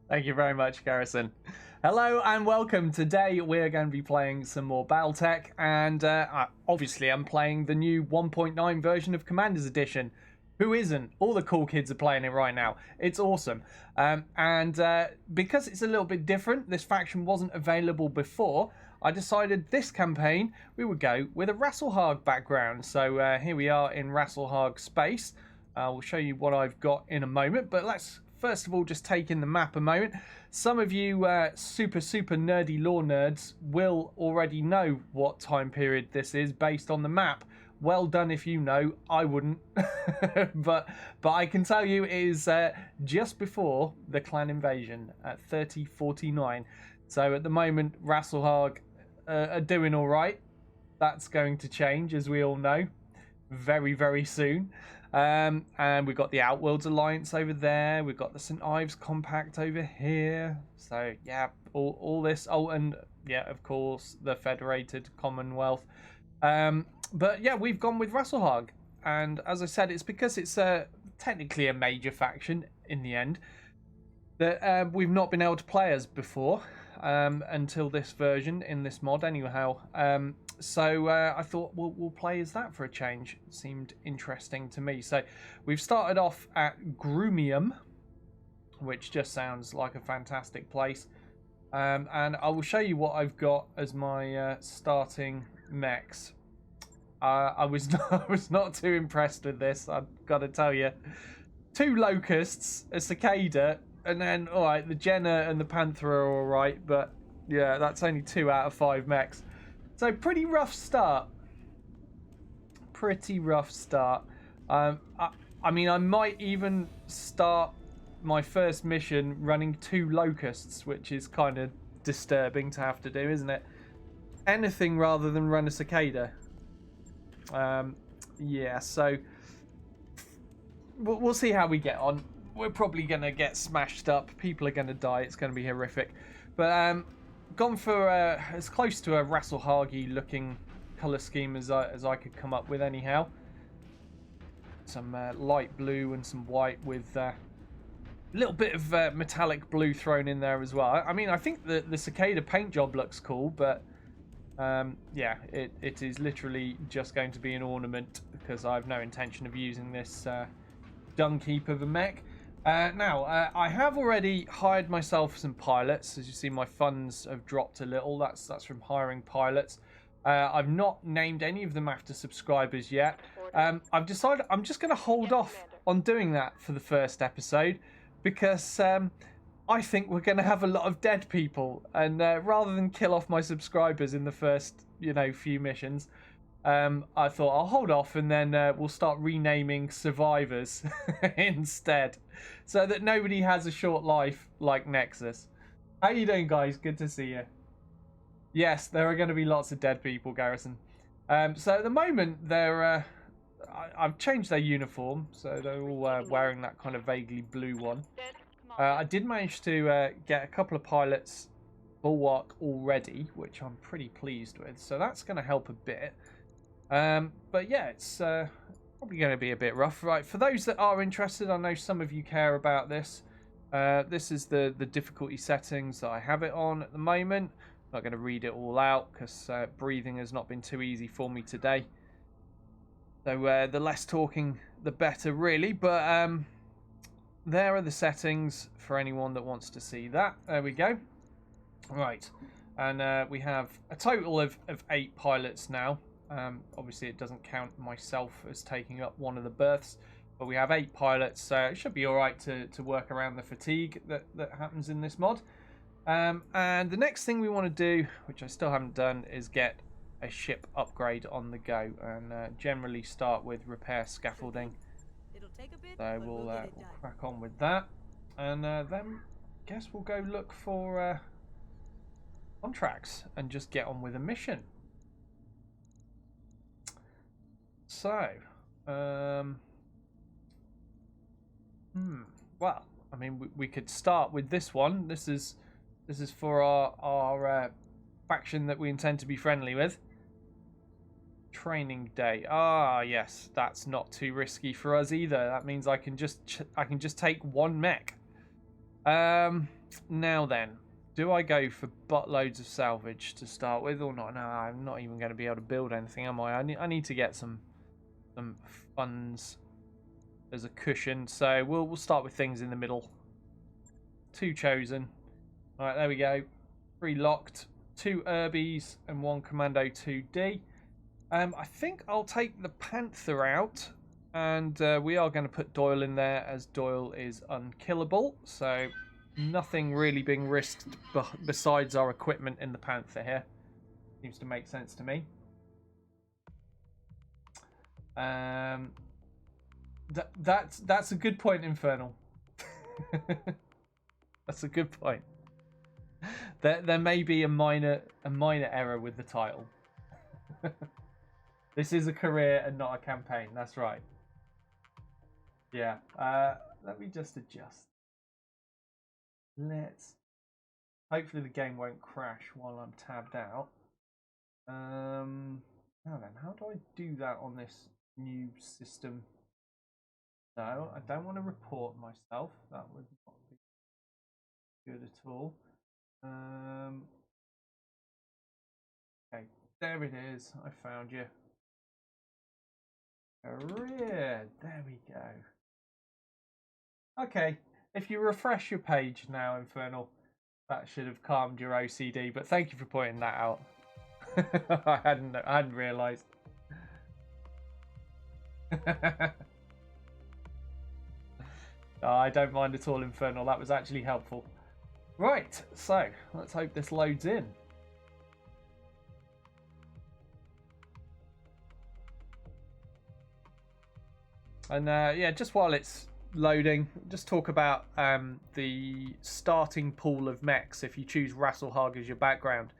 Thank you very much, Garrison. Hello and welcome. Today we're going to be playing some more Battletech, and obviously I'm playing the new 1.9 version of Commander's Edition. Who isn't? All the cool kids are playing it right now. It's awesome. Because it's a little bit different, this faction wasn't available before, I decided this campaign we would go with a Rasselhag background. So here we are in Rasselhag space. We'll show you what I've got in a moment, but let's first of all just take in the map a moment. Some of you super nerdy lore nerds will already know what time period this is based on the map. Well done if you know. I wouldn't. but I can tell you it is just before the clan invasion at 3049. So at the moment Rasselhag are doing all right. That's going to change, as we all know, very soon. And we've got the Outworlds Alliance over there. We've got the St. Ives Compact over here. So yeah, all this. Oh, and yeah, of course, the Federated Commonwealth. But yeah, we've gone with Rasselhag. And as I said, it's because it's technically a major faction in the end that we've not been able to play as before until this version in this mod anyhow. So I thought we'll play as that for a change. It seemed interesting to me. So we've started off at Groomium, which just sounds like a fantastic place. And I will show you what I've got as my starting mechs. I was not too impressed with this, I've got to tell you. 2 Locusts, a Cicada, and then, alright, the Jenna and the Panther are alright, but yeah, that's only 2 out of 5 mechs. So pretty rough start. Pretty rough start. I mean, I might even start my first mission running 2 Locusts, which is kind of disturbing to have to do, isn't it? Anything rather than run a Cicada. Yeah, so we'll see how we get on. We're probably going to get smashed up. People are going to die. It's going to be horrific. But gone for as close to a Rasselhagi looking colour scheme as I could come up with anyhow. Some light blue and some white with a little bit of metallic blue thrown in there as well. I mean, I think the Cicada paint job looks cool, but yeah, it is literally just going to be an ornament because I have no intention of using this dung heap of a mech. Now, I have already hired myself some pilots. As you see, my funds have dropped a little. That's from hiring pilots. I've not named any of them after subscribers yet. I've decided I'm just going to hold off on doing that for the first episode because I think we're going to have a lot of dead people. And rather than kill off my subscribers in the first, few missions, I thought I'll hold off and then we'll start renaming survivors instead, so that nobody has a short life like Nexus. How you doing, guys? Good to see you. Yes, there are going to be lots of dead people, Garrison. So at the moment, they're I've changed their uniform, so they're all wearing that kind of vaguely blue one. I did manage to get a couple of pilots bulwark already, which I'm pretty pleased with, so that's going to help a bit. But yeah, it's probably going to be a bit rough. Right, for those that are interested, I know some of you care about this. This is the difficulty settings that I have it on at the moment. I'm not going to read it all out because breathing has not been too easy for me today. So the less talking, the better, really. But there are the settings for anyone that wants to see that. There we go. Right, and we have a total of 8 pilots now. Obviously it doesn't count myself as taking up one of the berths, but we have 8 pilots, so it should be alright to work around the fatigue that happens in this mod. And the next thing we want to do, which I still haven't done, is get a ship upgrade on the go, and generally start with repair scaffolding. So we'll crack on with that, and then I guess we'll go look for contracts and just get on with a mission. So, well, I mean, we could start with this one. This is for our faction that we intend to be friendly with. Training day. Ah, yes, that's not too risky for us either. That means I can just take 1 mech. Now then, do I go for buttloads of salvage to start with or not? No, I'm not even going to be able to build anything, am I? I need to get some funds as a cushion. So we'll start with things in the middle. 2 chosen. All right, there we go. 3 locked. 2 Urbies and 1 Commando 2D. I think I'll take the Panther out. And we are going to put Doyle in there, as Doyle is unkillable. So nothing really being risked besides our equipment in the Panther here. Seems to make sense to me. That's a good point, Infernal. That's a good point. There may be a minor error with the title. This is a career and not a campaign. That's right. Yeah. Let me just adjust. Hopefully the game won't crash while I'm tabbed out. Now then, how do I do that on this new system? No, I don't want to report myself. That would not be good at all. Okay, there it is. I found you. Career. There we go. Okay, if you refresh your page now, Infernal, that should have calmed your OCD. But thank you for pointing that out. I hadn't realised. Oh, I don't mind at all, Infernal. That was actually helpful. Right, so let's hope this loads in. And yeah, just while it's loading, just talk about the starting pool of mechs if you choose Rasselhag as your background.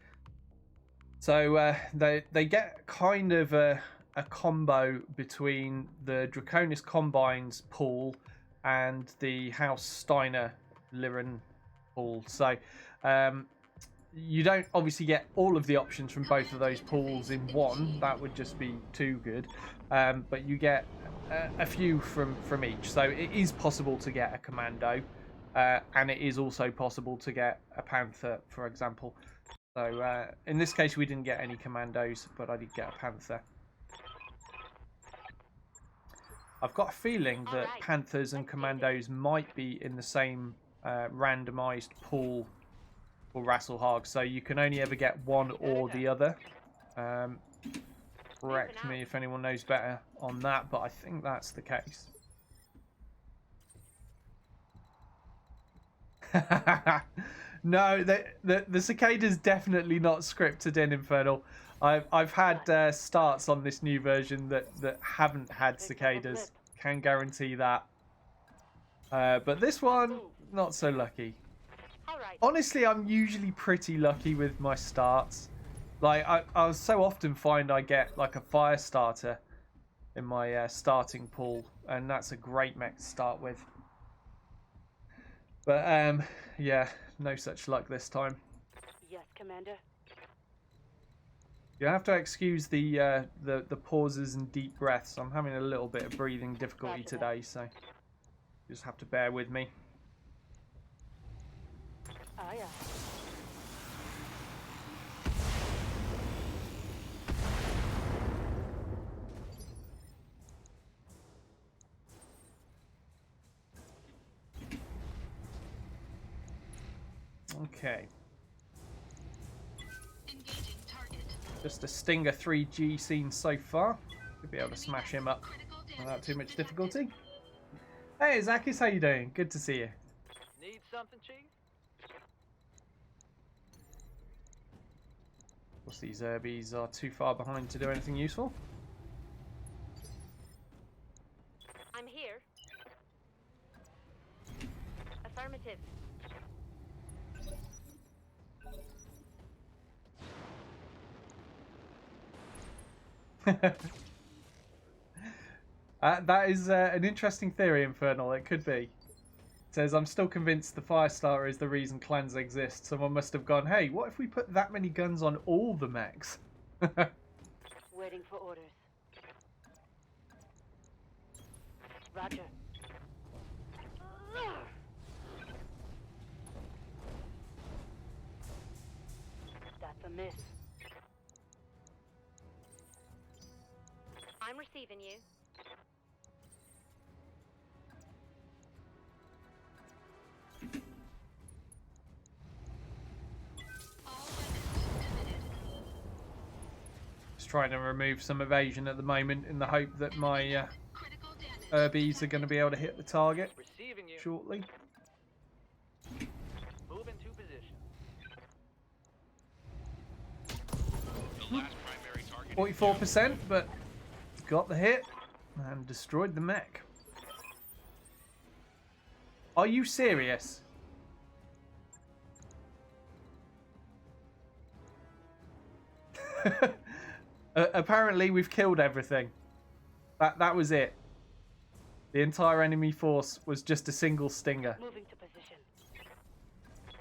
So they get kind of a combo between the Draconis Combines pool and the House Steiner Liren pool. So you don't obviously get all of the options from both of those pools in one. That would just be too good. But you get a few from each. So it is possible to get a Commando, and it is also possible to get a Panther, for example. So in this case, we didn't get any Commandos, but I did get a Panther. I've got a feeling that Panthers and Commandos might be in the same randomised pool for Rasselhag, so you can only ever get one or the other. Correct me if anyone knows better on that, but I think that's the case. No, the cicada's definitely not scripted in Infernal. I've had starts on this new version that haven't had cicadas. Can guarantee that. But this one, not so lucky. Honestly, I'm usually pretty lucky with my starts. Like I so often find I get like a fire starter in my starting pool, and that's a great mech to start with. But yeah, no such luck this time. Yes, Commander. You have to excuse the pauses and deep breaths. I'm having a little bit of breathing difficulty today, so you just have to bear with me. Ah, yeah. Okay. Just a Stinger 3G scene so far. Should be able to smash him up without too much difficulty. Hey, Zakis, how you doing? Good to see you. Need something, Chief? Of course, these Urbies are too far behind to do anything useful. I'm here. Affirmative. That is an interesting theory, Infernal. It could be. It says, I'm still convinced the Firestarter is the reason clans exist. Someone must have gone, hey, what if we put that many guns on all the mechs? Waiting for orders. Roger. miss. I'm receiving you. Just trying to remove some evasion at the moment in the hope that my Urbies are going to be able to hit the target Receiving you. shortly. Move into position. 44%, but got the hit and destroyed the mech. Are you serious? Apparently we've killed everything. That was it. The entire enemy force was just a single stinger. Moving to position.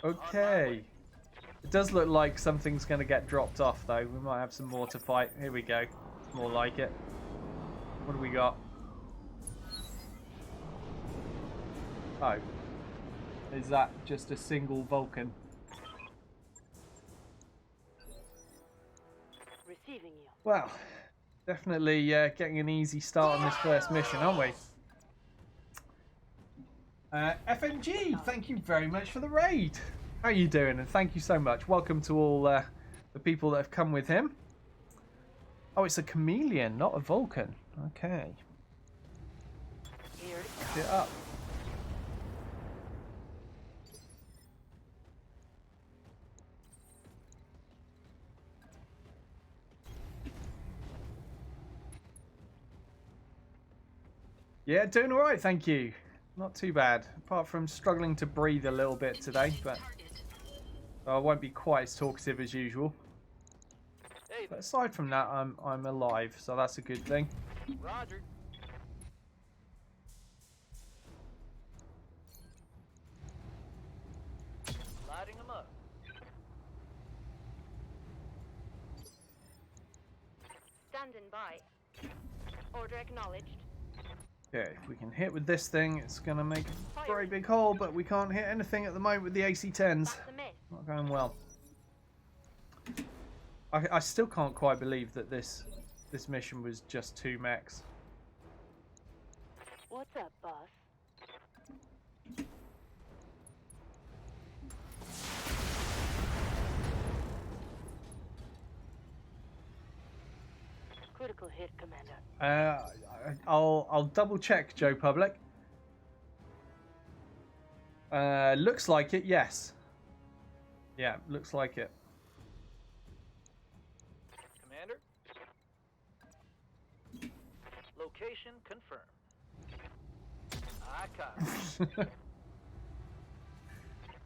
Okay. It does look like something's going to get dropped off, though. We might have some more to fight. Here we go. More like it. What do we got? Oh. Is that just a single Vulcan? Receiving you. Well, definitely getting an easy start on this first mission, aren't we? FNG, thank you very much for the raid. How are you doing? And thank you so much. Welcome to all the people that have come with him. Oh, it's a chameleon, not a Vulcan. Okay. Here it Pick comes. it up. Yeah, doing all right, thank you. Not too bad, apart from struggling to breathe a little bit today, but I won't be quite as talkative as usual. Hey, But aside from that, I'm alive, so that's a good thing. Roger. Lighting them up. Standing by. Order acknowledged. Okay, if we can hit with this thing, it's going to make a very big hole, but we can't hit anything at the moment with the AC-10s. That's a miss. Not going well. I still can't quite believe that this mission was just 2 mechs. What's up, boss? Critical hit, Commander. I'll double check, Joe Public. Looks like it, yes. Yeah, looks like it. Commander. Location confirmed. I copy.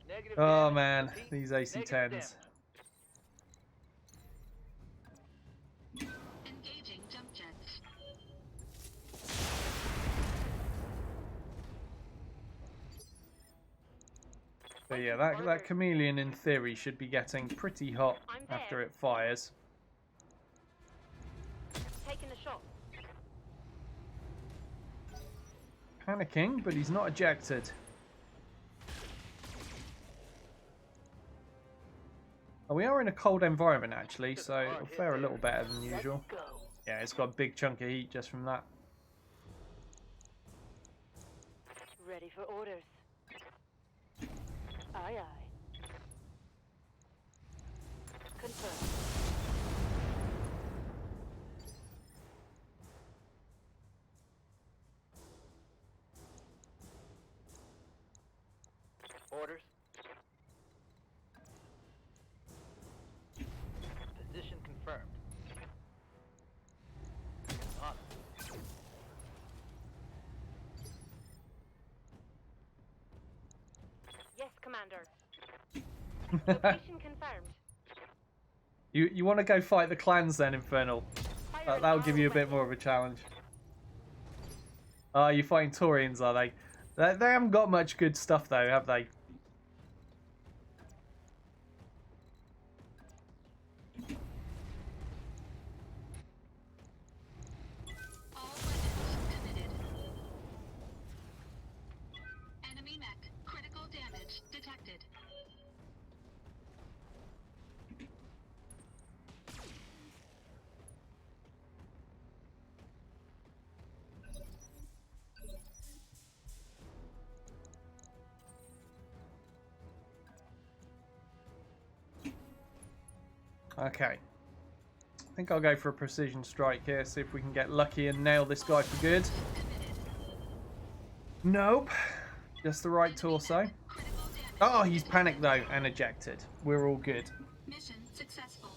Negative Oh damage. man, Repeat, these negative AC-10s. damage. Engaging jump jets. So yeah, that chameleon in theory should be getting pretty hot I'm there. after it fires. Taking a shot. Panicking, but he's not ejected. Oh, we are in a cold environment actually, so it'll fare a little better than usual. Let's go. Yeah, it's got a big chunk of heat just from that. Ready for orders. Aye, aye. Confirmed. Orders. Position confirmed. On it. Yes, Commander. Location confirmed. You want to go fight the clans then, Infernal? Firing That'll give you a all bit ready. more of a challenge. Oh, you're fighting Taurians, are they? They haven't got much good stuff though, have they? All weapons committed. Enemy mech. Critical damage detected. Okay. I think I'll go for a precision strike here, see if we can get lucky and nail this guy for good. Nope. Just the right torso. Critical damage. Oh, he's panicked though and ejected. We're all good. Mission successful.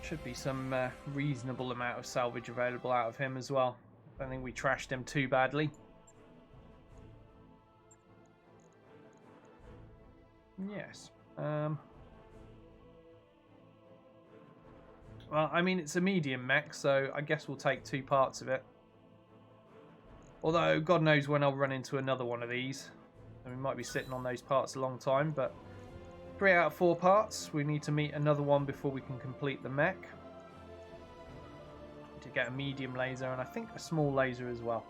Should be some reasonable amount of salvage available out of him as well. I don't think we trashed him too badly. Yes. Well, I mean, it's a medium mech, so I guess we'll take 2 parts of it. Although, God knows when I'll run into another one of these. And we might be sitting on those parts a long time, but 3 out of 4 parts. We need to meet another one before we can complete the mech. To get a medium laser, and I think a small laser as well.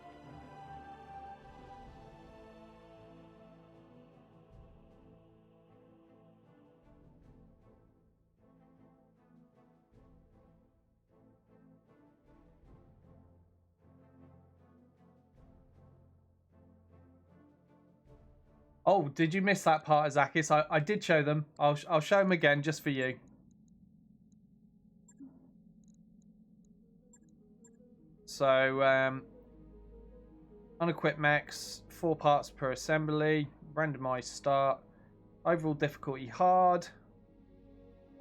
Oh, did you miss that part, Azakis? I did show them. I'll show them again just for you. So, unequipped mechs, 4 parts per assembly, randomized start, overall difficulty hard,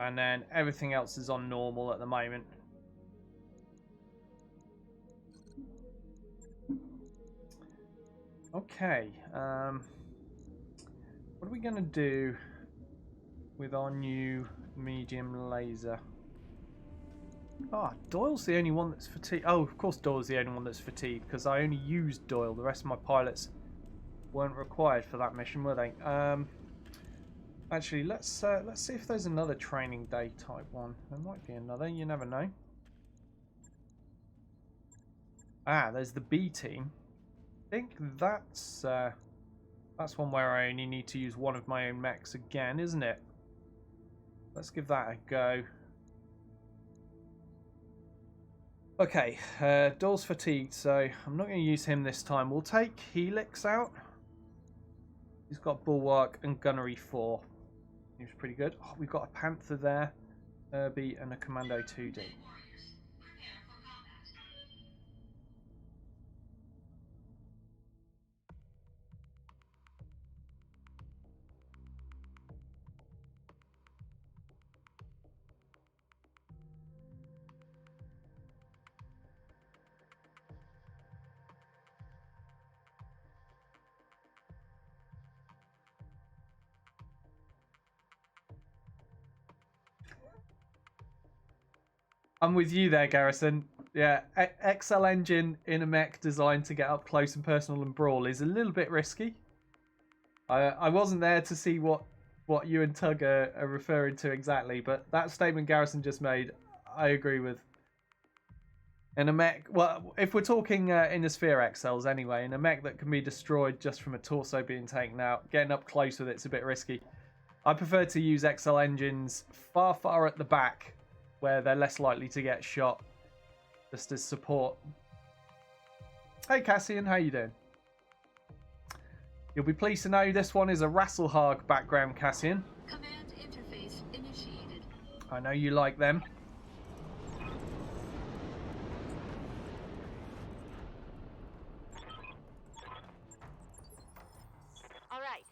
and then everything else is on normal at the moment. Okay, what are we going to do with our new medium laser? Ah, Doyle's the only one that's fatigued. Oh, of course Doyle's the only one that's fatigued, because I only used Doyle. The rest of my pilots weren't required for that mission, were they? Actually, let's see if there's another training day type one. There might be another, you never know. Ah, there's the B team. I think that's one where I only need to use one of my own mechs again, isn't it? Let's give that a go. Okay, Doyle's fatigued, so I'm not going to use him this time. We'll take Helix out. He's got Bulwark and Gunnery 4. He was pretty good. Oh, we've got a Panther there, Herbie, and a Commando 2D. I'm with you there, Garrison. Yeah, XL engine in a mech designed to get up close and personal and brawl is a little bit risky. I wasn't there to see what you and Tug are referring to exactly, but that statement Garrison just made, I agree with. In a mech, well, if we're talking in the Sphere XLs anyway, in a mech that can be destroyed just from a torso being taken out, getting up close with it's a bit risky. I prefer to use XL engines far at the back, where they're less likely to get shot, just as support. Hey Cassian, how you doing? You'll be pleased to know this one is a Rasselhag background, Cassian. Command interface initiated. I know you like them. All right.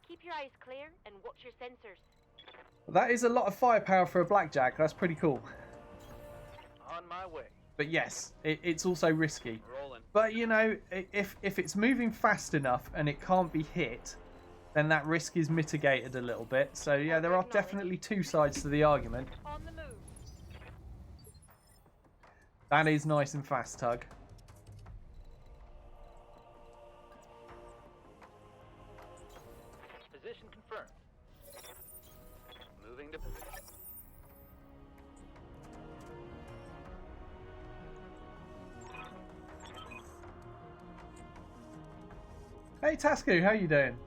Keep your eyes clear and watch your sensors. That is a lot of firepower for a blackjack. That's pretty cool. On my way. But yes, it's also risky. Rolling. But you know, if it's moving fast enough and it can't be hit, then that risk is mitigated a little bit. So yeah, there are definitely 2 sides to the argument. On the move. That is nice and fast, Tug. Position confirmed. Moving to position. Hey Tasku, how you doing?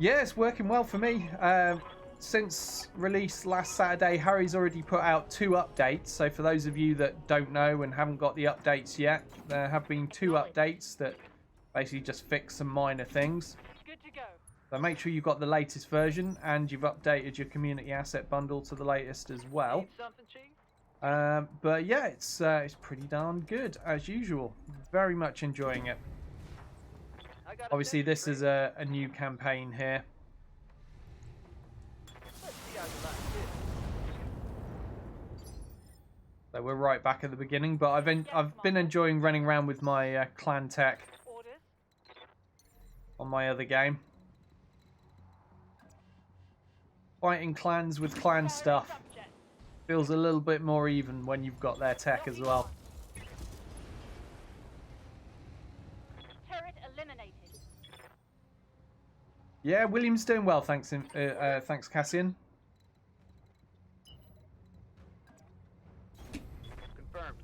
Yeah, it's working well for me. Since release last Saturday, Harry's already put out 2 updates. So for those of you that don't know and haven't got the updates yet, there have been 2 updates that basically just fix some minor things. Good to go. So make sure you've got the latest version and you've updated your community asset bundle to the latest as well. Need something, Chief? But yeah, it's pretty darn good as usual. Very much enjoying it. I got a Obviously, sentry this is trade. a new campaign here. Let's see how you like this. So we're right back at the beginning, but I've been enjoying running around with my clan tech Orders. on my other game. Fighting clans with clan stuff Subject. feels a little bit more even when you've got their tech as well. Turret eliminated. Yeah, William's doing well, thanks, thanks Cassian. Confirmed.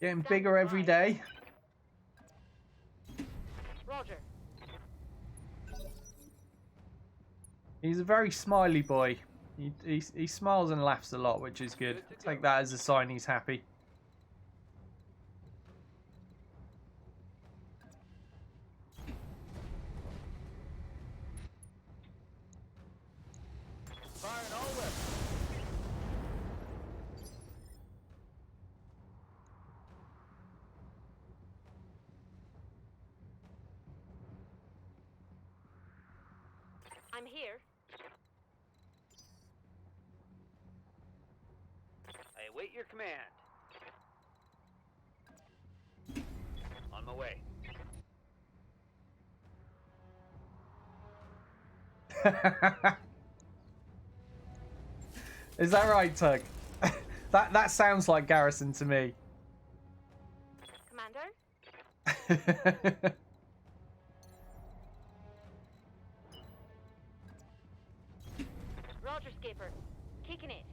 Getting bigger every day. Roger. He's a very smiley boy. He smiles and laughs a lot, which is good. Take that as a sign he's happy. Firing all weapons. I'm here. I await your command. On my way. Is that right, Tug? that sounds like Garrison to me. Commander? Roger, Skipper. Kicking it.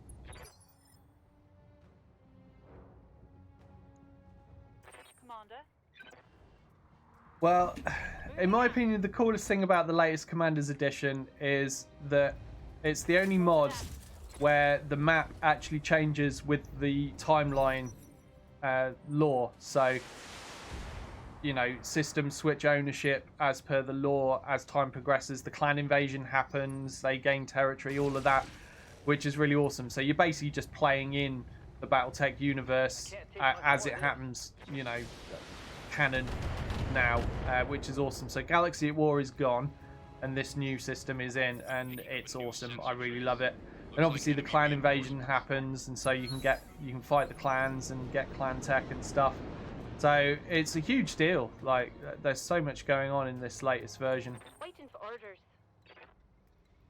Commander? Well, in my opinion, the coolest thing about the latest Commander's Edition is that it's the only mod where the map actually changes with the timeline lore. So, you know, systems switch ownership as per the lore as time progresses. The clan invasion happens, they gain territory, all of that, which is really awesome. So you're basically just playing in the BattleTech universe as it happens, you know, canon now, which is awesome. So Galaxy at War is gone and this new system is in, and it's awesome. I really love it. And obviously the clan invasion happens, and so you can fight the clans and get clan tech and stuff. So it's a huge deal. Like, there's so much going on in this latest version. Waiting for orders.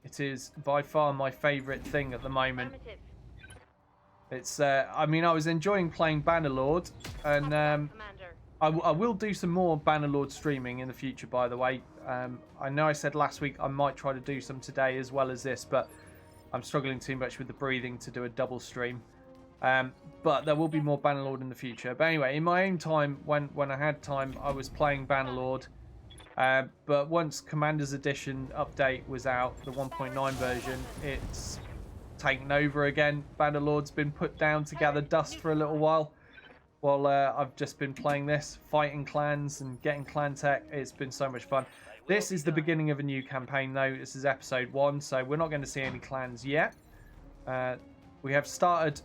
It is by far my favourite thing at the moment. Affirmative. It's I mean, I was enjoying playing Bannerlord, and Commander. I will do some more Bannerlord streaming in the future, by the way. I know I said last week I might try to do some today as well as this, but I'm struggling too much with the breathing to do a double stream. But there will be more Bannerlord in the future. But anyway, in my own time, when I had time, I was playing Bannerlord. But once Commander's Edition update was out, the 1.9 version, it's taken over again. Bannerlord's been put down to gather dust for a little while I've just been playing this, fighting clans and getting clan tech. It's been so much fun. This is the beginning of a new campaign, though. This is episode 1, so we're not going to see any clans yet. We have started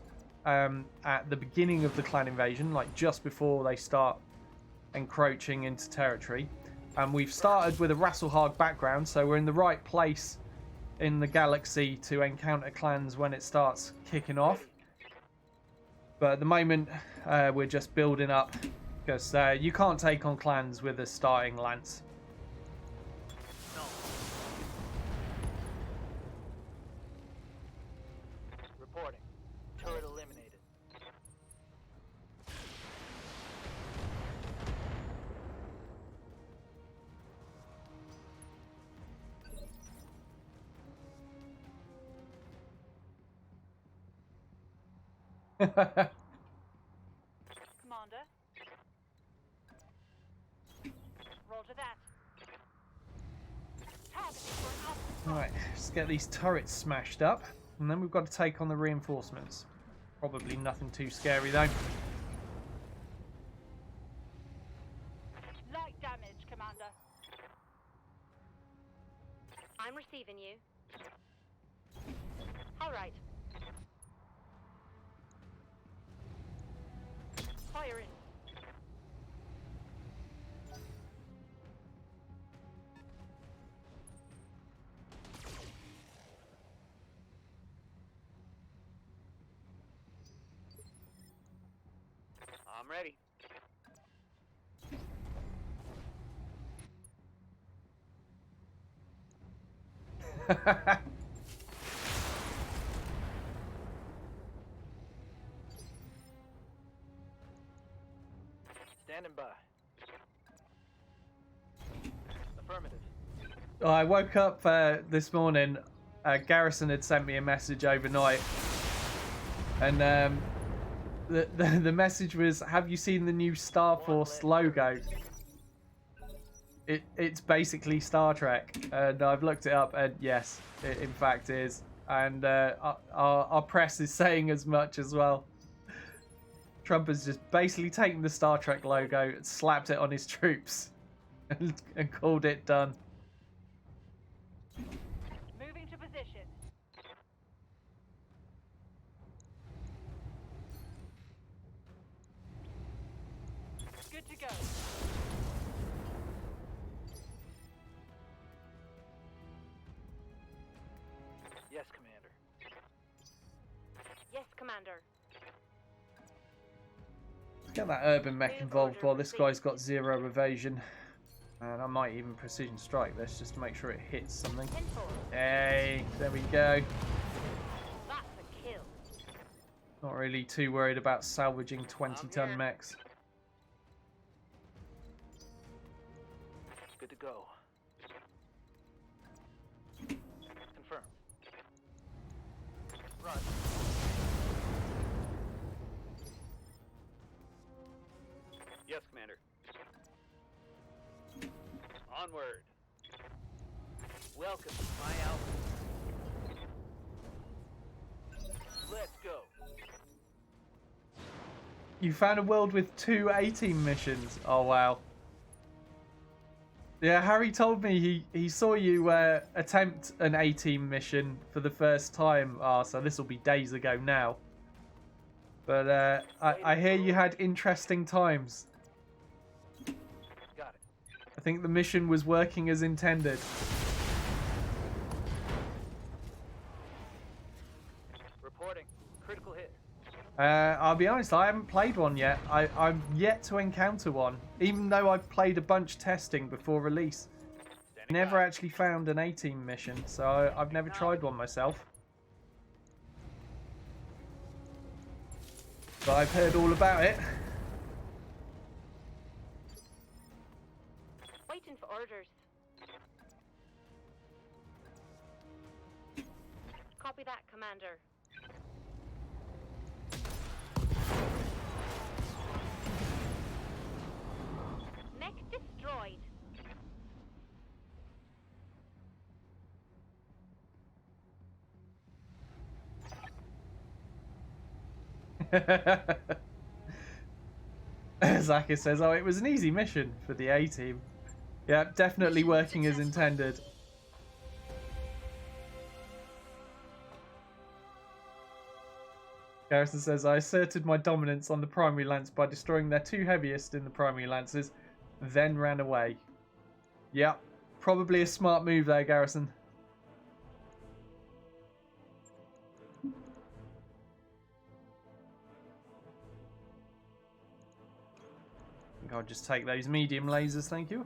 at the beginning of the clan invasion, like just before they start encroaching into territory. And we've started with a Rasselhag background, so we're in the right place in the galaxy to encounter clans when it starts kicking off. But at the moment, we're just building up, because you can't take on clans with a starting lance. No. Reporting. Turret eliminated. Commander. Roger that. Targeting for an alpha. Right, let's get these turrets smashed up, and then we've got to take on the reinforcements. Probably nothing too scary, though. Light damage, Commander. I'm receiving you. All right. Firing. I'm ready. Standing by. Affirmative. I woke up this morning. Garrison had sent me a message overnight, and the message was, "Have you seen the new Star Force logo?" It's basically Star Trek, and I've looked it up, and yes, it in fact is. And our press is saying as much as well. Trump has just basically taken the Star Trek logo and slapped it on his troops, and called it done. Moving to position. Good to go. Yes, Commander. Yes, Commander. Let's get that urban mech involved while this guy's got 0 evasion. And I might even precision strike this just to make sure it hits something. 10-4. Hey, there we go. That's a kill. Not really too worried about salvaging 20-ton here. mechs. Good to go. Confirm. Run. Yes, Commander. Onward. Welcome to my outfit. Let's go. You found a world with 2 A-team missions. Oh, wow. Yeah, Harry told me he saw you attempt an A-team mission for the first time. Ah, so this will be days ago now. But I hear you had interesting times. Got it. I think the mission was working as intended. Reporting. Critical hit. I'll be honest, I haven't played one yet. I'm yet to encounter one, even though I've played a bunch testing before release. Standing Never by. actually found an A-team mission, so I've never tried one myself. But I've heard all about it. Waiting for orders. Copy that, Commander. Mech destroyed. Zaka says, "Oh, it was an easy mission for the A-team." Yeah, definitely working as intended. Garrison says, "I asserted my dominance on the primary lance by destroying their 2 heaviest in the primary lances, then ran away." Yep, probably a smart move there, Garrison. I think I'll just take those medium lasers, thank you.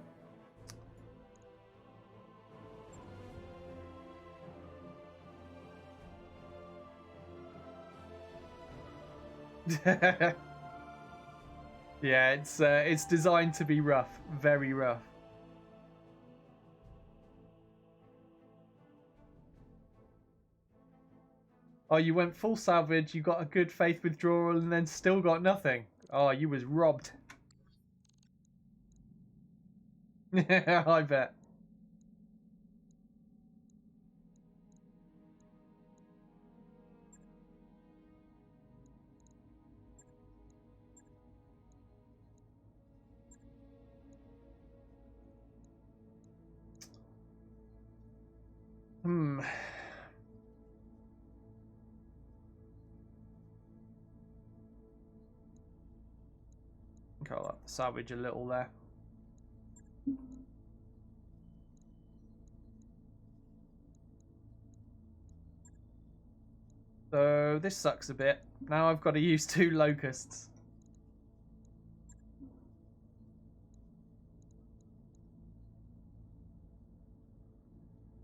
Yeah, it's designed to be rough, very rough. Oh, you went full salvage, you got a good faith withdrawal, and then still got nothing. Oh, you was robbed. I bet. salvage a little there. So this sucks a bit. Now I've got to use 2 locusts.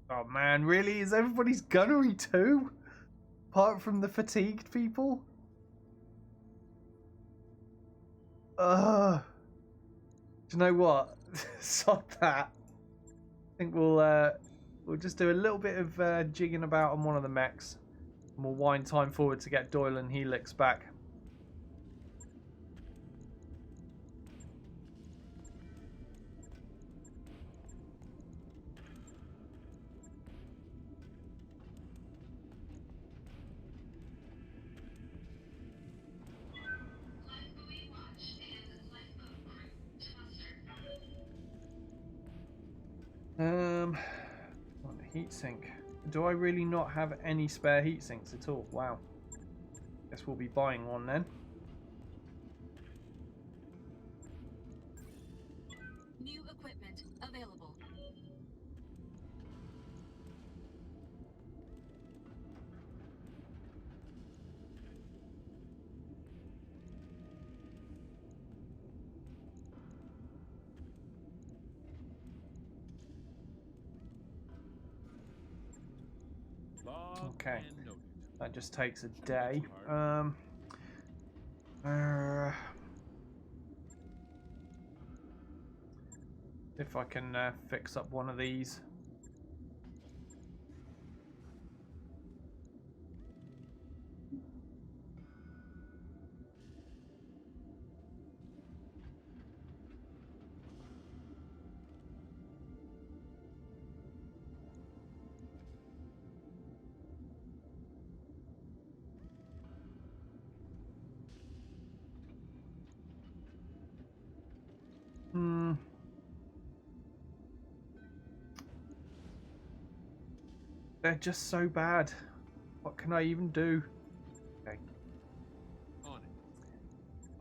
Oh man, really? Is everybody's gunnery too? Apart from the fatigued people? Do you know what? Sod that. I think we'll just do a little bit of jigging about on one of the mechs. And we'll wind time forward to get Doyle and Helix back. Heatsink. Do I really not have any spare heat sinks at all? Wow. Guess we'll be buying one then. New equipment available. Okay, that just takes a day. If I can fix up one of these. They're just so bad. What can I even do? Okay.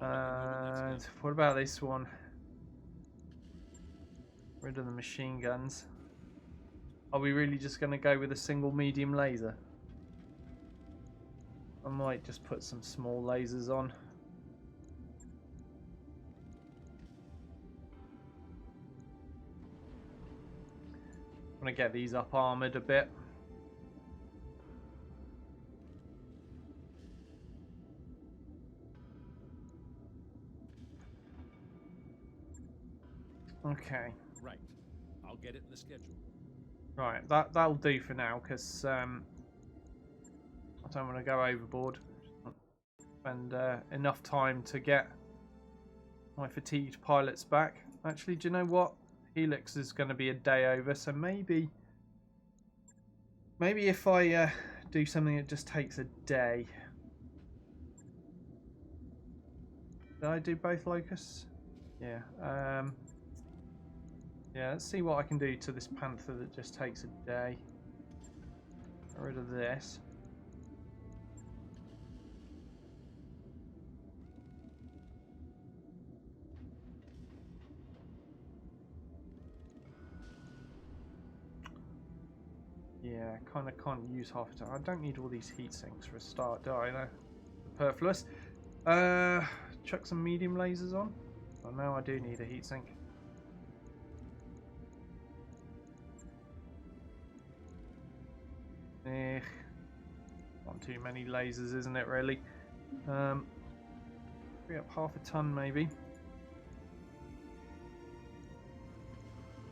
And what about this one? Rid of the machine guns. Are we really just going to go with a single medium laser? I might just put some small lasers on. I'm going to get these up armored a bit. Okay. Right. I'll get it in the schedule. Right, that'll do for now, because I don't want to go overboard. Spend enough time to get my fatigued pilots back. Actually, do you know what? Helix is going to be a day over, so maybe if I do something that just takes a day. Did I do both locusts? Yeah. Yeah, let's see what I can do to this Panther that just takes a day. Get rid of this. Yeah, kind of can't use half a time. I don't need all these heat sinks for a start, do I? No. Superfluous. Chuck some medium lasers on. Well, now I do need a heat sink. Not too many lasers, isn't it, really? Free up half a ton, maybe.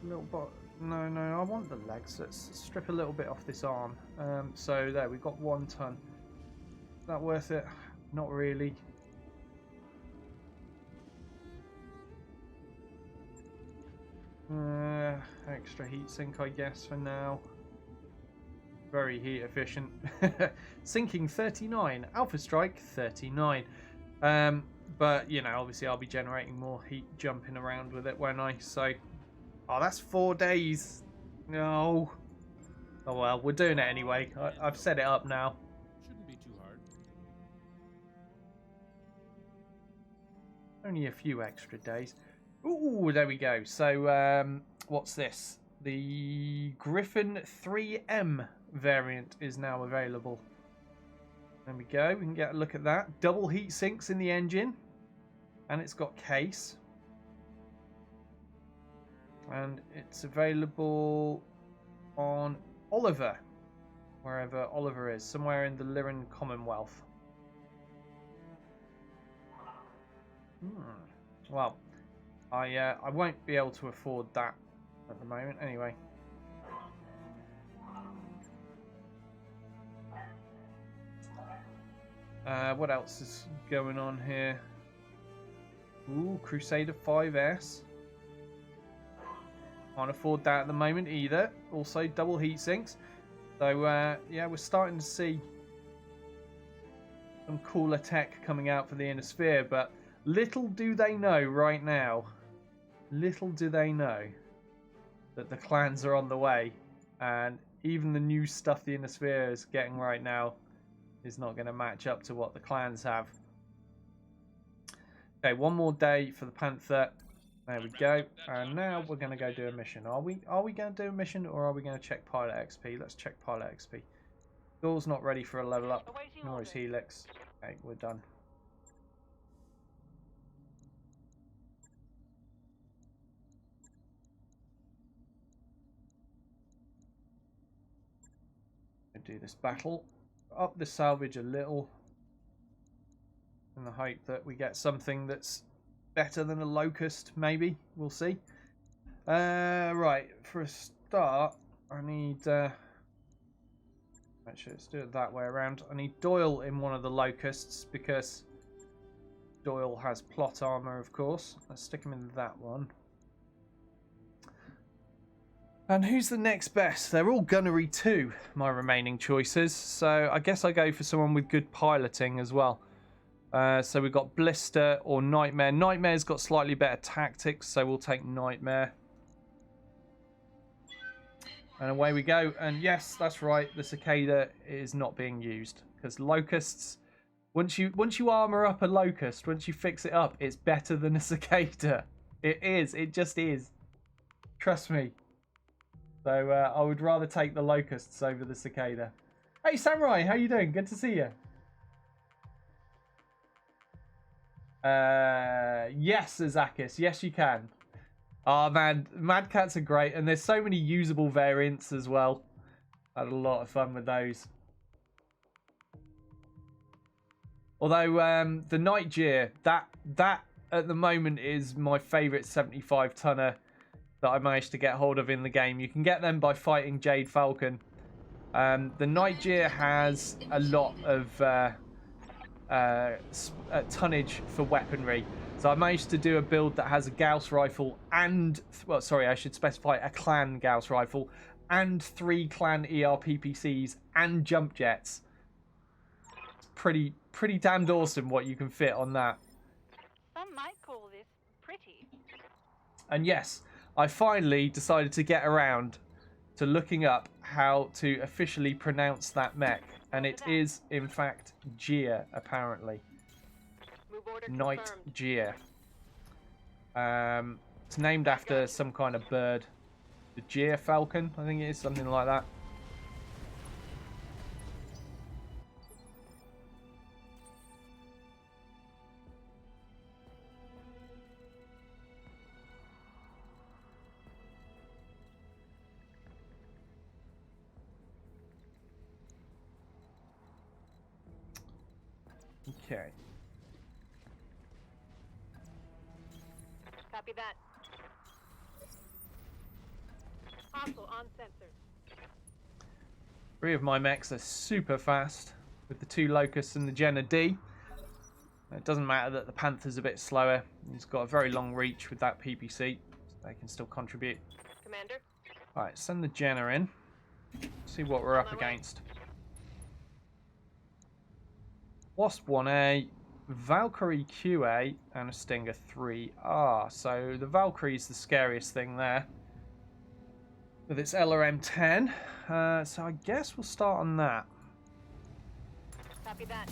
Little bit. No, I want the legs. Let's strip a little bit off this arm. So there, we've got 1 ton. Is that worth it? Not really. Extra heatsink, I guess, for now. Very heat efficient. Sinking 39. Alpha Strike 39. But, you know, obviously I'll be generating more heat jumping around with it, won't I? So, oh, that's 4 days. No. Oh, well, we're doing it anyway. I've set it up now. Shouldn't be too hard. Only a few extra days. Ooh, there we go. So, what's this? The Griffin 3M variant is now available. There we go. We can get a look at that. Double heat sinks in the engine. And it's got case. And it's available on Oliver. Wherever Oliver is. Somewhere in the Lyran Commonwealth. Well, I won't be able to afford that at the moment. Anyway. What else is going on here? Ooh, Crusader 5S. Can't afford that at the moment either. Also, double heat sinks. So, yeah, we're starting to see some cooler tech coming out for the Inner Sphere, but little do they know right now, little do they know that the clans are on the way, and even the new stuff the Inner Sphere is getting right now is not going to match up to what the clans have. Okay, one more day for the Panther. There we go. And now we're going to go do a mission. Are we going to do a mission, or are we going to check pilot XP? Let's check pilot XP. Door's not ready for a level up, nor is Helix. Okay, we're done. Do this battle. Up the salvage a little. In the hope that we get something that's better than a locust, maybe. We'll see. Right, for a start, I need... actually, let's do it that way around. I need Doyle in one of the locusts, because Doyle has plot armor, of course. Let's stick him in that one. And who's the next best? They're all gunnery too, my remaining choices. So I guess I go for someone with good piloting as well. So we've got Blister or Nightmare. Nightmare's got slightly better tactics, so we'll take Nightmare. And away we go. And yes, that's right, the Cicada is not being used. Because Locusts, once you armor up a Locust, once you fix it up, it's better than a Cicada. It is, it just is. Trust me. So I would rather take the Locusts over the Cicada. Hey Samurai, how you doing? Good to see you. Yes, Azakis. Yes, you can. Oh man, Mad Cats are great, and there's so many usable variants as well. I had a lot of fun with those. Although the Night Jeer, that at the moment is my favourite 75 tonner that I managed to get hold of in the game. You can get them by fighting Jade Falcon. The Night Jeer has a lot of tonnage for weaponry. So I managed to do a build that has a Gauss rifle and, well, sorry, I should specify a clan Gauss rifle and 3 clan ERPPCs and jump jets. It's pretty damned awesome what you can fit on that. Some might call this pretty. And yes, I finally decided to get around to looking up how to officially pronounce that mech. And it is, in fact, Jeer, apparently. Night Jeer. It's named after some kind of bird. The Jeer Falcon, I think it is, something like that. Okay. Copy that. Hostile on sensor. 3 of my mechs are super fast with the 2 Locusts and the Jenna D. It doesn't matter that the Panther's a bit slower. He's got a very long reach with that PPC, so they can still contribute. Commander. Alright, send the Jenna in. See what we're up against. Wasp 1A, Valkyrie QA, and a Stinger 3R. So the Valkyrie's the scariest thing there, with its LRM 10. So I guess we'll start on that. Copy that.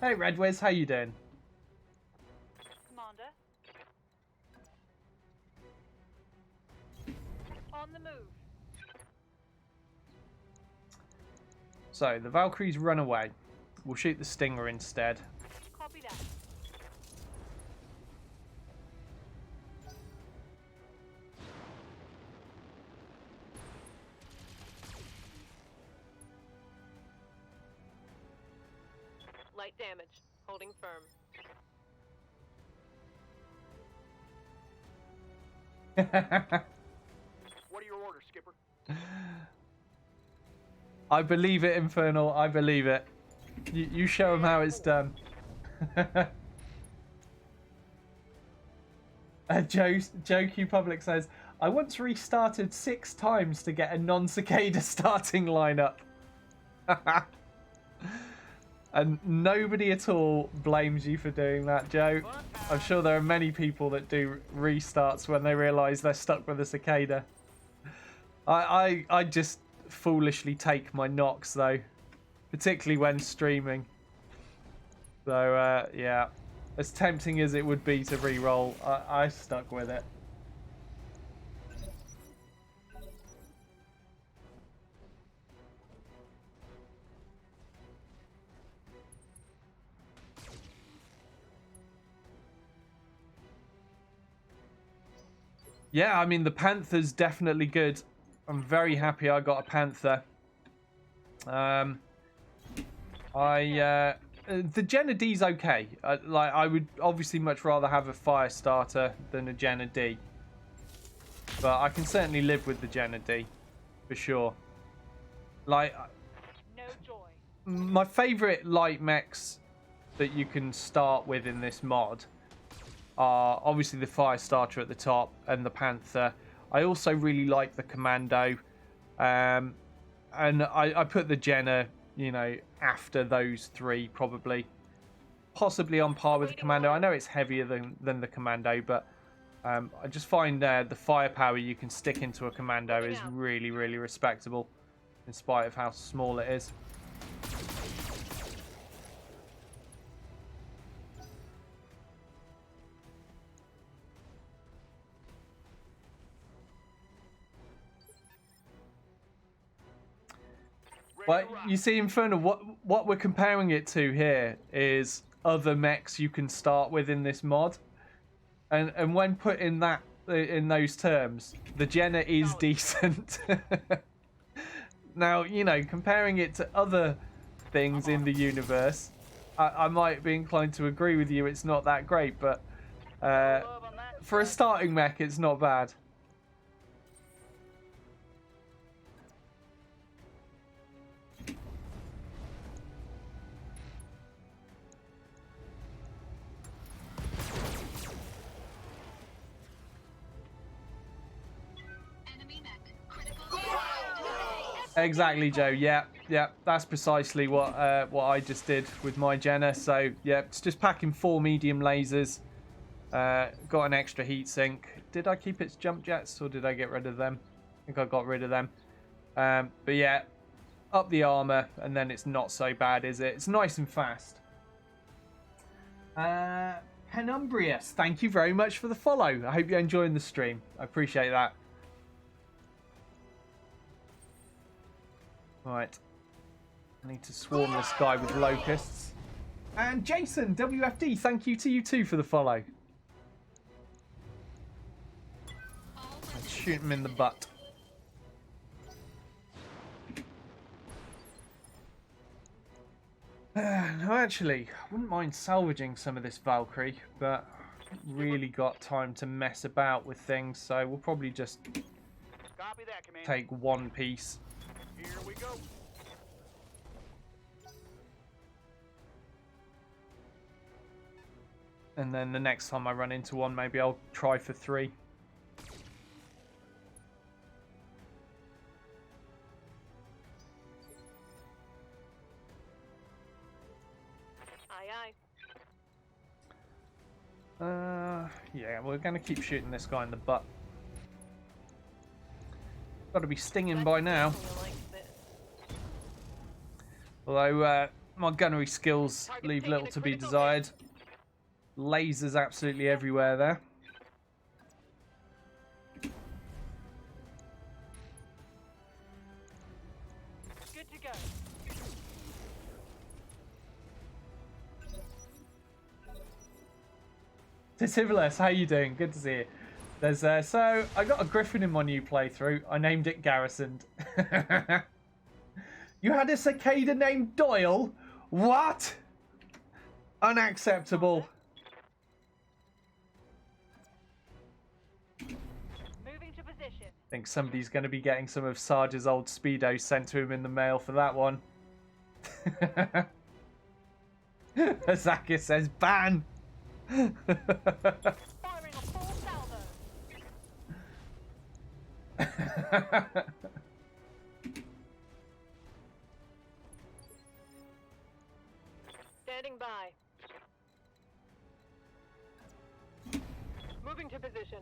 Hey, Red Wiz, how you doing? Commander. On the move. So, the Valkyries run away. We'll shoot the Stinger instead. Copy that. Light damage. Holding firm. What are your orders, Skipper? I believe it, Infernal. I believe it. You show them how it's done. Joe Q Public says, I once restarted 6 times to get a non-cicada starting lineup. And nobody at all blames you for doing that, Joe. I'm sure there are many people that do restarts when they realise they're stuck with a cicada. I just foolishly take my knocks, though. Particularly when streaming. So, yeah. As tempting as it would be to re-roll, I stuck with it. Yeah, I mean, the Panther's definitely good. I'm very happy I got a Panther. The Jenna D's okay. I would obviously much rather have a fire starter than a Jenna D. But I can certainly live with the Jenna D, for sure. Like, No joy. my favourite light mechs that you can start with in this mod are obviously the fire starter at the top and the Panther. I also really like the Commando, and I put the Jenna, you know, after those 3 probably, possibly on par with the Commando. I know it's heavier than the Commando, but I just find the firepower you can stick into a Commando is really, really respectable, in spite of how small it is. Well, you see, Infernal, what we're comparing it to here is other mechs you can start with in this mod. And when put in those terms, the Jenna is decent. Now, you know, comparing it to other things in the universe, I might be inclined to agree with you. It's not that great, but for a starting mech, it's not bad. Exactly, Joe. Yeah, that's precisely what I just did with my Jenna. So yeah, it's just packing 4 medium lasers. Got an extra heatsink. Did I keep its jump jets or did I get rid of them? I think I got rid of them. But yeah, up the armor and then it's not so bad, is it? It's nice and fast. Penumbrious, thank you very much for the follow. I hope you're enjoying the stream. I appreciate that. Right, I need to swarm this guy with locusts. And Jason, WFD, thank you to you too for the follow. Let's shoot him in the butt. No, actually, I wouldn't mind salvaging some of this Valkyrie, but I haven't really got time to mess about with things, so we'll probably just Copy that, Commander. take one piece. Here we go. And then the next time I run into one, maybe I'll try for 3. Aye, aye. Yeah, we're going to keep shooting this guy in the butt. Got to be stinging by now. Although, My gunnery skills leave little to be desired. Lasers absolutely everywhere there. Good to go. Titivilus, how you doing? Good to see you. There's so I got a griffin in my new playthrough. I named it Garrisoned. You had a cicada named Doyle? What? Unacceptable. Moving to position. I think somebody's going to be getting some of Sarge's old Speedos sent to him in the mail for that one. Azakis says ban. Firing a full salvo. Standing by. Moving to position.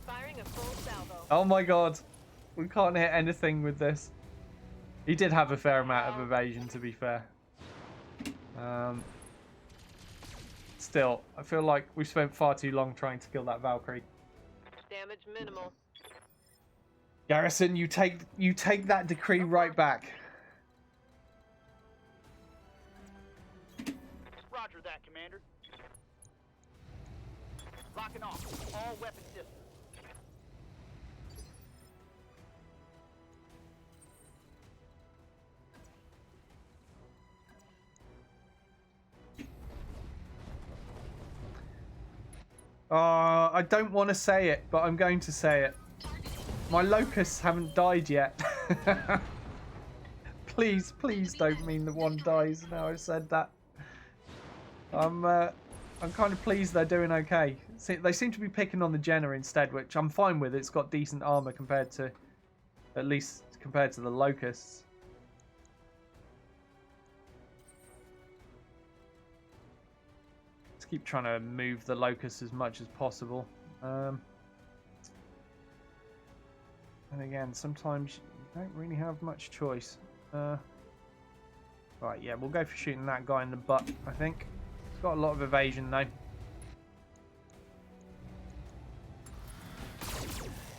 Firing a full salvo. Oh my god. We can't hit anything with this. He did have a fair amount of evasion, to be fair. Still, I feel like we spent far too long trying to kill that Valkyrie. Damage minimal. Garrison, you take that decree right back. Roger that, Commander. Locking off all weapon systems. I don't want to say it, but I'm going to say it. My locusts haven't died yet. Please don't mean that one dies now I've said that. I'm kind of pleased they're doing okay. See, they seem to be picking on the Jenna instead, which I'm fine with. It's got decent armor compared to, at least compared to the locusts. Let's keep trying to move the locusts as much as possible. And again, sometimes you don't really have much choice. Right, yeah, we'll go for shooting that guy in the butt, I think. He's got a lot of evasion, though. At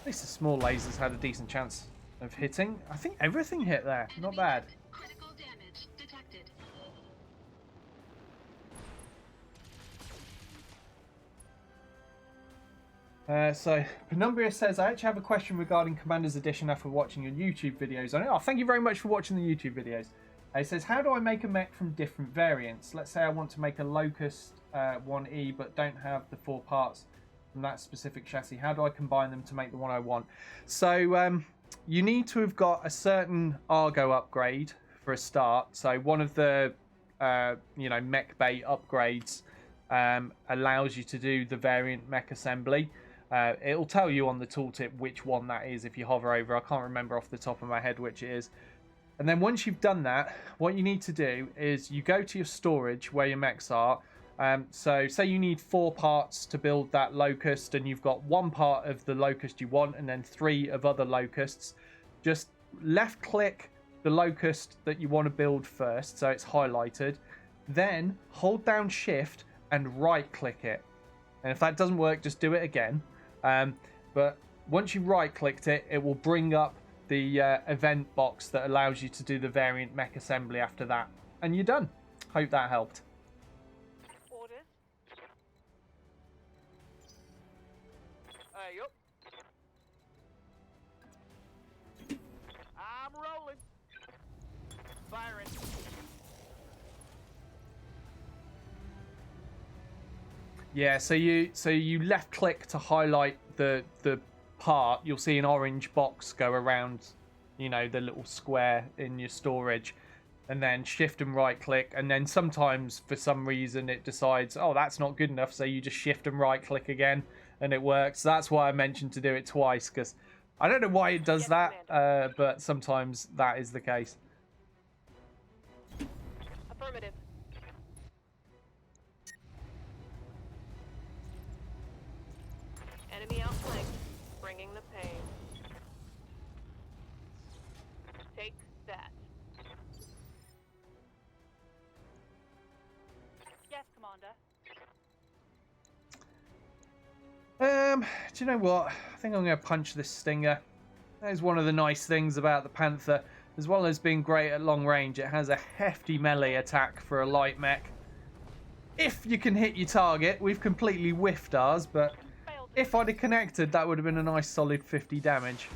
least the small lasers had a decent chance of hitting. I think everything hit there. Not bad. Critical damage detected. So, Penumbria says, I actually have a question regarding Commander's Edition after watching your YouTube videos on it. Oh, thank you very much for watching the YouTube videos. It says, how do I make a mech from different variants? Let's say I want to make a Locust 1E, but don't have the 4 parts from that specific chassis. How do I combine them to make the one I want? So, you need to have got a certain Argo upgrade for a start. So, one of the, mech bay upgrades allows you to do the variant mech assembly. It'll tell you on the tooltip which one that is if you hover over. I can't remember off the top of my head which it is. And then once you've done that, what you need to do is you go to your storage where your mechs are. So say you need 4 parts to build that Locust, and you've got 1 part of the Locust you want and then 3 of other Locusts. Just left click the Locust that you want to build first, so it's highlighted. Then hold down Shift and right click it. And if that doesn't work, just do it again. But once you right clicked it, it will bring up the event box that allows you to do the variant mech assembly after that. And you're done. Hope that helped. Orders. Yup. I'm rolling. Firing. Yeah, so you left click to highlight the part. You'll see an orange box go around, the little square in your storage, and then shift and right click, and then sometimes for some reason it decides, oh, that's not good enough, so you just shift and right click again and it works. So that's why I mentioned to do it twice, because I don't know why it does that, but sometimes that is the case. Affirmative. Enemy outflanked, bringing the pain. Do you know what? I think I'm going to punch this Stinger. That is one of the nice things about the Panther. As well as being great at long range, it has a hefty melee attack for a light mech. If you can hit your target, we've completely whiffed ours, but if I'd have connected, that would have been a nice solid 50 damage.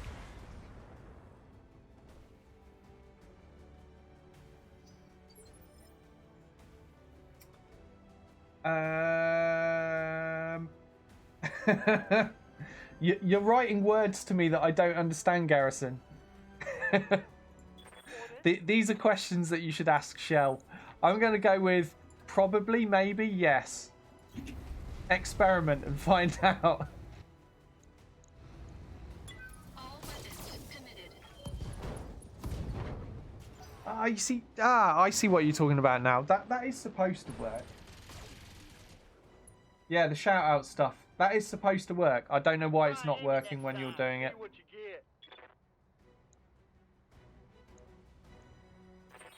You're writing words to me that I don't understand, Garrison. These are questions that you should ask Shell. I'm going to go with probably, maybe, yes. Experiment and find out. All weapons committed. You see, I see what you're talking about now. That is supposed to work. Yeah, the shout out stuff. That is supposed to work. I don't know why it's not working when you're doing it. See what you get.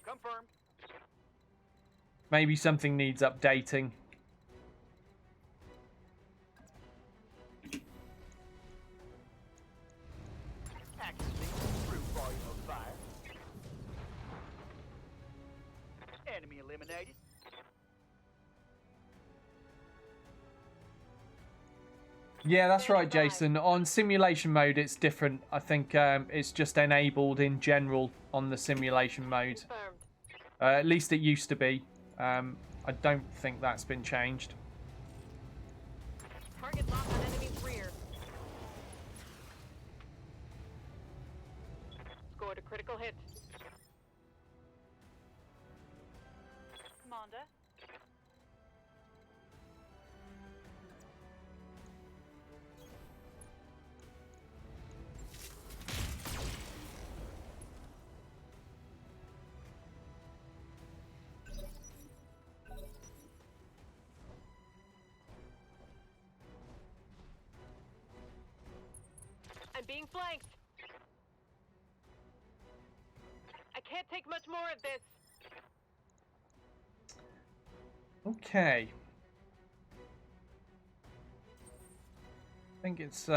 Confirmed. Maybe something needs updating. Accuracy, true volume of fire. Enemy eliminated. Yeah, that's right, Jason. On simulation mode, it's different. I think it's just enabled in general on the simulation mode. Confirmed. At least it used to be. I don't think that's been changed. Target locked on enemy's rear. Scored a critical hit. Commander. I'm being flanked. I can't take much more of this. Okay. I think it's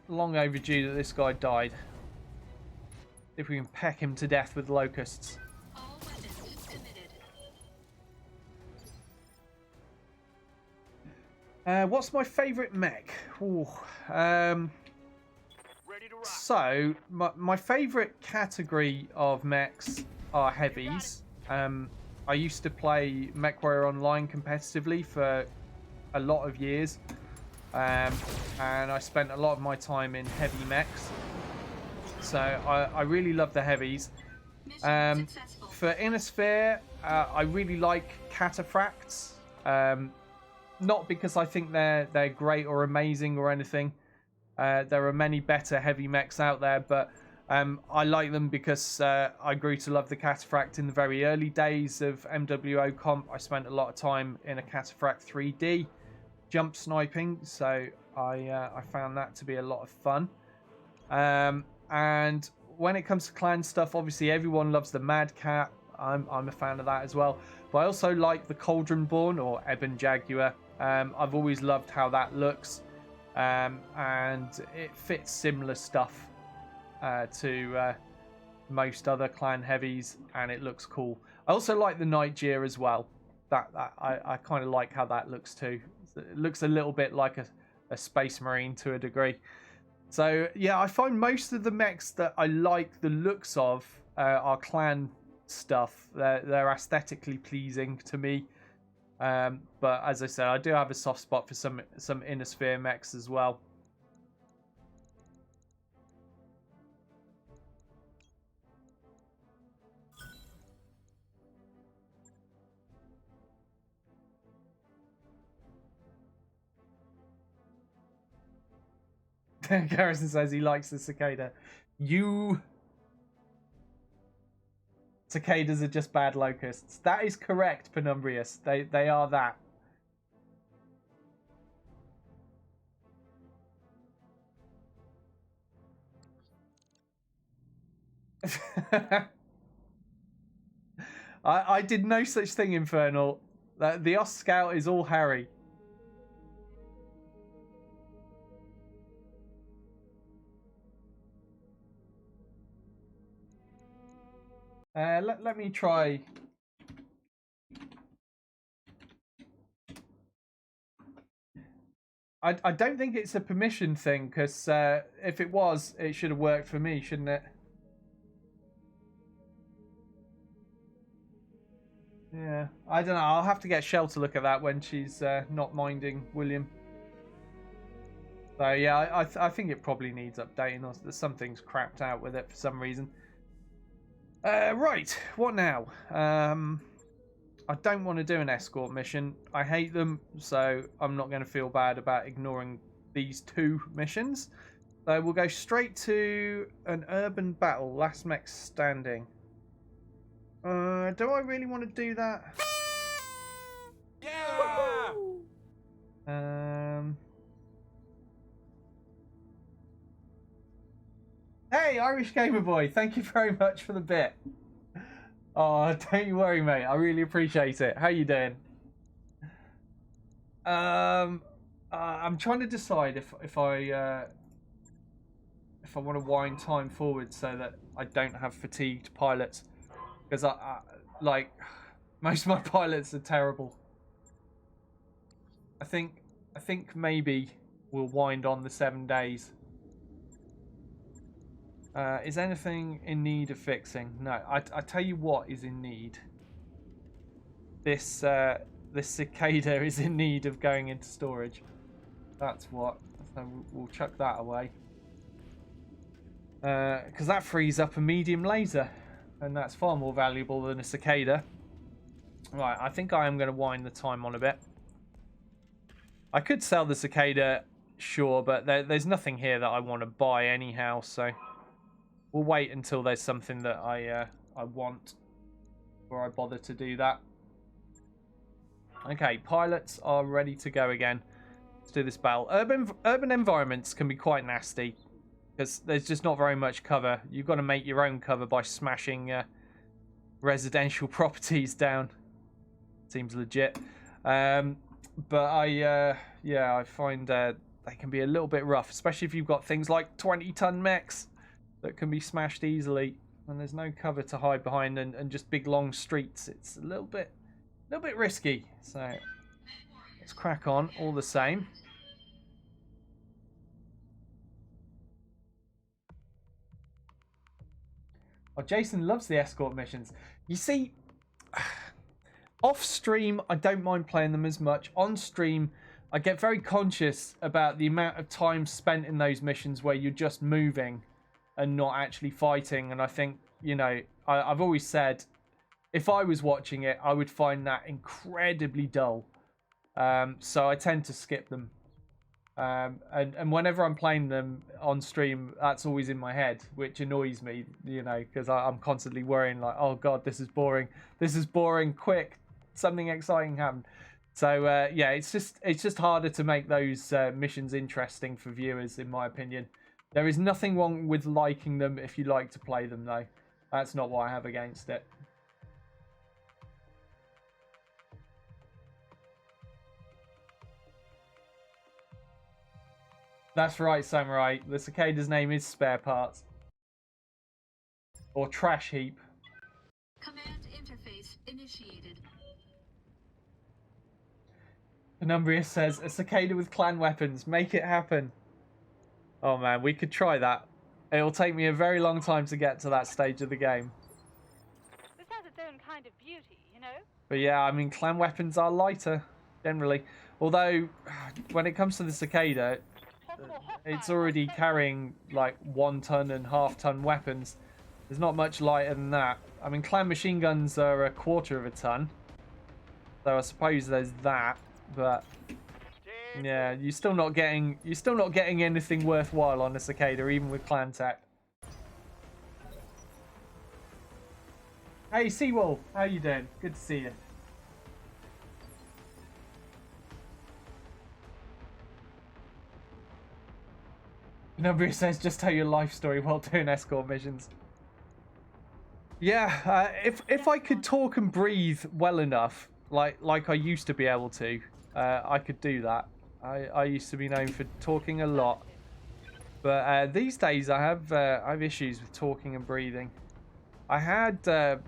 long overdue that this guy died. If we can peck him to death with locusts. All weapons committed. What's my favourite mech? Ooh, Ready to rock. so, my favourite category of mechs are heavies. I used to play MechWarrior Online competitively for a lot of years. And I spent a lot of my time in heavy mechs. So, I really love the heavies. Mission successful. For Inner Sphere, I really like cataphracts. Not because I think they're great or amazing or anything. There are many better heavy mechs out there, but I like them because I grew to love the cataphract in the very early days of MWO comp. I spent a lot of time in a cataphract 3D jump sniping, so I found that to be a lot of fun. And when it comes to clan stuff, obviously everyone loves the Mad Cat. I'm a fan of that as well. But I also like the Cauldron Born or Ebon Jaguar. I've always loved how that looks. And it fits similar stuff to most other clan heavies, and it looks cool. I also like the Nightgear as well. I kind of like how that looks too. It looks a little bit like a Space Marine to a degree. So yeah, I find most of the mechs that I like the looks of are clan stuff. They're aesthetically pleasing to me. But as I said, I do have a soft spot for some Inner Sphere mechs as well. Garrison says he likes the cicada. Cicadas are just bad locusts. That is correct, Penumbrius. They are that. I did no such thing, Infernal. The Os Scout is all Harry. Let me try. I don't think it's a permission thing, because if it was, it should have worked for me, shouldn't it? Yeah, I don't know. I'll have to get Shell to look at that when she's not minding William. So yeah, I think it probably needs updating, or something's crapped out with it for some reason. Right, what now? I don't want to do an escort mission. I hate them, so I'm not going to feel bad about ignoring these 2 missions. So we'll go straight to an urban battle, last mech standing. Do I really want to do that? Yeah! Hey, Irish Gamer Boy, thank you very much for the bit. Oh, don't you worry, mate. I really appreciate it. How you doing? I'm trying to decide if I want to wind time forward so that I don't have fatigued pilots, because I like most of my pilots are terrible. I think maybe we'll wind on the 7 days. Is anything in need of fixing? No. I tell you what is in need. This cicada is in need of going into storage. That's what. So we'll chuck that away. Because that frees up a medium laser, and that's far more valuable than a cicada. Right, I think I am going to wind the time on a bit. I could sell the cicada, sure, but there's nothing here that I want to buy anyhow, so we'll wait until there's something that I want before I bother to do that. Okay, pilots are ready to go again. Let's do this battle. Urban environments can be quite nasty, because there's just not very much cover. You've got to make your own cover by smashing residential properties down. Seems legit. But I find they can be a little bit rough, especially if you've got things like 20-ton mechs that can be smashed easily, and there's no cover to hide behind, and just big long streets. It's a little bit risky. So let's crack on all the same. Oh, Jason loves the escort missions. You see, off stream, I don't mind playing them as much. On stream, I get very conscious about the amount of time spent in those missions where you're just moving and not actually fighting. And I think, you know, I've always said, if I was watching it, I would find that incredibly dull. So I tend to skip them. And whenever I'm playing them on stream, that's always in my head, which annoys me, you know, because I'm constantly worrying like, oh god, this is boring. This is boring. Quick, something exciting happened. So yeah, it's just harder to make those missions interesting for viewers, in my opinion. There is nothing wrong with liking them if you like to play them, though. That's not what I have against it. That's right, Samurai. The cicada's name is Spare Parts. Or Trash Heap. Command interface initiated. Penumbria says, a cicada with clan weapons. Make it happen. Oh man, we could try that. It'll take me a very long time to get to that stage of the game. This has its own kind of beauty, you know? But yeah, I mean, clan weapons are lighter, generally. Although, when it comes to the cicada, it's already carrying like 1 ton and half-ton weapons. There's not much lighter than that. I mean, clan machine guns are 1/4 of a ton, so I suppose there's that. But yeah, you're still not getting anything worthwhile on a cicada, even with clan tech. Hey, Seawolf, how you doing? Good to see you. Nobody says just tell your life story while doing escort missions. Yeah, if I could talk and breathe well enough, like I used to be able to, I could do that. I used to be known for talking a lot, but these days I have issues with talking and breathing. I had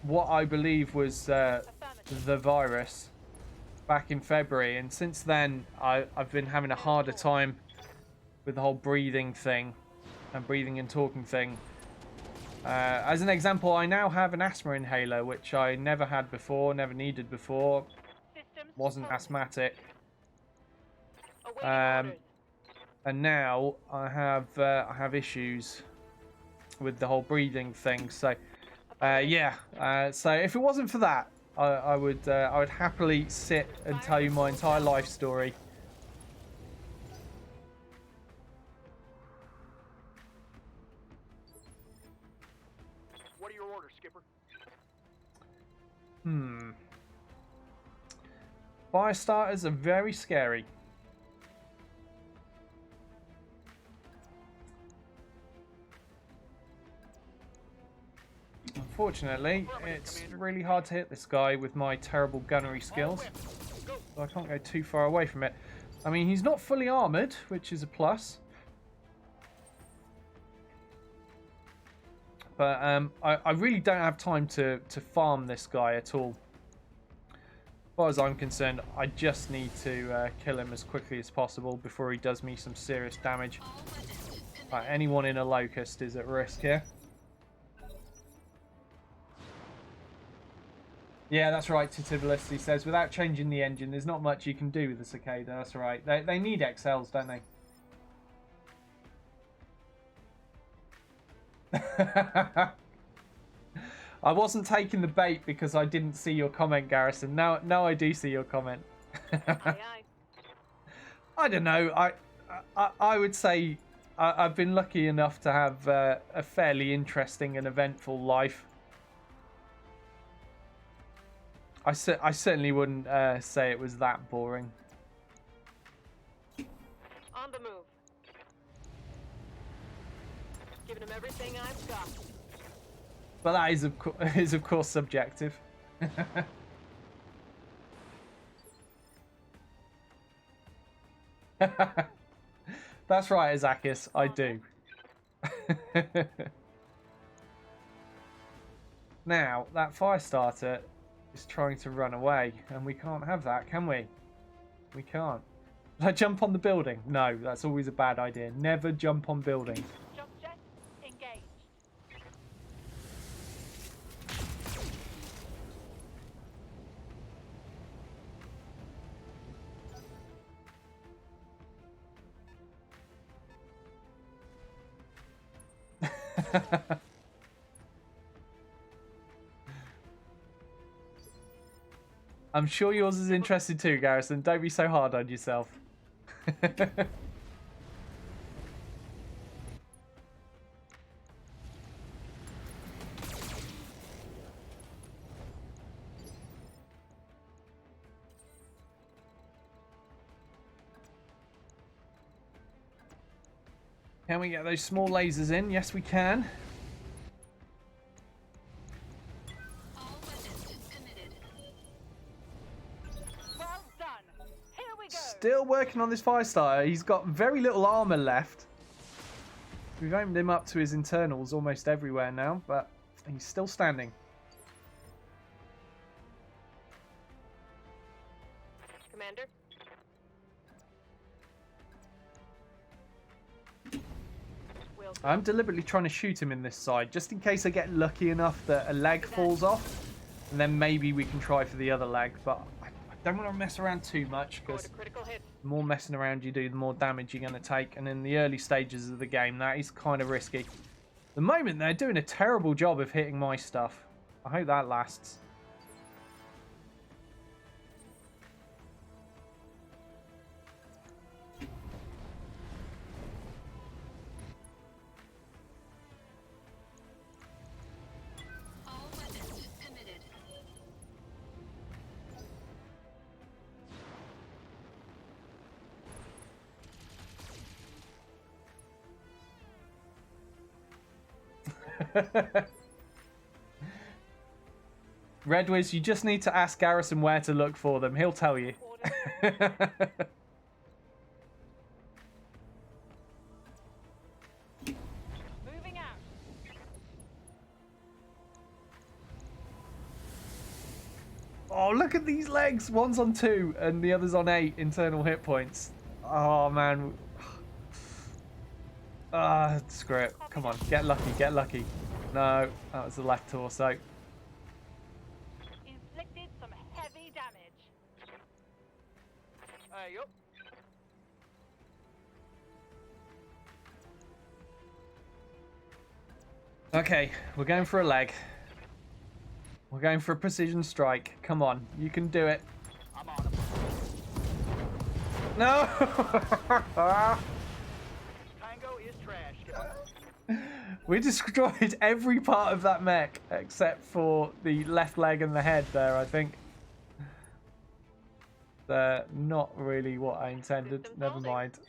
what I believe was the virus back in February, and since then I've been having a harder time with the whole breathing thing and breathing and talking thing. As an example, I now have an asthma inhaler, which I never had before, never needed before, wasn't asthmatic. And now I have issues with the whole breathing thing. So yeah. So if it wasn't for that, I would happily sit and tell you my entire life story. What are your orders, Skipper? Fire starters are very scary. Unfortunately, it's really hard to hit this guy with my terrible gunnery skills. So I can't go too far away from it. I mean, he's not fully armoured, which is a plus. But I really don't have time to farm this guy at all. As far as I'm concerned, I just need to kill him as quickly as possible before he does me some serious damage. Anyone in a locust is at risk here. Yeah, that's right, Titibalist. He says, without changing the engine, there's not much you can do with the Cicada. That's right. They need XLs, don't they? I wasn't taking the bait because I didn't see your comment, Garrison. Now I do see your comment. I don't know. I would say I've been lucky enough to have a fairly interesting and eventful life. I certainly wouldn't say it was that boring. On the move. Giving him everything I've got. But that is of course subjective. That's right, Azakis. I do. Now that fire starter is trying to run away, and we can't have that, can we? We can't. Did I jump on the building? No, that's always a bad idea. Never jump on buildings. Jump jet engaged. I'm sure yours is interested too, Garrison. Don't be so hard on yourself. Can we get those small lasers in? Yes, we can. All weapons committed. Well done. Here we go. Still working on this fire starter. He's got very little armor left. We've aimed him up to his internals almost everywhere now, but he's still standing. Commander. I'm deliberately trying to shoot him in this side, just in case I get lucky enough that a leg falls off, and then maybe we can try for the other leg, but I don't want to mess around too much, because the more messing around you do, the more damage you're going to take, and in the early stages of the game, that is kind of risky. At the moment, they're doing a terrible job of hitting my stuff. I hope that lasts. All weapons committed. Redwiz, you just need to ask Garrison where to look for them. He'll tell you. Moving out. Oh, look at these legs. One's on 2 and the other's on 8 internal hit points. Oh, man. Ah, screw it. Come on, get lucky, get lucky. No, that was the left torso. Inflicted some heavy damage. Yup. Okay, we're going for a leg. We're going for a precision strike. Come on, you can do it. I'm on him. No! Tango is trash, Skipper. We destroyed every part of that mech except for the left leg and the head there, I think. They're not really what I intended. Systems Never holding. mind.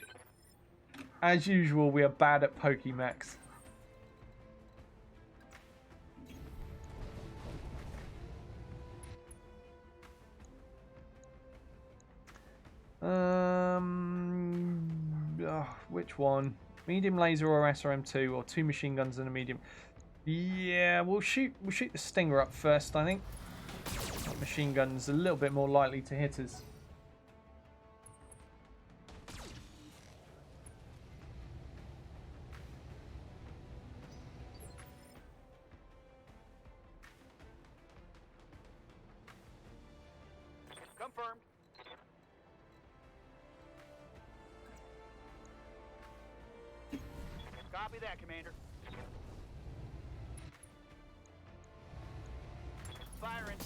As usual, we are bad at Pokemechs. Which one? Medium laser or SRM2 or 2 machine guns and a medium? Yeah, we'll shoot the Stinger up first, I think. Machine guns a little bit more likely to hit us. Confirmed. Copy that, Commander. Firing.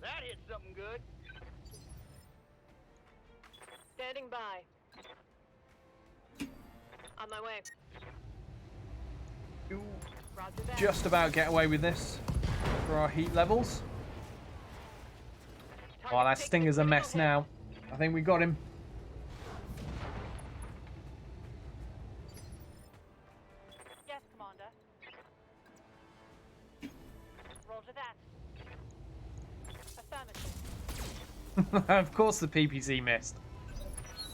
That hit something good. Standing by. On my way. Roger that. Just about get away with this for our heat levels. Oh, that Stinger's a mess now. I think we got him. Yes, Commander. Roger that. Affirmative. Of course the PPC missed.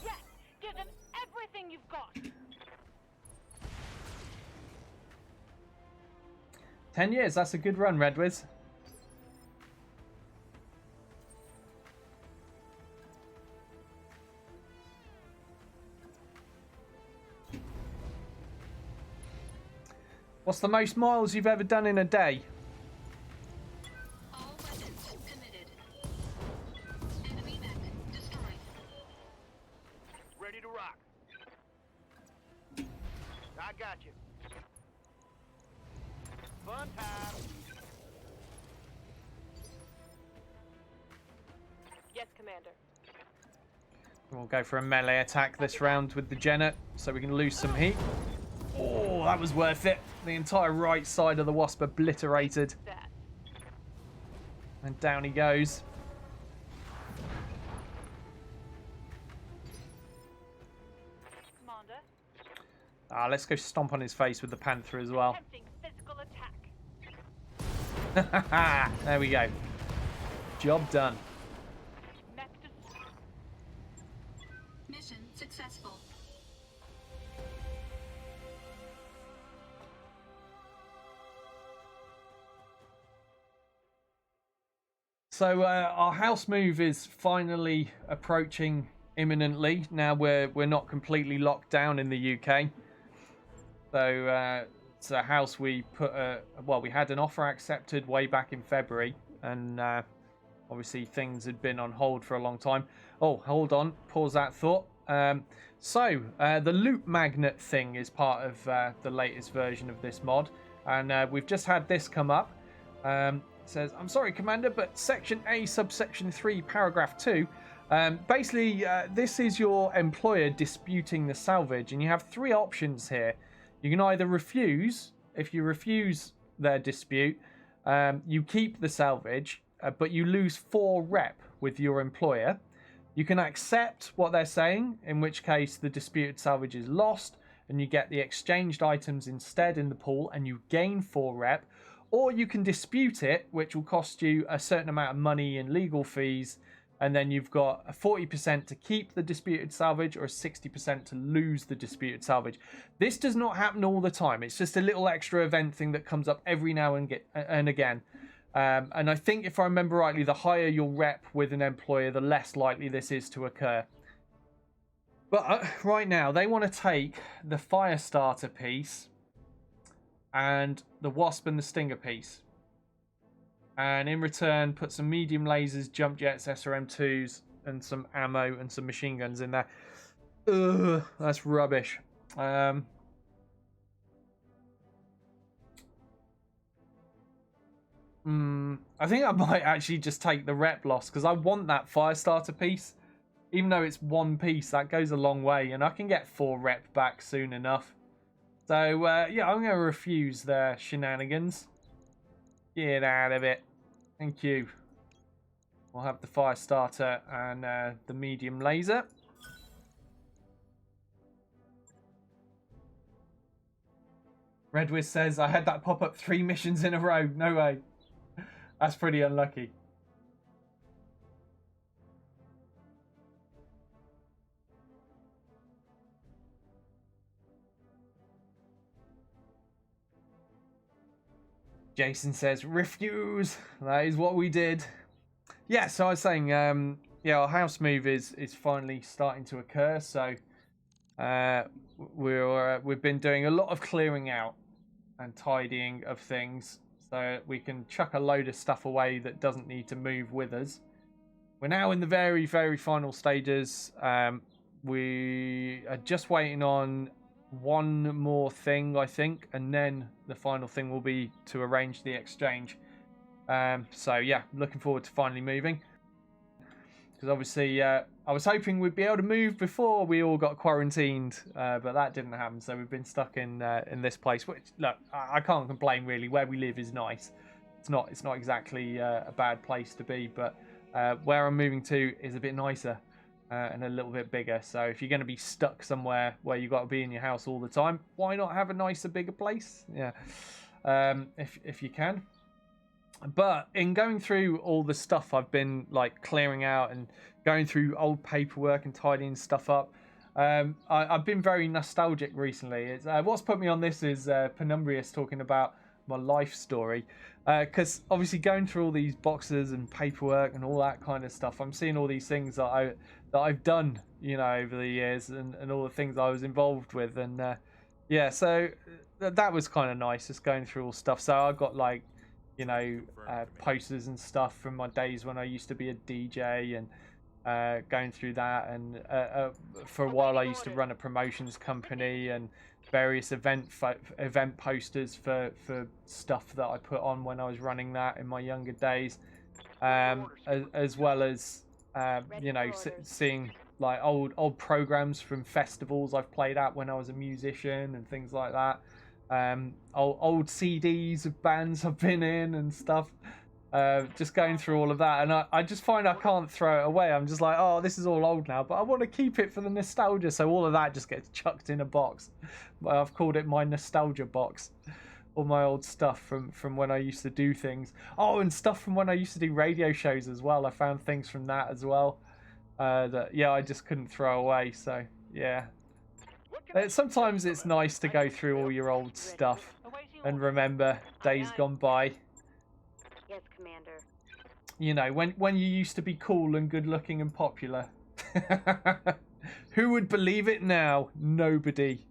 Yes! Give them everything you've got! 10 years, that's a good run, Redwiz. What's the most miles you've ever done in a day? All weapons committed. Enemy mech destroyed. Ready to rock. I got you. Fun time. Yes, Commander. We'll go for a melee attack this round with the Jenna so we can lose some heat. Oh, that was worth it. The entire right side of the Wasp obliterated. That. And down he goes. Commander. Let's go stomp on his face with the Panther as well. Attempting physical attack. There we go. Job done. Mech destroyed. Mission successful. So our house move is finally approaching imminently. Now we're not completely locked down in the UK. So it's a house we put we had an offer accepted way back in February, and obviously things had been on hold for a long time. Oh, hold on, pause that thought. So the loot magnet thing is part of the latest version of this mod, and we've just had this come up. Says, I'm sorry, Commander, but Section A, Subsection 3, Paragraph 2. Basically, this is your employer disputing the salvage, and you have 3 options here. You can either refuse. If you refuse their dispute, you keep the salvage, but you lose 4 rep with your employer. You can accept what they're saying, in which case the disputed salvage is lost, and you get the exchanged items instead in the pool, and you gain 4 rep. Or you can dispute it, which will cost you a certain amount of money in legal fees And then you've got a 40% to keep the disputed salvage or a 60% to lose the disputed salvage. This does not happen all the time. It's just a little extra event thing that comes up every now and again. And I think if I remember rightly, the higher your rep with an employer, the less likely this is to occur. But right now, they want to take the Firestarter piece and the Wasp and the Stinger piece. And in return, put some medium lasers, jump jets, SRM2s, and some ammo and some machine guns in there. Ugh, that's rubbish. I think I might actually just take the rep loss because I want that Firestarter piece. Even though it's one piece, that goes a long way. And I can get 4 rep back soon enough. So, yeah, I'm going to refuse their shenanigans. Get out of it. Thank you. We'll have the Firestarter and the medium laser. Redwiz says, I had that pop up 3 missions in a row. No way. That's pretty unlucky. Jason says, refuse. That is what we did. Yeah, so I was saying, yeah, our house move is finally starting to occur. So we've been doing a lot of clearing out and tidying of things so we can chuck a load of stuff away that doesn't need to move with us. We're now in the very, very final stages. We are just waiting on one more thing, I think, and then the final thing will be to arrange the exchange. So yeah, looking forward to finally moving, because obviously I was hoping we'd be able to move before we all got quarantined, but that didn't happen. So we've been stuck in this place, which, look, I can't complain really. Where we live is nice. It's not exactly a bad place to be, but where I'm moving to is a bit nicer. And a little bit bigger. So if you're going to be stuck somewhere where you've got to be in your house all the time, why not have a nicer, bigger place? Yeah, if you can. But in going through all the stuff I've been like clearing out and going through old paperwork and tidying stuff up, I've been very nostalgic recently. It's, what's put me on this is Penumbrius talking about my life story, because obviously going through all these boxes and paperwork and all that kind of stuff, I'm seeing all these things that I've done, you know, over the years, and all the things I was involved with, and yeah, so that was kind of nice, just going through all stuff. So I got, like, you know, posters and stuff from my days when I used to be a DJ, and going through that, and for a while I used to run a promotions company, and various event posters for stuff that I put on when I was running that in my younger days, as well as you know, seeing like old programs from festivals I've played at when I was a musician and things like that, old CDs of bands I've been in and stuff, just going through all of that, and I just find I can't throw it away. I'm just like, oh, this is all old now, but I want to keep it for the nostalgia, so all of that just gets chucked in a box. I've called it my nostalgia box. All my old stuff from when I used to do things. Oh, and stuff from when I used to do radio shows as well. I found things from that as well, that, yeah, I just couldn't throw away. So yeah, sometimes it's nice to go through all your old stuff and remember days gone by. Yes, Commander. You know, when you used to be cool and good looking and popular. Who would believe it now? Nobody.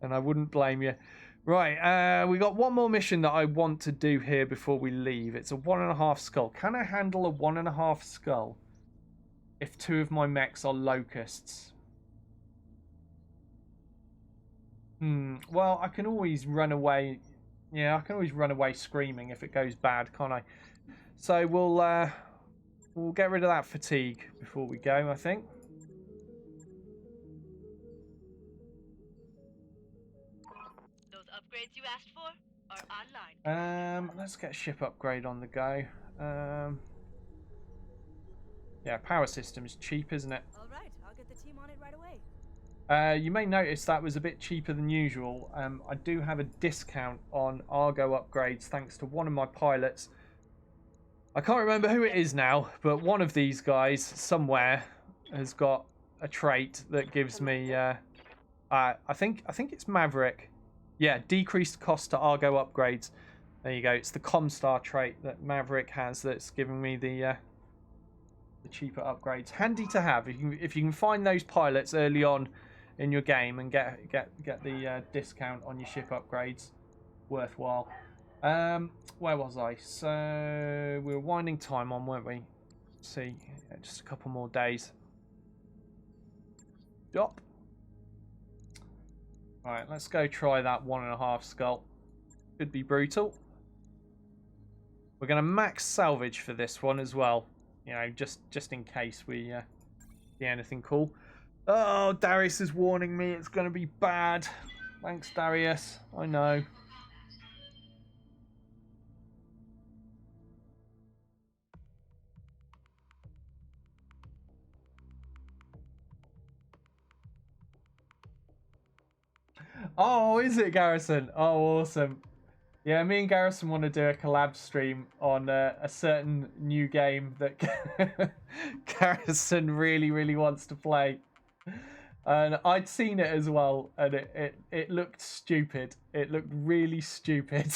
And I wouldn't blame you. Right, we got one more mission that I want to do here before we leave. It's a 1.5 skull. Can I handle a 1.5 skull if 2 of my mechs are locusts? Well, I can always run away. Yeah, I can always run away screaming if it goes bad, can't I? So we'll get rid of that fatigue before we go, I think. Upgrades you asked for are online. Let's get a ship upgrade on the go. Yeah, power system is cheap, isn't it? All right, I'll get the team on it right away. You may notice that was a bit cheaper than usual. I do have a discount on Argo upgrades thanks to one of my pilots. I can't remember who it is now, but one of these guys somewhere has got a trait that gives me. I think it's Maverick. Yeah, decreased cost to Argo upgrades. There you go. It's the Comstar trait that Maverick has that's giving me the cheaper upgrades. Handy to have if you can find those pilots early on in your game and get the discount on your ship upgrades. Worthwhile. Where was I? So we were winding time on, weren't we? Let's see, yeah, just a couple more days. Yup. Alright, let's go try that 1.5 skull. Could be brutal. We're going to max salvage for this one as well. You know, just in case we see anything cool. Oh, Darius is warning me it's going to be bad. Thanks, Darius. I know. Oh, is it, Garrison? Oh, awesome. Yeah, me and Garrison want to do a collab stream on a certain new game that Garrison really wants to play. And I'd seen it as well, and it looked stupid. It looked really stupid.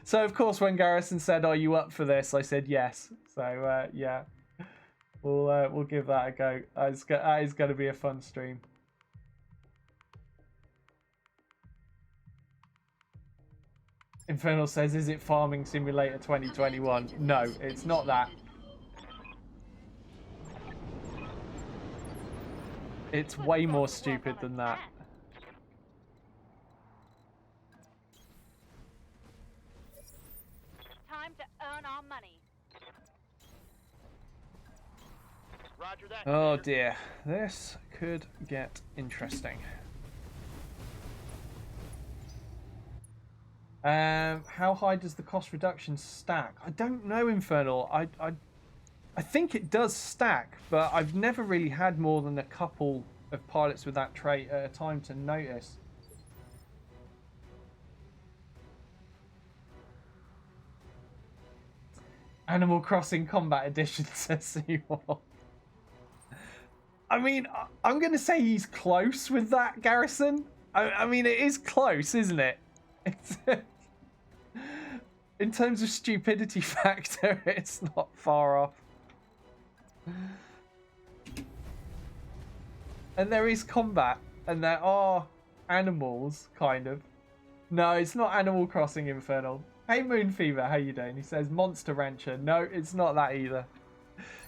So of course, when Garrison said, "Are you up for this?" I said yes. So yeah, we'll give that a go. That is going to be a fun stream. Infernal says, "Is it Farming Simulator 2021?" No, it's not that. It's way more stupid than that. Time to earn our money. Roger that. Oh Commander. dear, this could get interesting. How high does the cost reduction stack? I don't know, Infernal. I think it does stack, but I've never really had more than a couple of pilots with that trait at a time to notice. Animal Crossing Combat Edition, says Seymour. I mean, I'm going to say he's close with that, Garrison. I mean, it is close, isn't it? It's in terms of stupidity factor, it's not far off. And there is combat, and there are animals, kind of. No, it's not Animal Crossing Infernal. Hey Moon Fever, how you doing? He says Monster Rancher. No, it's not that either.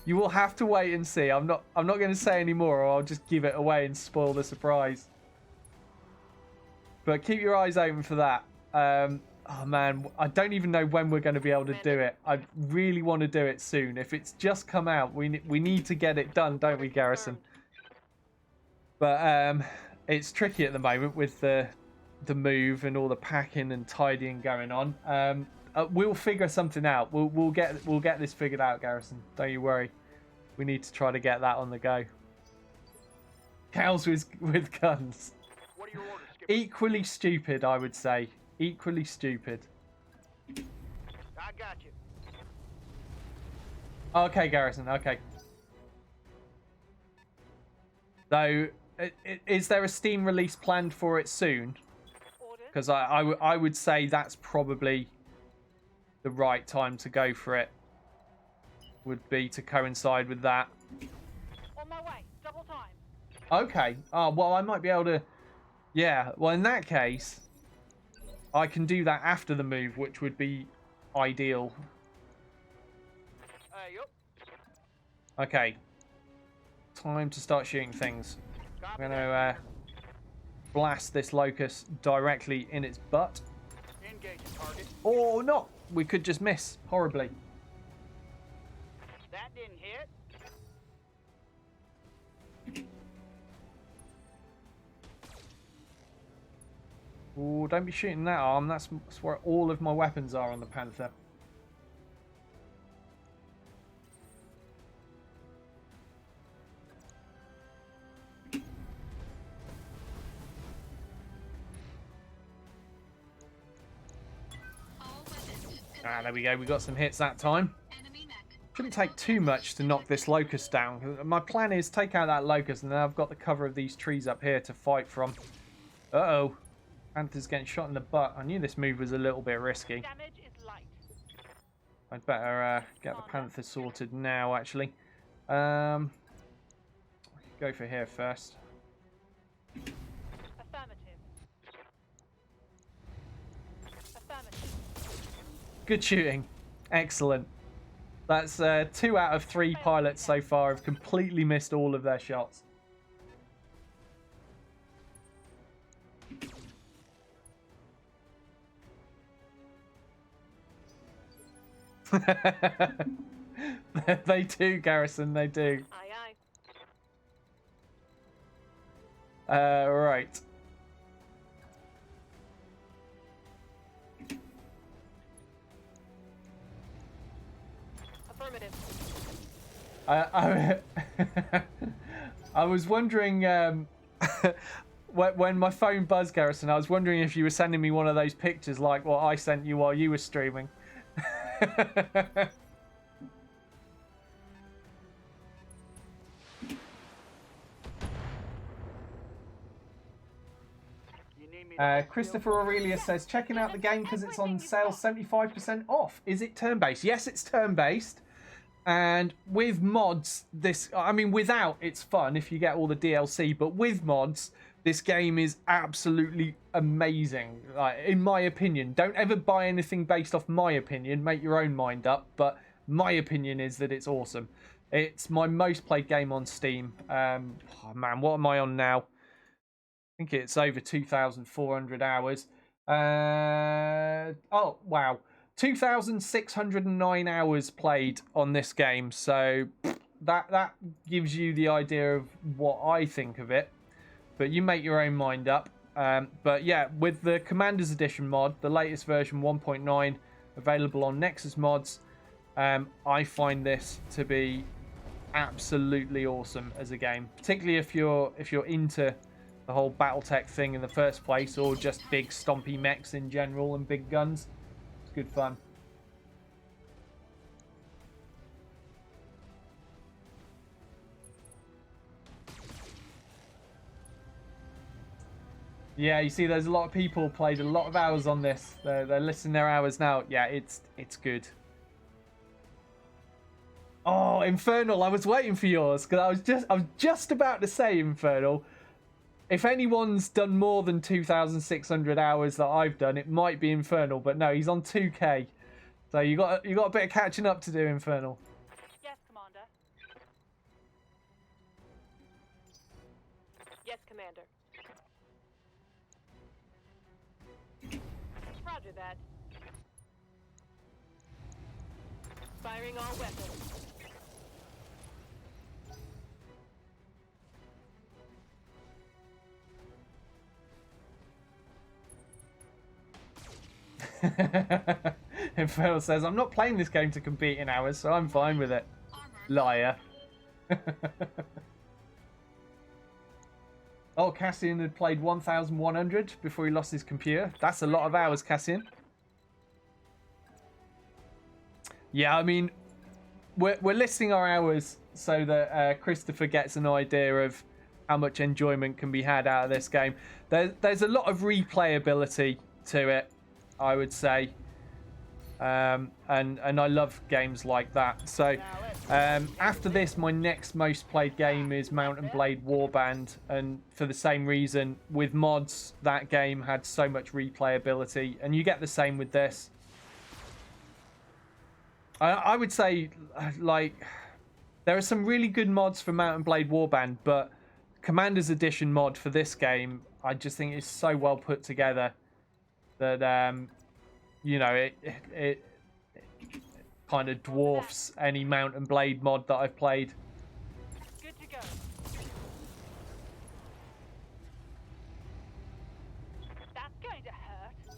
You will have to wait and see. I'm not going to say any more, or I'll just give it away and spoil the surprise. But keep your eyes open for that. Oh man, I don't even know when we're going to be able to do it. I really want to do it soon. If it's just come out, we need to get it done, don't we, Garrison? But it's tricky at the moment with the move and all the packing and tidying going on. We'll figure something out. We'll get this figured out, Garrison. Don't you worry. We need to try to get that on the go. Cows with guns. What are your orders, Skipper? Equally stupid, I would say. Equally stupid. I got you. Okay, Garrison. Okay. So, is there a Steam release planned for it soon? Because I would say that's probably the right time to go for it. Would be to coincide with that. On my way. Double time. Okay. Oh, well, I might be able to... Yeah, well, in that case, I can do that after the move, which would be ideal. Yup. Okay. Time to start shooting things. I'm Copy going that. to blast this locust directly in its butt. Engage target. Or not. We could just miss horribly. That didn't hit. Oh, don't be shooting that arm. That's where all of my weapons are on the Panther. All weapons Ah, there we go. We got some hits that time. Enemy mech. Shouldn't take too much to knock this locust down. My plan is take out that locust, and then I've got the cover of these trees up here to fight from. Uh-oh. Panther's getting shot in the butt. I knew this move was a little bit risky. Damage is light. I'd better get the Panther sorted now, actually. I could go for here first. Affirmative. Affirmative. Good shooting. Excellent. That's 2 out of 3 pilots so far have completely missed all of their shots. They do, Garrison, they do. Aye, Right. Affirmative. I was wondering when my phone buzzed, Garrison, I was wondering if you were sending me one of those pictures like what I sent you while you were streaming. Christopher Aurelius says, checking out the game because it's on sale 75% off. Is it turn-based? Yes, it's turn-based. And with mods, without, it's fun if you get all the DLC. But with mods, this game is absolutely amazing. In my opinion, don't ever buy anything based off my opinion. Make your own mind up. But my opinion is that it's awesome. It's my most played game on Steam. Oh man, what am I on now? I think it's over 2,400 hours. Oh, wow. 2,609 hours played on this game. So that gives you the idea of what I think of it. But you make your own mind up. But yeah, with the Commander's Edition mod, the latest version 1.9, available on Nexus Mods, I find this to be absolutely awesome as a game. Particularly if you're into the whole Battletech thing in the first place, or just big stompy mechs in general and big guns. It's good fun. Yeah, you see there's a lot of people played a lot of hours on this. They're listing their hours now. Yeah, it's good. Oh, Infernal, I was waiting for yours because I was just about to say Infernal. If anyone's done more than 2,600 hours that I've done, it might be Infernal, but no, he's on 2K. So you got a bit of catching up to do, Infernal. Yes, Commander. Yes, Commander. Roger that. Firing all weapons. Infernal says, I'm not playing this game to compete in hours, so I'm fine with it. Liar. Oh, Cassian had played 1,100 before he lost his computer. That's a lot of hours, Cassian. Yeah, I mean, we're listing our hours so that Christopher gets an idea of how much enjoyment can be had out of this game. There's a lot of replayability to it, I would say. And I love games like that. So after this, my next most played game is Mount and Blade Warband, and for the same reason, with mods, that game had so much replayability, and you get the same with this. I would say, like, there are some really good mods for Mount and Blade Warband, but Commander's Edition mod for this game, I just think is so well put together that you know, it kind of dwarfs any Mount and Blade mod that I've played. Good to go. That's going to hurt.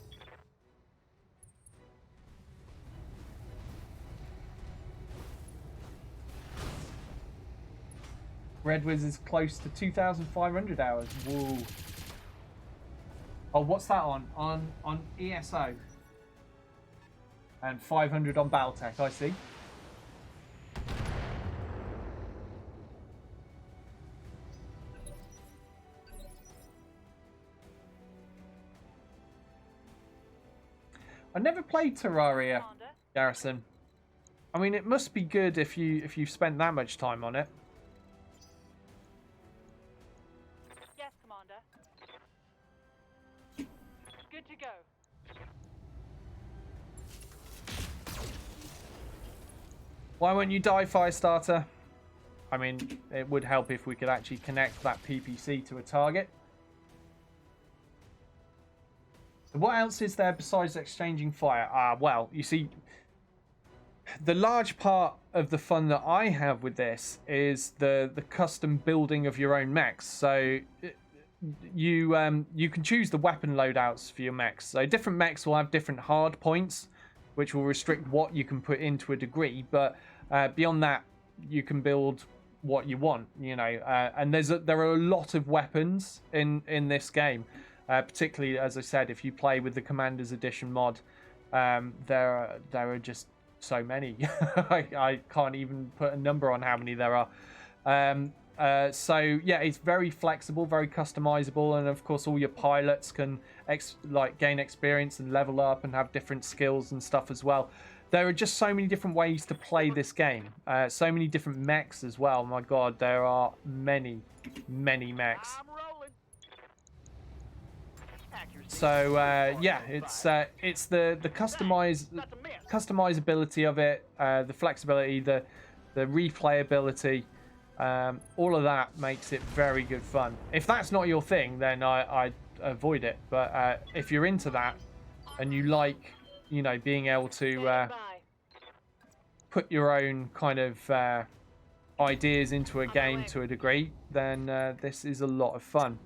Red Wiz is close to 2,500 hours. Whoa. Oh, what's that on? On ESO? And 500 on Battletech, I see. I never played Terraria, Commander. Garrison. I mean, it must be good if you've spent that much time on it. Yes, Commander. Good to go. Why won't you die, Firestarter? I mean, it would help if we could actually connect that PPC to a target. What else is there besides exchanging fire? Well, you see, the large part of the fun that I have with this is the custom building of your own mechs. So you can choose the weapon loadouts for your mechs. So different mechs will have different hard points, which will restrict what you can put in to a degree. But beyond that, you can build what you want, you know. And there are a lot of weapons in this game. Particularly, as I said, if you play with the Commander's Edition mod, there are just so many. I can't even put a number on how many there are. So yeah, it's very flexible, very customizable, and of course all your pilots can gain experience and level up and have different skills and stuff as well. There are just so many different ways to play this game. So many different mechs as well. My God, there are many mechs. I'm rolling. Accuracy. So yeah, it's the customizability of it, the flexibility, the replayability, all of that makes it very good fun. If that's not your thing, then I avoid it. But if you're into that and you like, you know, being able to Bye. put your own kind of ideas into a game to a degree, then this is a lot of fun.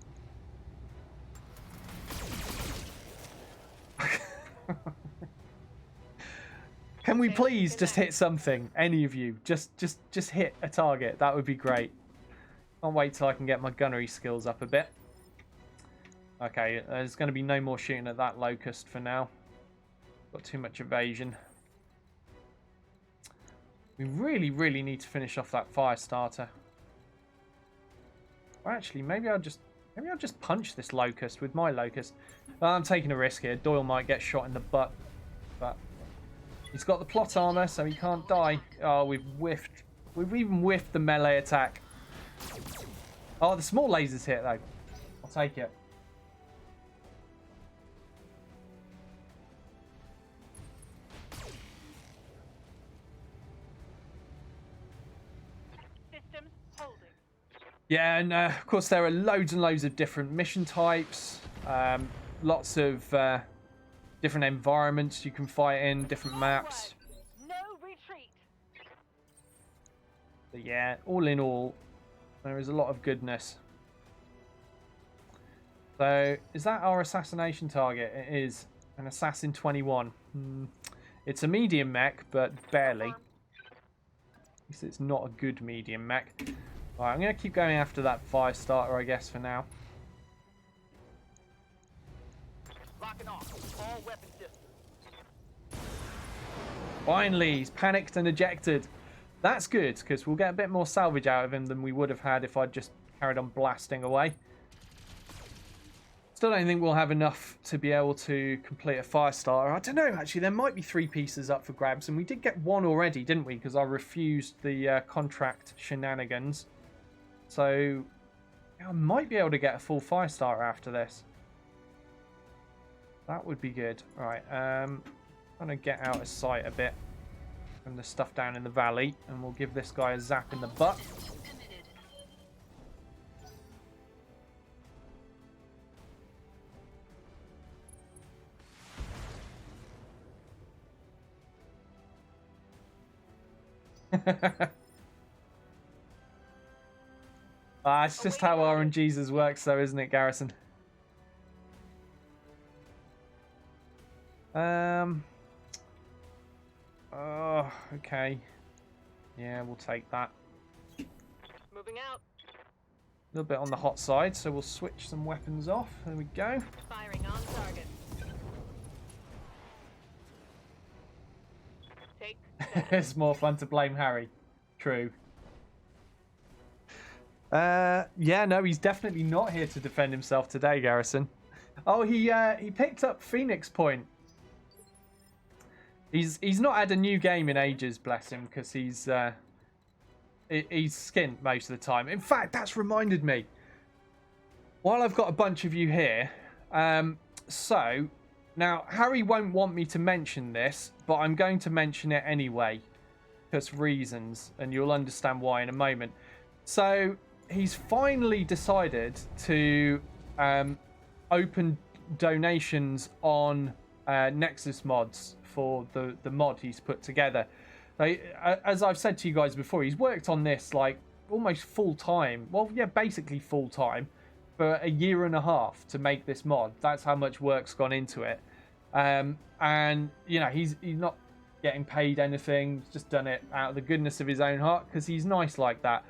Can we please just hit something? Any of you, just hit a target. That would be great. Can't wait till I can get my gunnery skills up a bit. Okay, there's going to be no more shooting at that locust for now. Got too much evasion. We really need to finish off that fire starter. Or actually, maybe I'll just punch this locust with my locust. I'm taking a risk here. Doyle might get shot in the butt, but he's got the plot armor, so he can't die. Oh, we've whiffed. We've even whiffed the melee attack. Oh, the small laser's hit though. I'll take it. Systems holding. Yeah, and of course there are loads and loads of different mission types. Lots of different environments you can fight in, different maps. No retreat. But yeah, all in all, there is a lot of goodness. So, is that our assassination target? It is an Assassin 21. It's a medium mech, but barely. At least it's not a good medium mech. Right, I'm going to keep going after that fire starter, I guess, for now. Locking off all weapon systems. Finally, he's panicked and ejected. That's good, because we'll get a bit more salvage out of him than we would have had if I'd just carried on blasting away. Still don't think we'll have enough to be able to complete a fire starter. I don't know, actually, there might be 3 pieces up for grabs, and we did get 1 already, didn't we? Because I refused the contract shenanigans. So, yeah, I might be able to get a full fire starter after this. That would be good. Right, I'm going to get out of sight a bit from the stuff down in the valley, and we'll give this guy a zap in the butt. It's just how RNGs works though, isn't it, Garrison? Oh, okay. Yeah, we'll take that. Moving out. A little bit on the hot side, so we'll switch some weapons off. There we go. Firing on target. It's more fun to blame Harry. True. Yeah, no, he's definitely not here to defend himself today, Garrison. Oh, he picked up Phoenix Point. He's not had a new game in ages, bless him, because he's skint most of the time. In fact, that's reminded me. While I've got a bunch of you here, so now Harry won't want me to mention this, but I'm going to mention it anyway, because reasons, and you'll understand why in a moment. So he's finally decided to open donations on Nexus mods for the mod he's put together. As I've said to you guys before, he's worked on this like almost full time. Well, yeah, basically full time for a year and a half to make this mod. That's how much work's gone into it. And you know, he's not getting paid anything. He's just done it out of the goodness of his own heart because he's nice like that.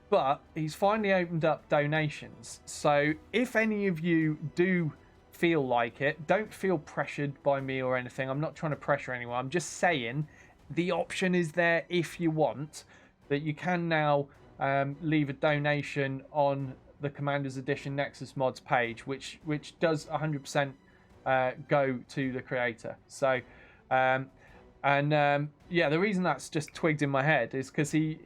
But he's finally opened up donations. So if any of you do feel like it, don't feel pressured by me or anything. I'm not trying to pressure anyone. I'm just saying the option is there if you want, that you can now leave a donation on the Commander's Edition Nexus mods page, which does 100% go to the creator. So yeah, the reason that's just twigged in my head is because he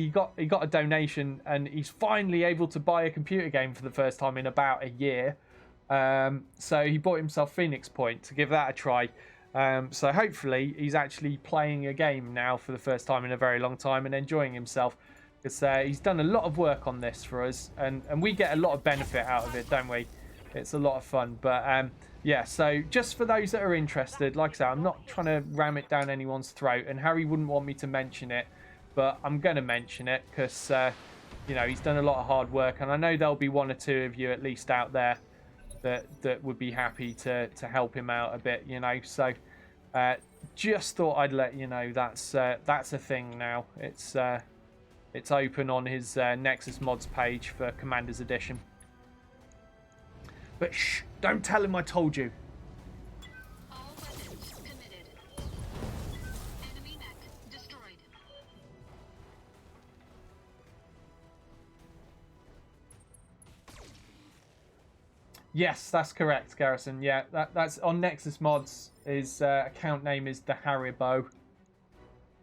got a donation and he's finally able to buy a computer game for the first time in about a year. So he bought himself Phoenix Point to give that a try. So hopefully he's actually playing a game now for the first time in a very long time and enjoying himself, because he's done a lot of work on this for us, and we get a lot of benefit out of it, don't we? It's a lot of fun. But yeah, so just for those that are interested, like I say, I'm not trying to ram it down anyone's throat, and Harry wouldn't want me to mention it, but I'm going to mention it because you know, he's done a lot of hard work, and I know there'll be one or two of you at least out there that would be happy to help him out a bit, you know. So just thought I'd let you know that's a thing now. It's open on his Nexus mods page for Commander's Edition. But shh, don't tell him I told you. All weapons committed. Enemy mech destroyed. Yes, that's correct, Garrison. Yeah, that's on Nexus mods. His account name is the Haribo.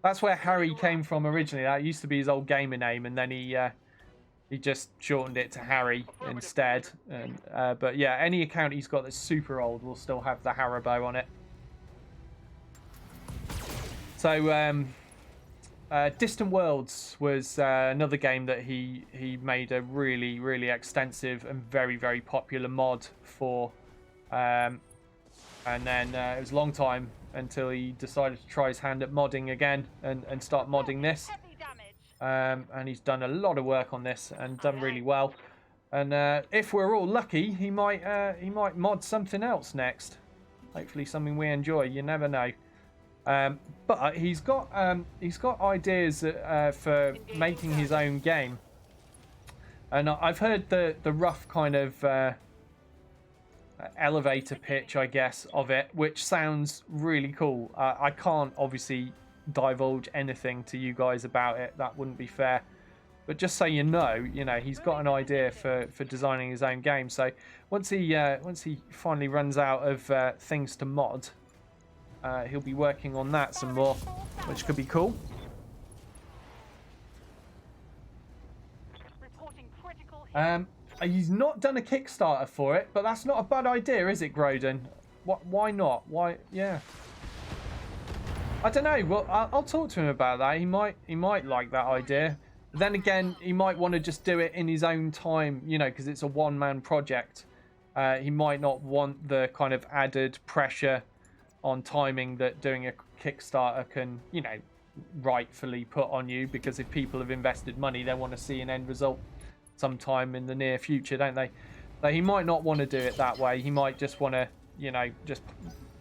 That's where Harry came from originally. That used to be his old gamer name, and then he just shortened it to Harry instead. And but yeah, any account he's got that's super old will still have the Haribo on it. So Distant Worlds was another game that he made a really, really extensive and very, very popular mod for. And then it was a long time until he decided to try his hand at modding again and start modding this. And he's done a lot of work on this and done really well. And if we're all lucky, he might mod something else next. Hopefully something we enjoy. You never know. But he's got ideas for making his own game. And I've heard the rough kind of elevator pitch, I guess, of it, which sounds really cool. I can't obviously divulge anything to you guys about it. That wouldn't be fair. But just so you know, he's got an idea for designing his own game. So once he finally runs out of things to mod, he'll be working on that some more, which could be cool. He's not done a Kickstarter for it, but that's not a bad idea, is it, Groden? Why not? Why? Yeah. I don't know. Well, I'll talk to him about that. He might like that idea. But then again, he might want to just do it in his own time, because it's a one-man project. He might not want the kind of added pressure on timing that doing a Kickstarter can, rightfully put on you, because if people have invested money, they want to see an end result sometime in the near future, don't they? So he might not want to do it that way. He might just want to, just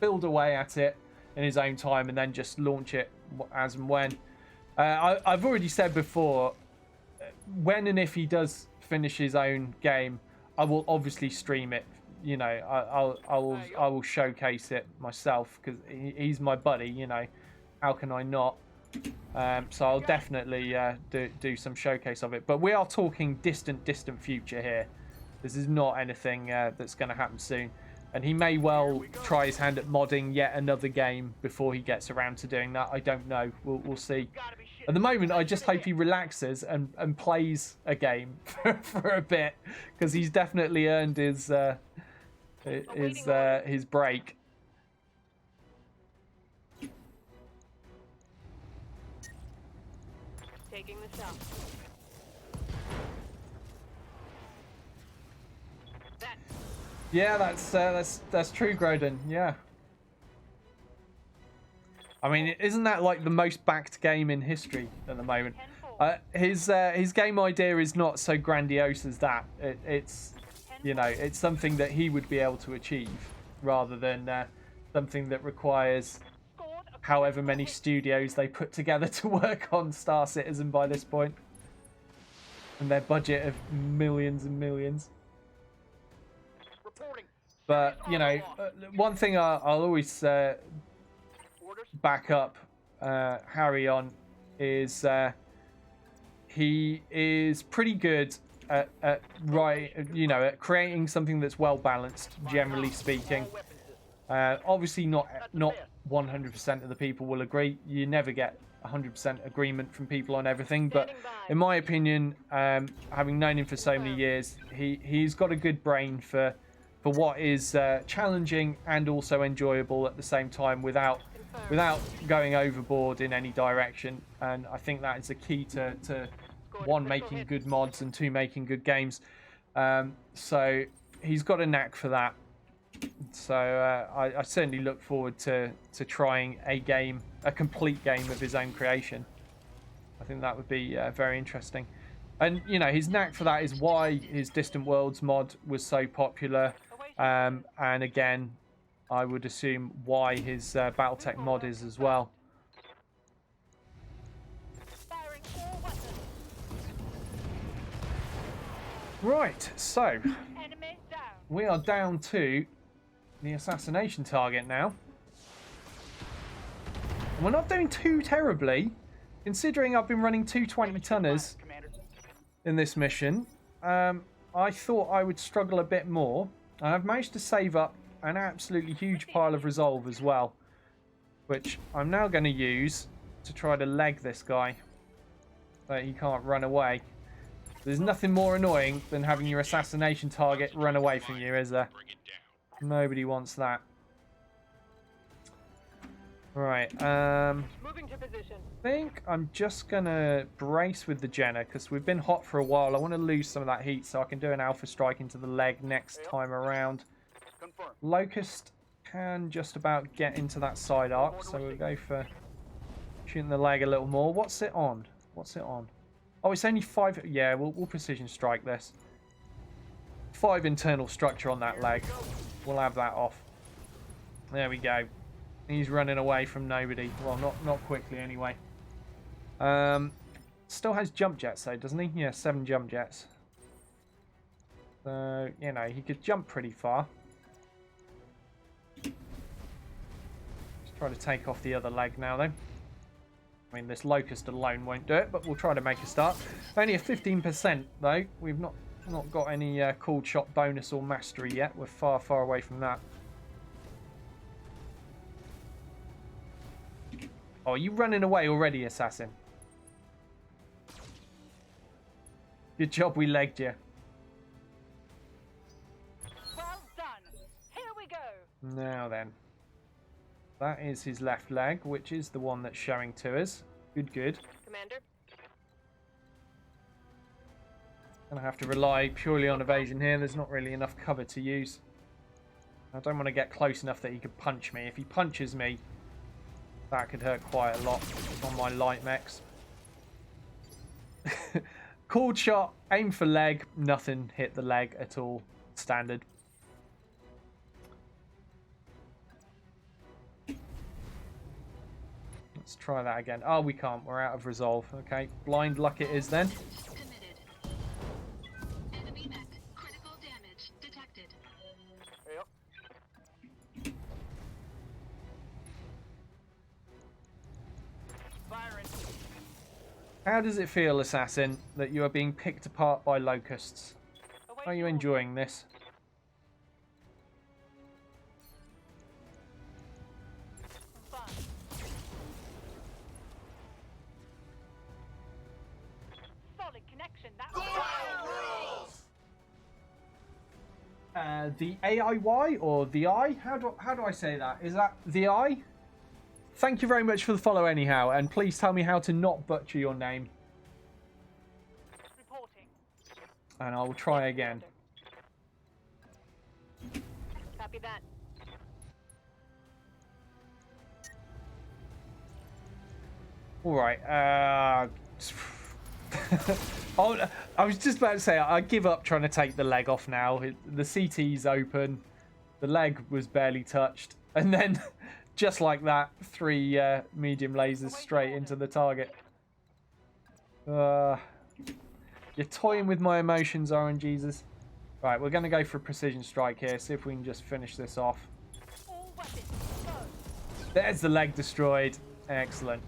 build away at it in his own time and then just launch it as and when. I've already said before, when and if he does finish his own game, I will obviously stream it. I will showcase it myself because he's my buddy. How can I not? So I'll definitely do some showcase of it. But we are talking distant future here. This is not anything that's going to happen soon. And he may well try his hand at modding yet another game before he gets around to doing that. I don't know. We'll see. At the moment, I just hope he relaxes and plays a game for a bit, because he's definitely earned his break. Taking the south. Yeah, that's true, Groden. Yeah. I mean, isn't that like the most backed game in history at the moment? His game idea is not so grandiose as that. It's you know, it's something that he would be able to achieve, rather than something that requires however many studios they put together to work on Star Citizen by this point, and their budget of millions and millions. But you know, one thing I'll always back up Harry on is he is pretty good at at creating something that's well balanced, generally speaking. Obviously not 100% of the people will agree. You never get 100% agreement from people on everything, but in my opinion, having known him for so many years, he's got a good brain for what is challenging and also enjoyable at the same time, without going overboard in any direction. And I think that is the key to one, making good mods, and two, making good games. So he's got a knack for that. So I certainly look forward to trying a complete game of his own creation. I think that would be very interesting. And you know, his knack for that is why his Distant Worlds mod was so popular. And again, I would assume why his Battletech mod is as well. Right, so we are down to the Assassination Target now. And we're not doing too terribly, considering I've been running 220-tonners in this mission. I thought I would struggle a bit more. And I've managed to save up an absolutely huge pile of resolve as well, which I'm now going to use to try to leg this guy so that he can't run away. There's nothing more annoying than having your assassination target run away from you, is there? Nobody wants that. Right, Moving to position. I think I'm just going to brace with the Jenner, because we've been hot for a while. I want to lose some of that heat so I can do an alpha strike into the leg next time around. Locust can just about get into that side arc, so we'll go for shooting the leg a little more. What's it on? What's it on? Oh, it's only 5. Yeah, we'll precision strike this. 5 internal structure on that leg. We'll have that off. There we go. He's running away from nobody. Well, not quickly anyway. Still has jump jets though, doesn't he? Yeah, 7 jump jets. So, you know, he could jump pretty far. Just try to take off the other leg now though. I mean, this Locust alone won't do it, but we'll try to make a start. Only a 15% though. We've not got any cooled shot bonus or mastery yet. We're far away from that. Oh, are you running away already, Assassin? Good job we legged you. Well done. Here we go. Now then. That is his left leg, which is the one that's showing to us. Good. Commander. Gonna have to rely purely on evasion here. There's not really enough cover to use. I don't want to get close enough that he could punch me. If he punches me, that could hurt quite a lot on my light mechs. Cooled shot, aim for leg, nothing hit the leg at all. Standard. Let's try that again. Oh, we can't. We're out of resolve. Okay, blind luck it is then. Committed. Enemy mech. Critical damage detected. Firing How does it feel, Assassin, that you are being picked apart by locusts? Are you enjoying this? Solid connection. The AIY or the I? How do I say that? Is that the I? Thank you very much for the follow anyhow, and please tell me how to not butcher your name. Reporting. And I will try again. Copy that. Alright, oh, I was just about to say, I give up trying to take the leg off now. The CT's open. The leg was barely touched. And then, just like that, 3 medium lasers straight into the target. You're toying with my emotions, RNGesus. Right, we're going to go for a precision strike here. See if we can just finish this off. All weapons, go. There's the leg destroyed. Excellent.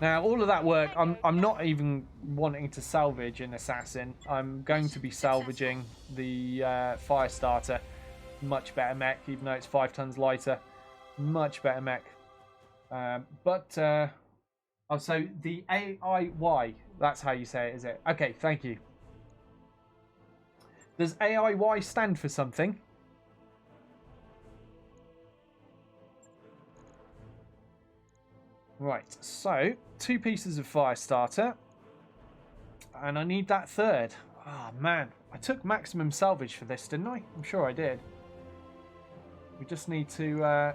Now, all of that work, I'm not even wanting to salvage an assassin. I'm going to be salvaging the fire starter. Much better mech, even though it's 5 tons lighter. Much better mech. Oh, so the AIY, that's how you say it, is it? Okay, thank you. Does AIY stand for something? Right, so 2 pieces of fire starter, and I need that 3rd. Oh man, I took maximum salvage for this, didn't I? I'm sure I did. We just need to,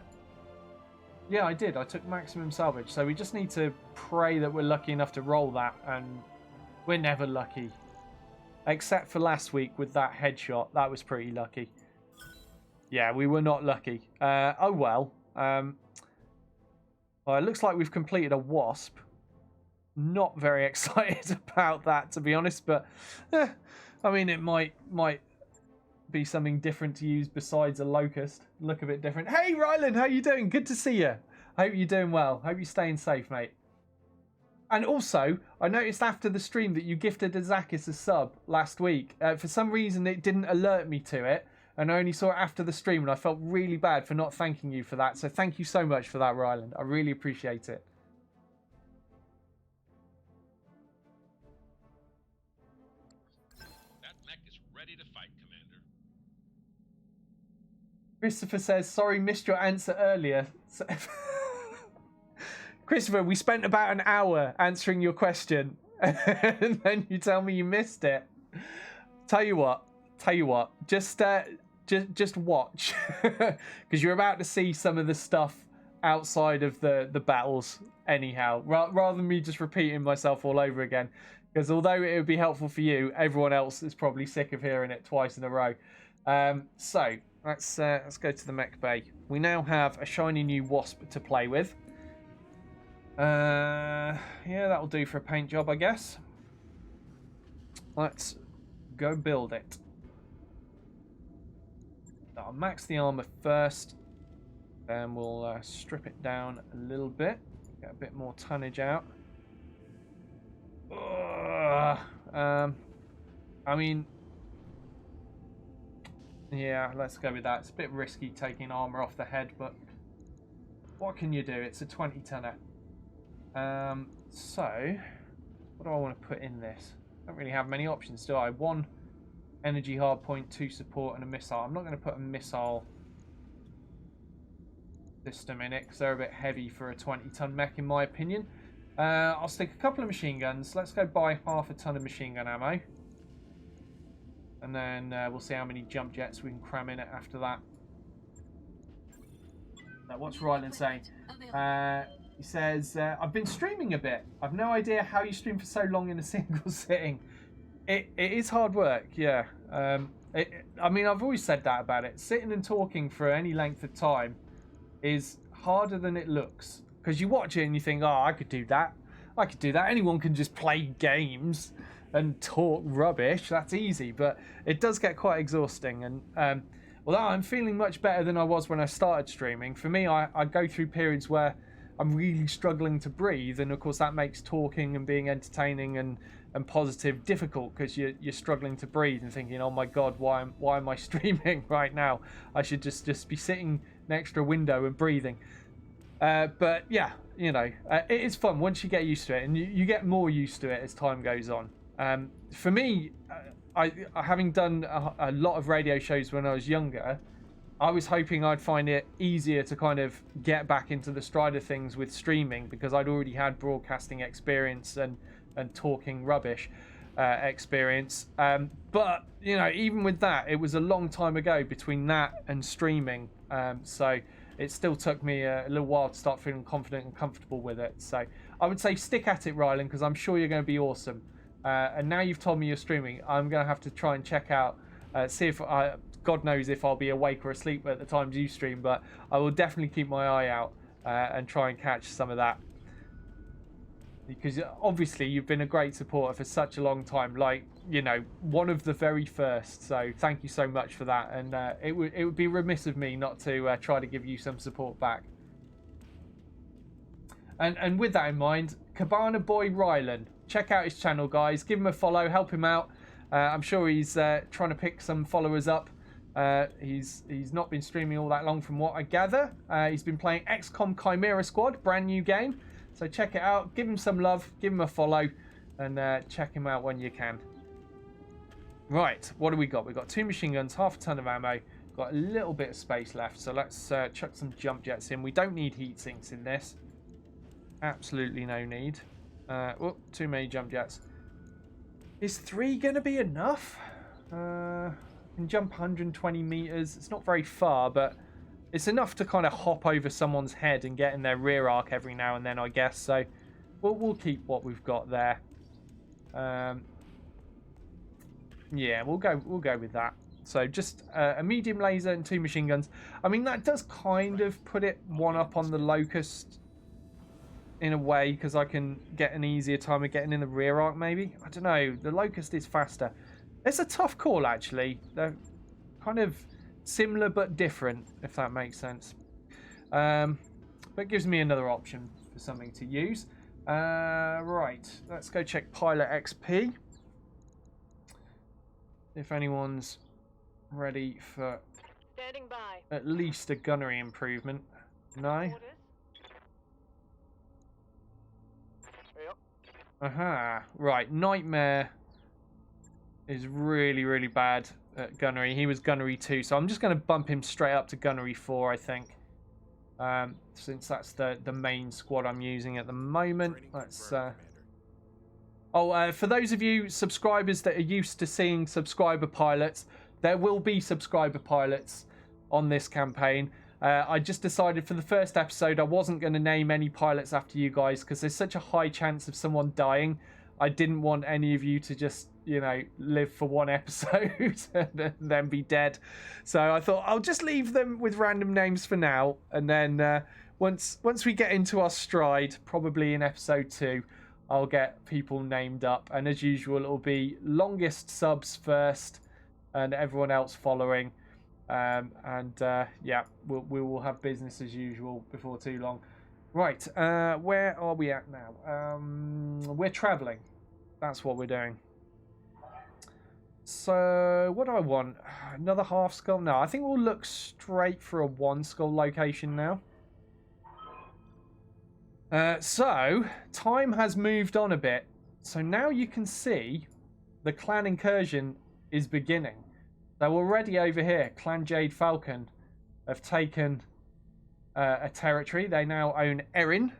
yeah, I did. I took maximum salvage, so we just need to pray that we're lucky enough to roll that, and we're never lucky. Except for last week with that headshot, that was pretty lucky. Yeah, we were not lucky. Oh well. Well, it looks like we've completed a wasp. Not very excited about that, to be honest, but I mean, it might be something different to use besides a locust. Look a bit different. Hey, Rylan, how you doing? Good to see you. Hope you're doing well. Hope you're staying safe, mate. And also, I noticed after the stream that you gifted Azakis a sub last week. For some reason, it didn't alert me to it, and I only saw it after the stream, and I felt really bad for not thanking you for that. So thank you so much for that, Ryland. I really appreciate it. That mech is ready to fight, Commander. Christopher says, sorry, missed your answer earlier. Christopher, we spent about an hour answering your question, and then you tell me you missed it. Tell you what, just watch, because you're about to see some of the stuff outside of the battles anyhow, rather than me just repeating myself all over again, because although it would be helpful for you, everyone else is probably sick of hearing it twice in a row. So let's go to the mech bay. We now have a shiny new wasp to play with. Yeah, that'll do for a paint job, I guess. Let's go build it. I'll max the armor first, then we'll strip it down a little bit, get a bit more tonnage out. I mean, yeah, let's go with that. It's a bit risky taking armor off the head, but what can you do? It's a 20-tonner. So, what do I want to put in this? I don't really have many options, do I? 1 energy hardpoint, 2 support, and a missile. I'm not going to put a missile system in it because they're a bit heavy for a 20-ton mech, in my opinion. I'll stick a couple of machine guns. Let's go buy half a ton of machine gun ammo. And then we'll see how many jump jets we can cram in it after that. Now, what's Ryland saying? He says, I've been streaming a bit. I've no idea how you stream for so long in a single sitting. It is hard work, yeah. I mean, I've always said that about it. Sitting and talking for any length of time is harder than it looks. Because you watch it and you think, oh, I could do that. I could do that. Anyone can just play games and talk rubbish. That's easy. But it does get quite exhausting. And although I'm feeling much better than I was when I started streaming, for me, I go through periods where I'm really struggling to breathe, and of course that makes talking and being entertaining and positive difficult, because you're struggling to breathe and thinking, oh my god, why am I streaming right now? I should just be sitting next to a window and breathing. But yeah, you know, it is fun once you get used to it, and you get more used to it as time goes on. For me, I having done a lot of radio shows when I was younger, I was hoping I'd find it easier to kind of get back into the stride of things with streaming, because I'd already had broadcasting experience and talking rubbish experience. But, you know, even with that, it was a long time ago between that and streaming. So it still took me a little while to start feeling confident and comfortable with it. So I would say stick at it, Rylan, because I'm sure you're going to be awesome. And now you've told me you're streaming, I'm going to have to try and check out, see if God knows if I'll be awake or asleep at the times you stream, but I will definitely keep my eye out and try and catch some of that. Because obviously you've been a great supporter for such a long time, like, you know, one of the very first. So thank you so much for that, and it would be remiss of me not to try to give you some support back. And with that in mind, Cabana Boy Rylan, check out his channel, guys. Give him a follow, help him out. I'm sure he's trying to pick some followers up. He's not been streaming all that long from what I gather. He's been playing XCOM Chimera Squad, brand new game. So check it out, give him some love, give him a follow, and check him out when you can. Right, what do we got? We've got 2 machine guns, half a ton of ammo, got a little bit of space left, so let's chuck some jump jets in. We don't need heat sinks in this. Absolutely no need. Too many jump jets. Is 3 going to be enough? Can jump 120 meters. It's not very far, but it's enough to kind of hop over someone's head and get in their rear arc every now and then, I guess. So we'll keep what we've got there. Yeah, we'll go with that. So just a medium laser and 2 machine guns. I mean, that does kind of put it one up on the Locust in a way, because I can get an easier time of getting in the rear arc, maybe. I don't know. The Locust is faster. It's a tough call, actually. They're kind of similar but different, if that makes sense. But it gives me another option for something to use. Right, let's go check Pilot XP. If anyone's ready for Standing by. at least a gunnery improvement. No? Orders? Yep. Aha, right, Nightmare is really, really bad at gunnery. He was gunnery 2, so I'm just going to bump him straight up to gunnery 4, I think. Since that's the main squad I'm using at the moment. Let's for those of you subscribers that are used to seeing subscriber pilots, there will be subscriber pilots on this campaign. I just decided for the first episode I wasn't going to name any pilots after you guys, because there's such a high chance of someone dying. I didn't want any of you to just, you know, live for one episode and then be dead. So I thought I'll just leave them with random names for now, and then once we get into our stride, probably in episode 2, I'll get people named up, and as usual it'll be longest subs first and everyone else following. Yeah, we will have business as usual before too long. Right, where are we at now? We're traveling. That's what we're doing. So, what do I want? Another half skull? No, I think we'll look straight for a 1 skull location now. So, time has moved on a bit. So now you can see the clan incursion is beginning. So already over here, Clan Jade Falcon have taken a territory. They now own Erin.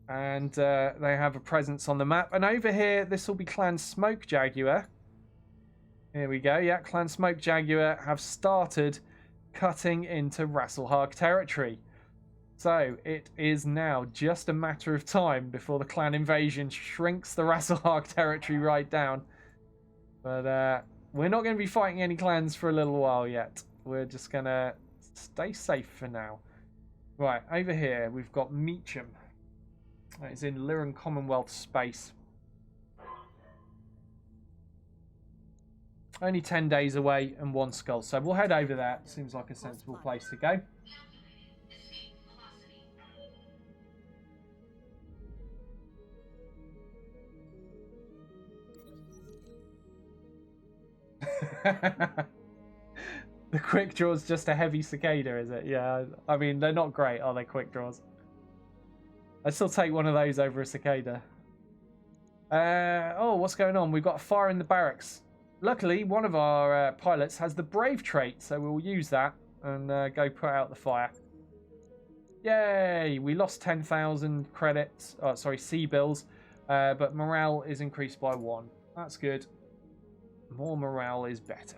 And they have a presence on the map. And over here, this will be Clan Smoke Jaguar. Here we go. Yeah, Clan Smoke Jaguar have started cutting into Rasselharg territory. So it is now just a matter of time before the clan invasion shrinks the Rasselharg territory right down. But we're not going to be fighting any clans for a little while yet. We're just going to stay safe for now. Right, over here we've got Meacham. It's in Lyran Commonwealth space. Only 10 days away and 1 skull. So we'll head over there. Seems like a sensible place to go. Escape velocity The quick draw's just a heavy cicada, is it? Yeah, I mean, they're not great, are they, quick draws? I'd still take one of those over a cicada. Oh, what's going on? We've got a fire in the barracks. Luckily, one of our pilots has the brave trait, so we'll use that and go put out the fire. Yay! We lost 10,000 credits. Oh, sorry, C-bills. But morale is increased by 1. That's good. More morale is better.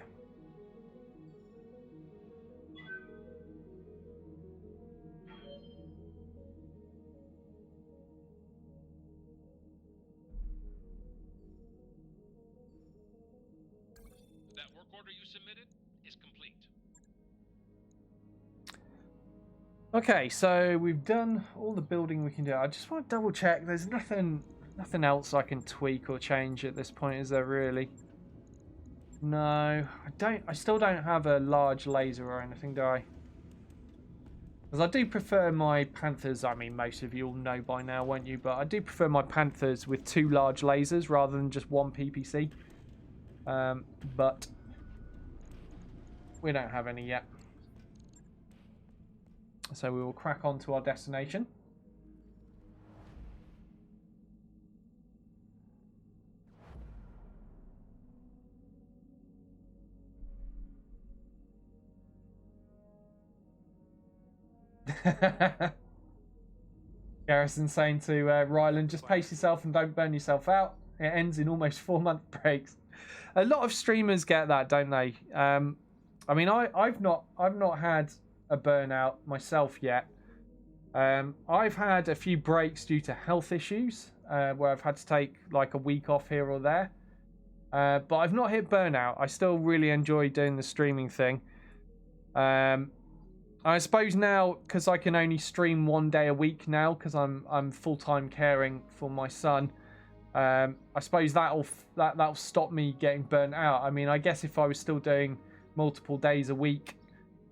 That work order you submitted is complete. Okay, so we've done all the building we can do. I just want to double check. There's nothing else I can tweak or change at this point, is there really? No, I still don't have a large laser or anything, do I? Because I do prefer my Panthers. I mean, most of you will know by now, won't you? But I do prefer my Panthers with 2 large lasers rather than just 1 PPC. But we don't have any yet. So we will crack on to our destination. Garrison saying to Ryland, just pace yourself and don't burn yourself out. It ends in almost 4-month breaks. A lot of streamers get that, don't they? I mean, I've not had a burnout myself yet. I've had a few breaks due to health issues, where I've had to take like a week off here or there. But I've not hit burnout. I still really enjoy doing the streaming thing. I suppose now, because I can only stream 1 day a week now, because I'm full-time caring for my son. I suppose that'll stop me getting burnt out. I mean, I guess if I was still doing multiple days a week,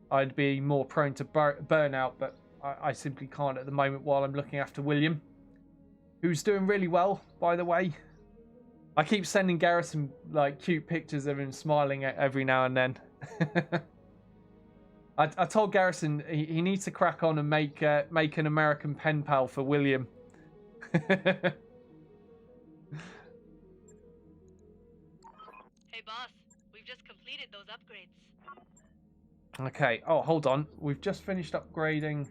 I'd be more prone to burnout, but I simply can't at the moment while I'm looking after William, who's doing really well, by the way. I keep sending Garrison like cute pictures of him smiling every now and then. I told Garrison he needs to crack on and make an American pen pal for William. Hey boss, we've just completed those upgrades. Okay. Oh, hold on. We've just finished upgrading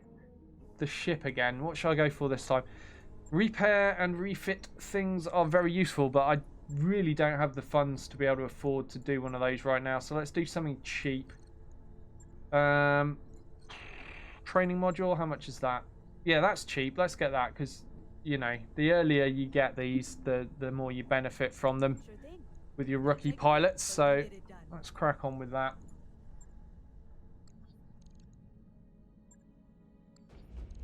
the ship again. What should I go for this time? Repair and refit things are very useful, but I really don't have the funds to be able to afford to do one of those right now. So let's do something cheap. Training module, how much is that? Yeah, that's cheap. Let's get that because, you know, the earlier you get these, the more you benefit from them Sure thing. with your rookie Take it, pilots. but So we'll get it done. let's crack on with that.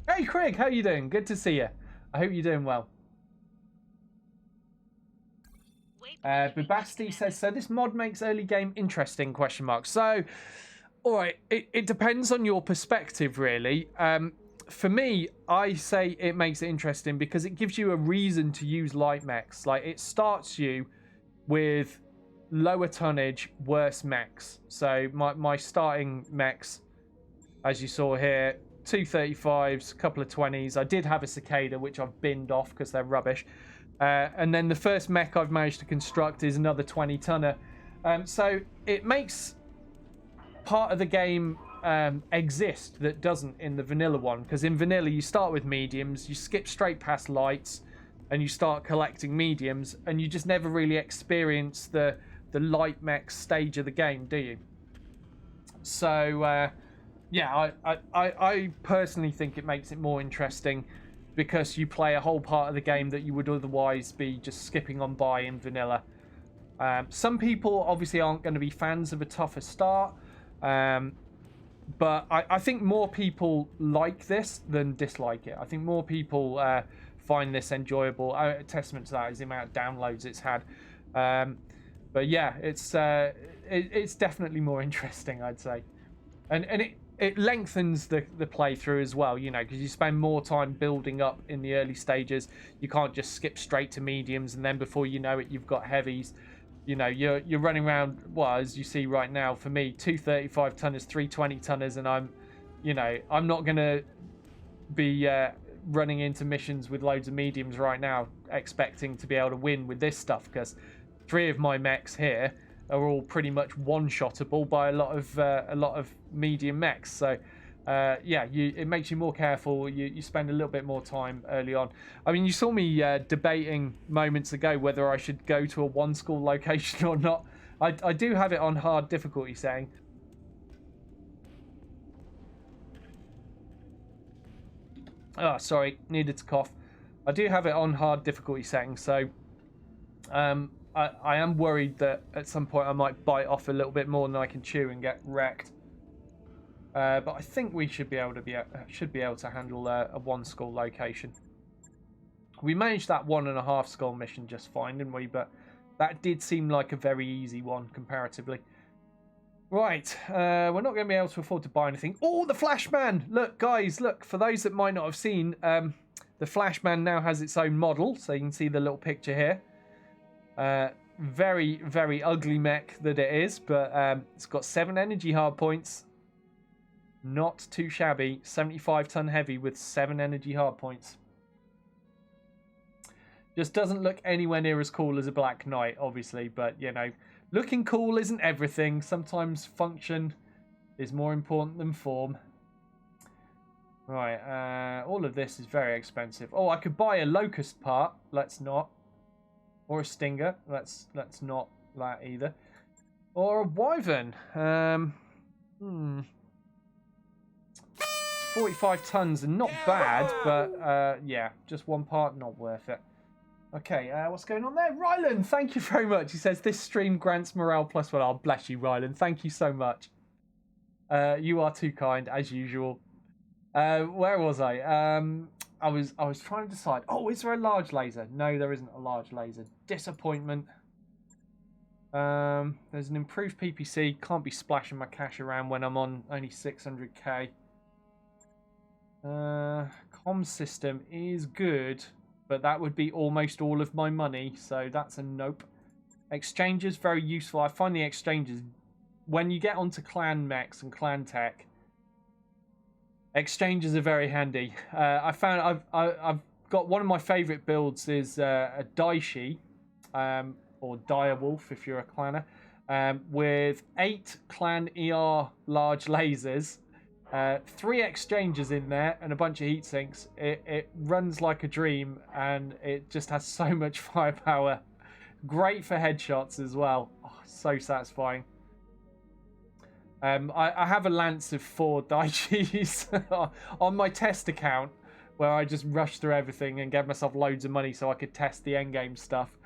Hey Craig, how you doing? Good to see you. I hope you're doing well. Bubasti says, so this mod makes early game interesting, question mark. So, all right, it depends on your perspective, really. For me, I say it makes it interesting because it gives you a reason to use light mechs. Like, it starts you with lower tonnage, worse mechs. So my starting mechs, as you saw here, 235s, a couple of 20s. I did have a cicada, which I've binned off because they're rubbish. And then the first mech I've managed to construct is another 20-tonner. So it makes part of the game exist that doesn't in the vanilla one. Because in vanilla, you start with mediums, you skip straight past lights, and you start collecting mediums, and you just never really experience the light mech stage of the game, do you? So, yeah, I personally think it makes it more interesting because you play a whole part of the game that you would otherwise be just skipping on by in vanilla. Some people obviously aren't going to be fans of a tougher start, but I think more people like this than dislike it. I think more people find this enjoyable. A testament to that is the amount of downloads it's had. But yeah, it's definitely more interesting, I'd say, and it lengthens the playthrough as well, you know, because you spend more time building up in the early stages. You can't just skip straight to mediums and then before you know it, you've got heavies. You know, you're running around, well, as you see right now, for me, 235 tonners, 320 tonners, and I'm not going to be running into missions with loads of mediums right now, expecting to be able to win with this stuff, because 3 of my mechs here are all pretty much one-shottable by a lot of medium mechs. So yeah, it makes you more careful. You spend a little bit more time early on. I mean, you saw me debating moments ago whether I should go to a one-school location or not. I do have it on hard difficulty setting. Oh, sorry, needed to cough. I do have it on hard difficulty setting, so I am worried that at some point I might bite off a little bit more than I can chew and get wrecked. But I think we should be able to handle a one-skull location. We managed that 1.5 skull mission just fine, didn't we? But that did seem like a very easy one comparatively. Right, we're not going to be able to afford to buy anything. Oh, the Flashman! Look, guys, look. For those that might not have seen, the Flashman now has its own model, so you can see the little picture here. Very, very ugly mech that it is, but it's got 7 energy hard points. Not too shabby. 75 ton heavy with 7 energy hard points. Just doesn't look anywhere near as cool as a Black Knight, obviously, but you know, looking cool isn't everything. Sometimes function is more important than form. Right, all of this is very expensive. Oh, I could buy a Locust part. Let's not. Or a Stinger. Let's not that either. Or a Wyvern. 45 tons and not bad, but yeah, just one part, not worth it. Okay, what's going on there? Rylan, thank you very much. He says, this stream grants morale +1. Oh, bless you, Rylan. Thank you so much. You are too kind, as usual. Where was I? I was trying to decide. Oh, is there a large laser? No, there isn't a large laser. Disappointment. There's an improved PPC. Can't be splashing my cash around when I'm on only 600k. Comm system is good, but that would be almost all of my money, so that's a nope. Exchanges, very useful. I find the exchanges, when you get onto clan mechs and clan tech, exchanges are very handy. I've got one of my favorite builds is a Daishi, or Direwolf if you're a clanner, with 8 clan ER large lasers, 3 exchanges in there, and a bunch of heat sinks. It runs like a dream, and it just has so much firepower. Great for headshots as well. Oh, so satisfying. I have a lance of 4 Daishis on my test account, where I just rushed through everything and gave myself loads of money so I could test the endgame stuff.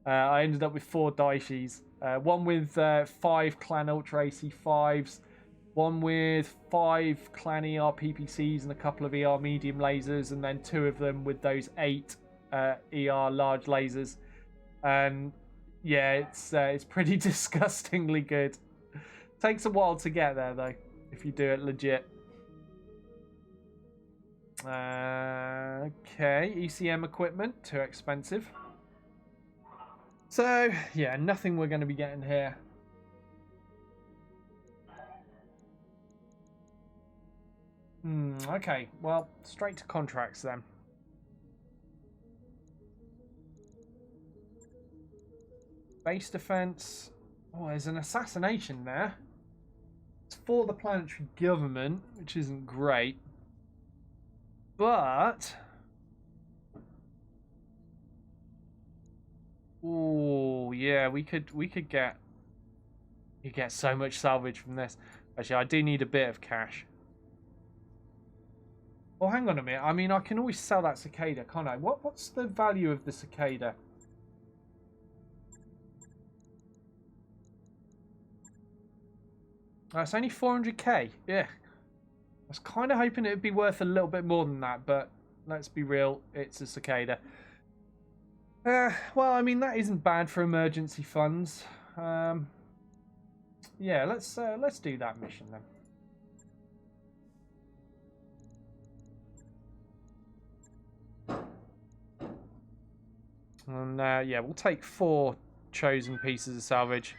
I ended up with 4 Daishis. One with 5 clan Ultra AC5s, one with 5 clan ER PPCs and a couple of ER medium lasers, and then 2 of them with those 8 ER large lasers. And yeah, it's pretty disgustingly good. Takes a while to get there though, if you do it legit. Okay, ECM equipment, too expensive. So yeah, nothing we're going to be getting here. Okay, well, straight to contracts then. Base defense. Oh, there's an assassination there. It's for the planetary government, which isn't great. But oh yeah, we could get so much salvage from this. Actually, I do need a bit of cash. Oh, hang on a minute. I mean, I can always sell that cicada, can't I? What's the value of the cicada? It's only 400k. Yeah. I was kind of hoping it would be worth a little bit more than that, but let's be real, it's a cicada. Well, I mean, that isn't bad for emergency funds. Yeah, let's do that mission then. And yeah, we'll take 4 chosen pieces of salvage.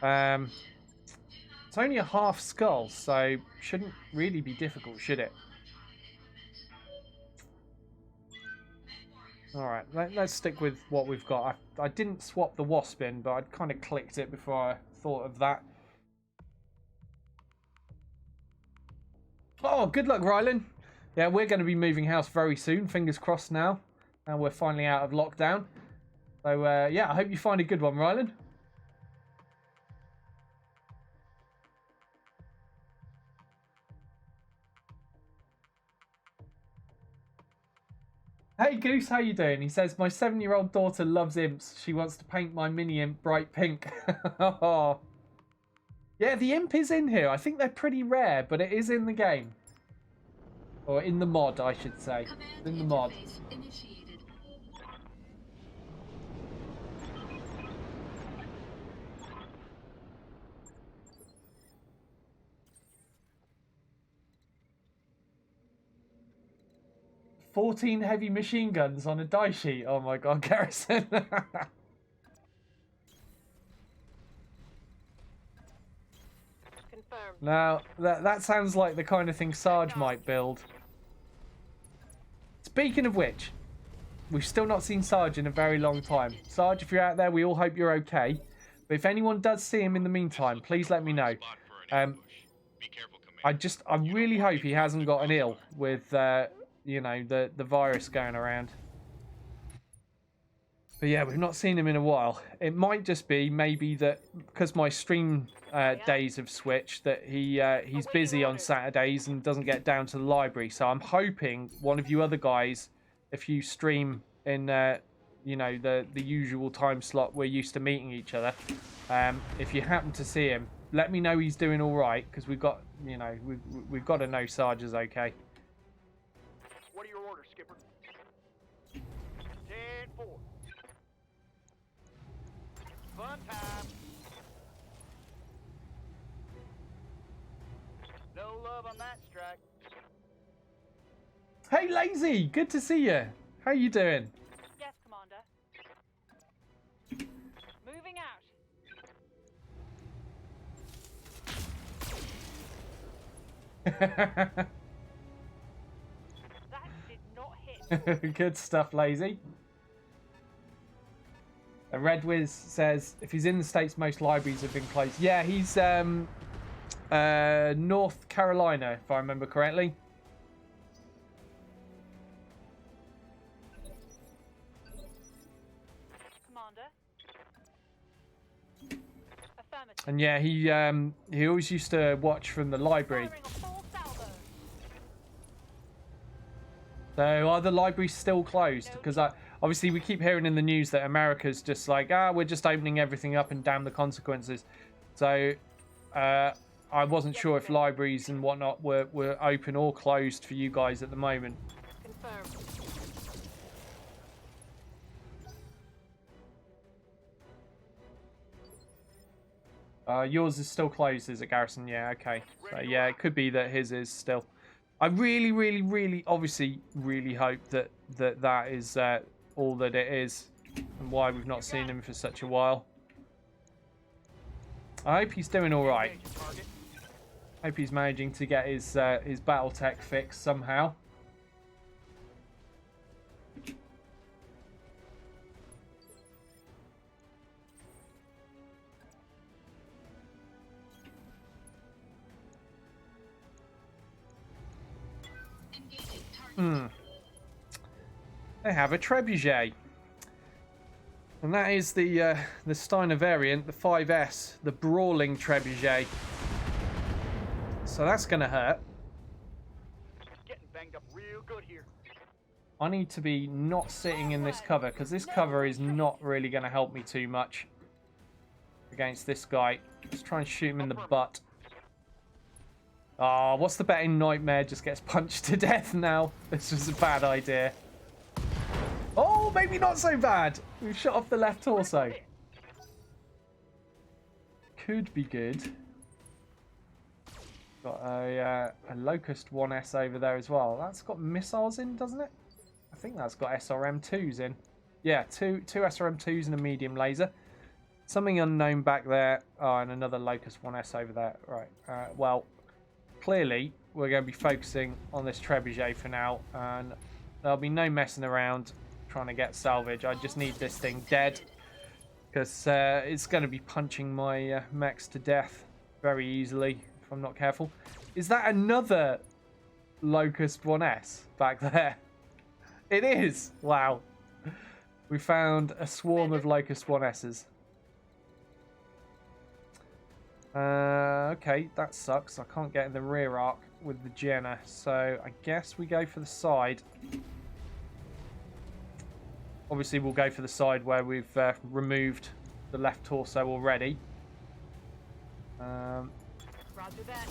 It's only a half skull, so shouldn't really be difficult, should it? Alright, let's stick with what we've got. I didn't swap the wasp in, but I'd kind of clicked it before I thought of that. Oh, good luck, Rylan. Yeah, we're going to be moving house very soon. Fingers crossed now. Now we're finally out of lockdown. So, yeah, I hope you find a good one, Rylan. Hey Goose, how you doing? He says, my 7-year-old daughter loves imps. She wants to paint my mini imp bright pink. Oh. Yeah, the imp is in here. I think they're pretty rare, but it is in the game. Or in the mod, I should say. In the mod. Initiated. 14 heavy machine guns on a die sheet. Oh my god, Garrison. Confirmed. Now, that sounds like the kind of thing Sarge might build. Speaking of which, we've still not seen Sarge in a very long time. Sarge, if you're out there, we all hope you're okay. But if anyone does see him in the meantime, please let me know. I really hope he hasn't gotten ill with, you know, the virus going around. But yeah, we've not seen him in a while. It might just be maybe that because my stream days have switched, that he's busy on Saturdays and doesn't get down to the library. So I'm hoping one of you other guys, if you stream in you know, the usual time slot we're used to meeting each other, if you happen to see him, let me know he's doing all right, because we've got, you know, we've got to know Sarge is okay. What are your orders, Skipper? 10-4. Fun time. No love on that strike. Hey, Lazy, good to see you. How you doing? Yes, Commander. Moving out. That did not hit. Good stuff, Lazy. Red Wiz says, if he's in the States, most libraries have been closed. Yeah, he's North Carolina, if I remember correctly. Commander. Affirmative. And yeah, he always used to watch from the library. Firing a full salvo. So are the libraries still closed? Because obviously we keep hearing in the news that America's just like, we're just opening everything up and damn the consequences. So I wasn't sure if libraries and whatnot were open or closed for you guys at the moment. Confirmed. Yours is still closed, is it, Garrison? Yeah, okay. So yeah, it could be that his is still. I really, really, really, obviously, really hope that is all that it is, and why we've not seen him for such a while. I hope he's doing all right. Hope he's managing to get his battle tech fixed somehow. They have a trebuchet, and that is the Steiner variant, the 5S, the brawling trebuchet. So that's gonna hurt. Getting banged up real good here. I need to be not sitting in this cover, because this cover is not really going to help me too much against this guy. Let's try and shoot him in the butt. Oh, what's the betting nightmare just gets punched to death now? This was a bad idea. Oh, maybe not so bad. We've shot off the left torso. Could be good. Got a Locust 1S over there as well. That's got missiles in, doesn't it? I think that's got SRM2s in. Yeah, two SRM2s and a medium laser. Something unknown back there. Oh, and another Locust 1S over there. Right. Well, clearly we're going to be focusing on this trebuchet for now, and there'll be no messing around trying to get salvage. I just need this thing dead, because it's going to be punching my mechs to death very easily if I'm not careful. Is that another Locust 1S back there? It is! Wow. We found a swarm of Locust 1Ss. Okay, that sucks. I can't get in the rear arc with the Jenna, so I guess we go for the side. Obviously, we'll go for the side where we've removed the left torso already. Roger that.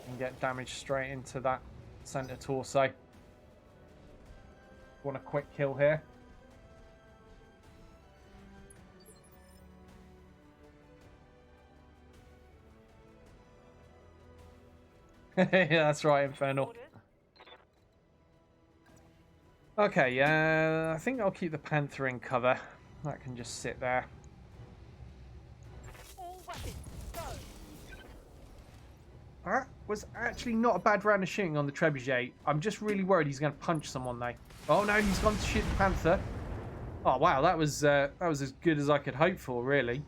And get damage straight into that center torso. Want a quick kill here. Yeah, that's right, Infernal. Orders. Okay, I think I'll keep the Panther in cover. That can just sit there. All weapons, go. That was actually not a bad round of shooting on the trebuchet. I'm just really worried he's going to punch someone though. Oh no, he's gone to shoot the Panther. Oh wow, that was as good as I could hope for, really.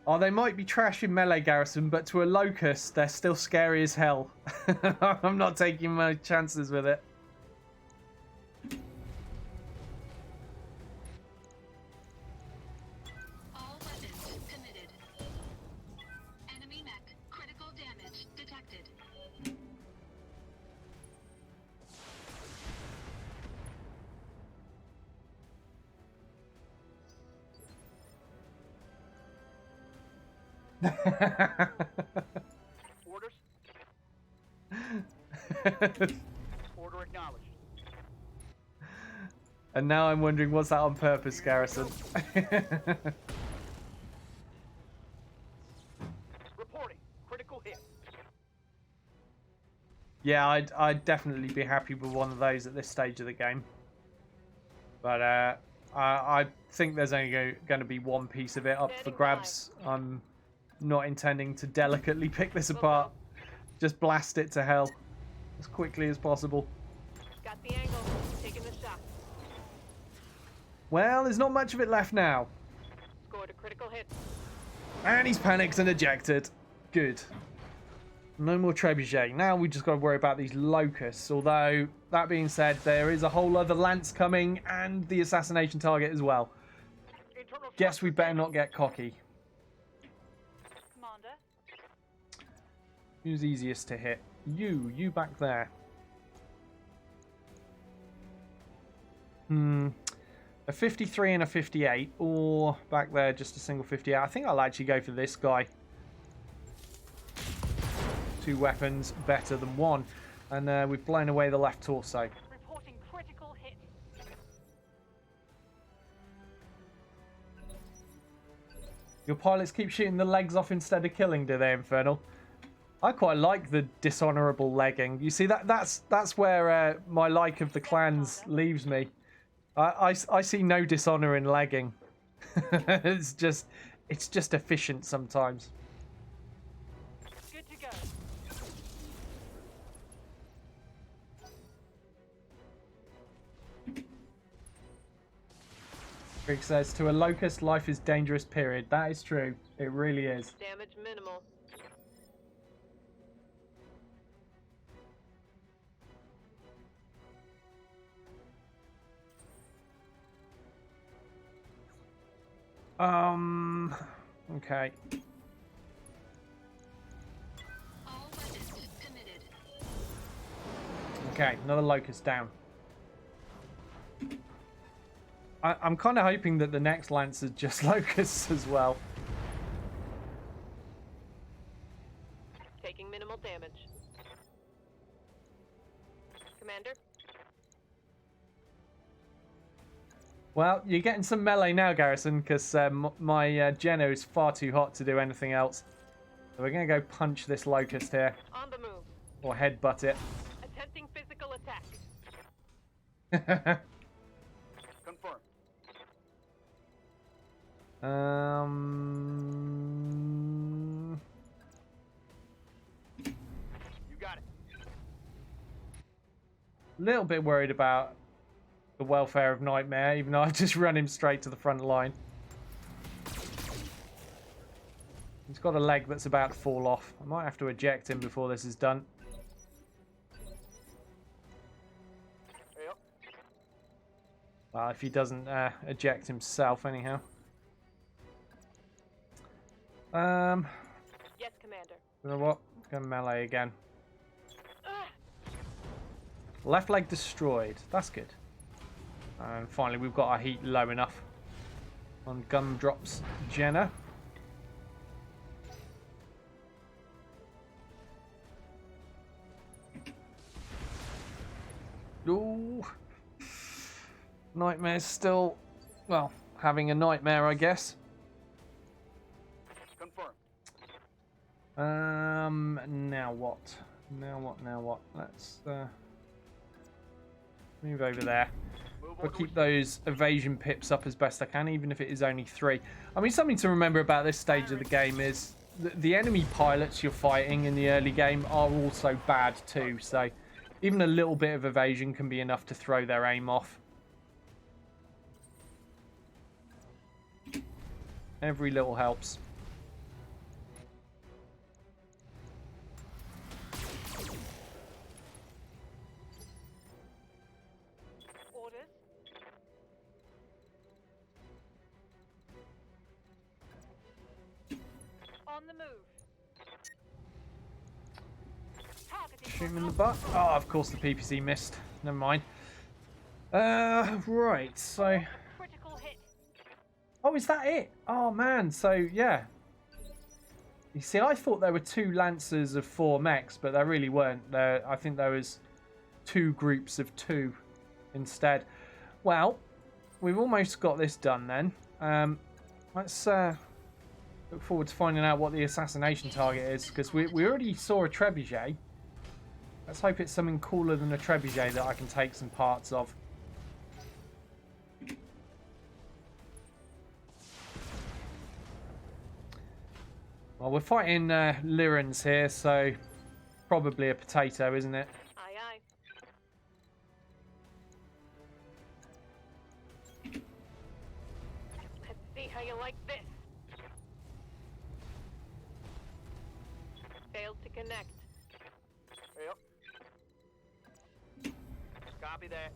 Oh, they might be trash in melee, Garrison, but to a Locust, they're still scary as hell. I'm not taking my chances with it. All weapons committed. Enemy mech. Critical damage detected. Orders? Order acknowledged. And now I'm wondering, was that on purpose, Garrison? Reporting. Critical hit. Yeah, I'd definitely be happy with one of those at this stage of the game. But I think there's only going to be one piece of it up for grabs. I'm not intending to delicately pick this apart. Just blast it to hell as quickly as possible. Got the angle. Taking the shot. Well, there's not much of it left now. Scored a critical hit. And he's panicked and ejected. Good. No more trebuchet. Now we just got to worry about these Locusts. Although, that being said, there is a whole other Lance coming and the Assassination Target as well. Internal Guess we better not get cocky. Commander. Who's easiest to hit? You back there. A 53 and a 58, or back there just a single 58. I think I'll actually go for this guy. 2 weapons better than 1. And we've blown away the left torso. Reporting critical hit. Your pilots keep shooting the legs off instead of killing, do they, Infernal? I quite like the dishonourable legging. You see, that's where my like of the clans leaves me. I see no dishonour in legging. it's just efficient sometimes. Good to go. Greg says, to a Locust, life is dangerous, period. That is true. It really is. Damage minimal. Okay. All weapons committed. Okay, another Locust down. I'm kind of hoping that the next Lance is just Locusts as well. Taking minimal damage. Commander. Well, you're getting some melee now, Garrison, because my Jenna is far too hot to do anything else. So we're going to go punch this locust here. On the move. Or headbutt it. Attempting physical attack. Confirmed. You got it. Little bit worried about the welfare of Nightmare, even though I've just run him straight to the front line. He's got a leg that's about to fall off. I might have to eject him before this is done. Yep. Well, if he doesn't eject himself, anyhow. Yes, Commander. You know what? Go melee again. Ugh. Left leg destroyed. That's good. And finally, we've got our heat low enough. On gumdrops, Jenna. Ooh. Nightmare's still, well, having a nightmare, I guess. Confirmed. Now what? Now what? Let's move over there. I'll keep those evasion pips up as best I can, even if it is only 3. I mean, something to remember about this stage of the game is the enemy pilots you're fighting in the early game are also bad too, so even a little bit of evasion can be enough to throw their aim off. Every little helps. Orders. On the move. Targeting Shoot him in the butt. Oh, of course the PPC missed. Never mind. Right, so... critical hit. Oh, is that it? Oh, man. So, yeah. You see, I thought there were 2 Lancers of 4 mechs, but there really weren't. I think there was 2 groups of 2 instead. Well, we've almost got this done then. Let's look forward to finding out what the assassination target is, because we already saw a trebuchet. Let's hope it's something cooler than a trebuchet that I can take some parts of. Well, we're fighting Lyrans here, so probably a potato, isn't it? Aye, aye. Let's see how you like this. Failed to connect. Yep. Copy that.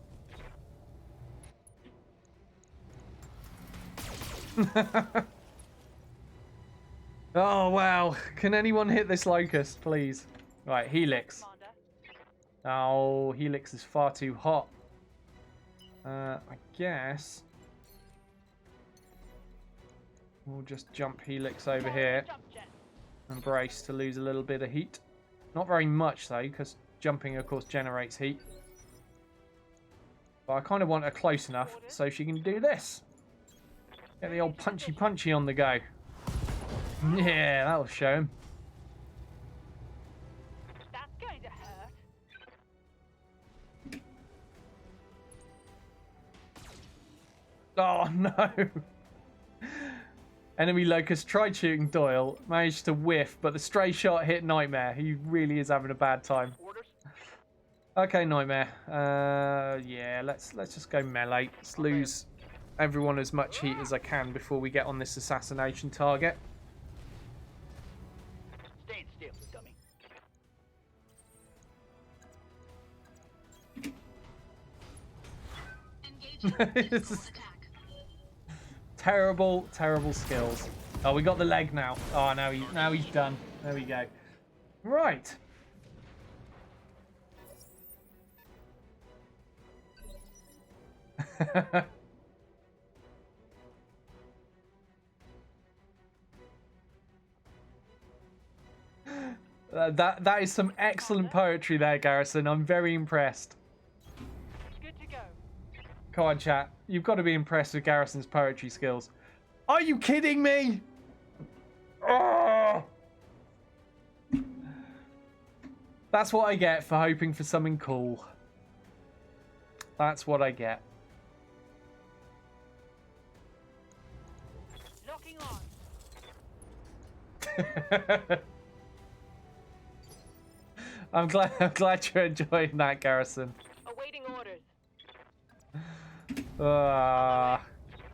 Oh, wow. Can anyone hit this locust, please? Right, Helix. Commander. Oh, Helix is far too hot. I guess we'll just jump Helix over here Jump jet. and brace to lose a little bit of heat. Not very much, though, because jumping, of course, generates heat. But I kind of want her close enough so she can do this. Get the old punchy on the go. Yeah, that'll show him. That's going to hurt. Oh, no. Enemy Locust tried shooting Doyle, managed to whiff, but the stray shot hit Nightmare. He really is having a bad time. Orders. Okay, Nightmare. Yeah, let's just go melee. Let's lose everyone as much heat as I can before we get on this assassination target. Stand still, dummy. Engaging physical attack. Terrible skills. Oh, we got the leg now. Oh, now he's done. There we go. Right. That is some excellent poetry there, Garrison. I'm very impressed. Good to go. Come on, chat. You've got to be impressed with Garrison's poetry skills. Are you kidding me? Oh! That's what I get for hoping for something cool. That's what I get. Locking on. I'm glad you're enjoying that, Garrison. Awaiting orders.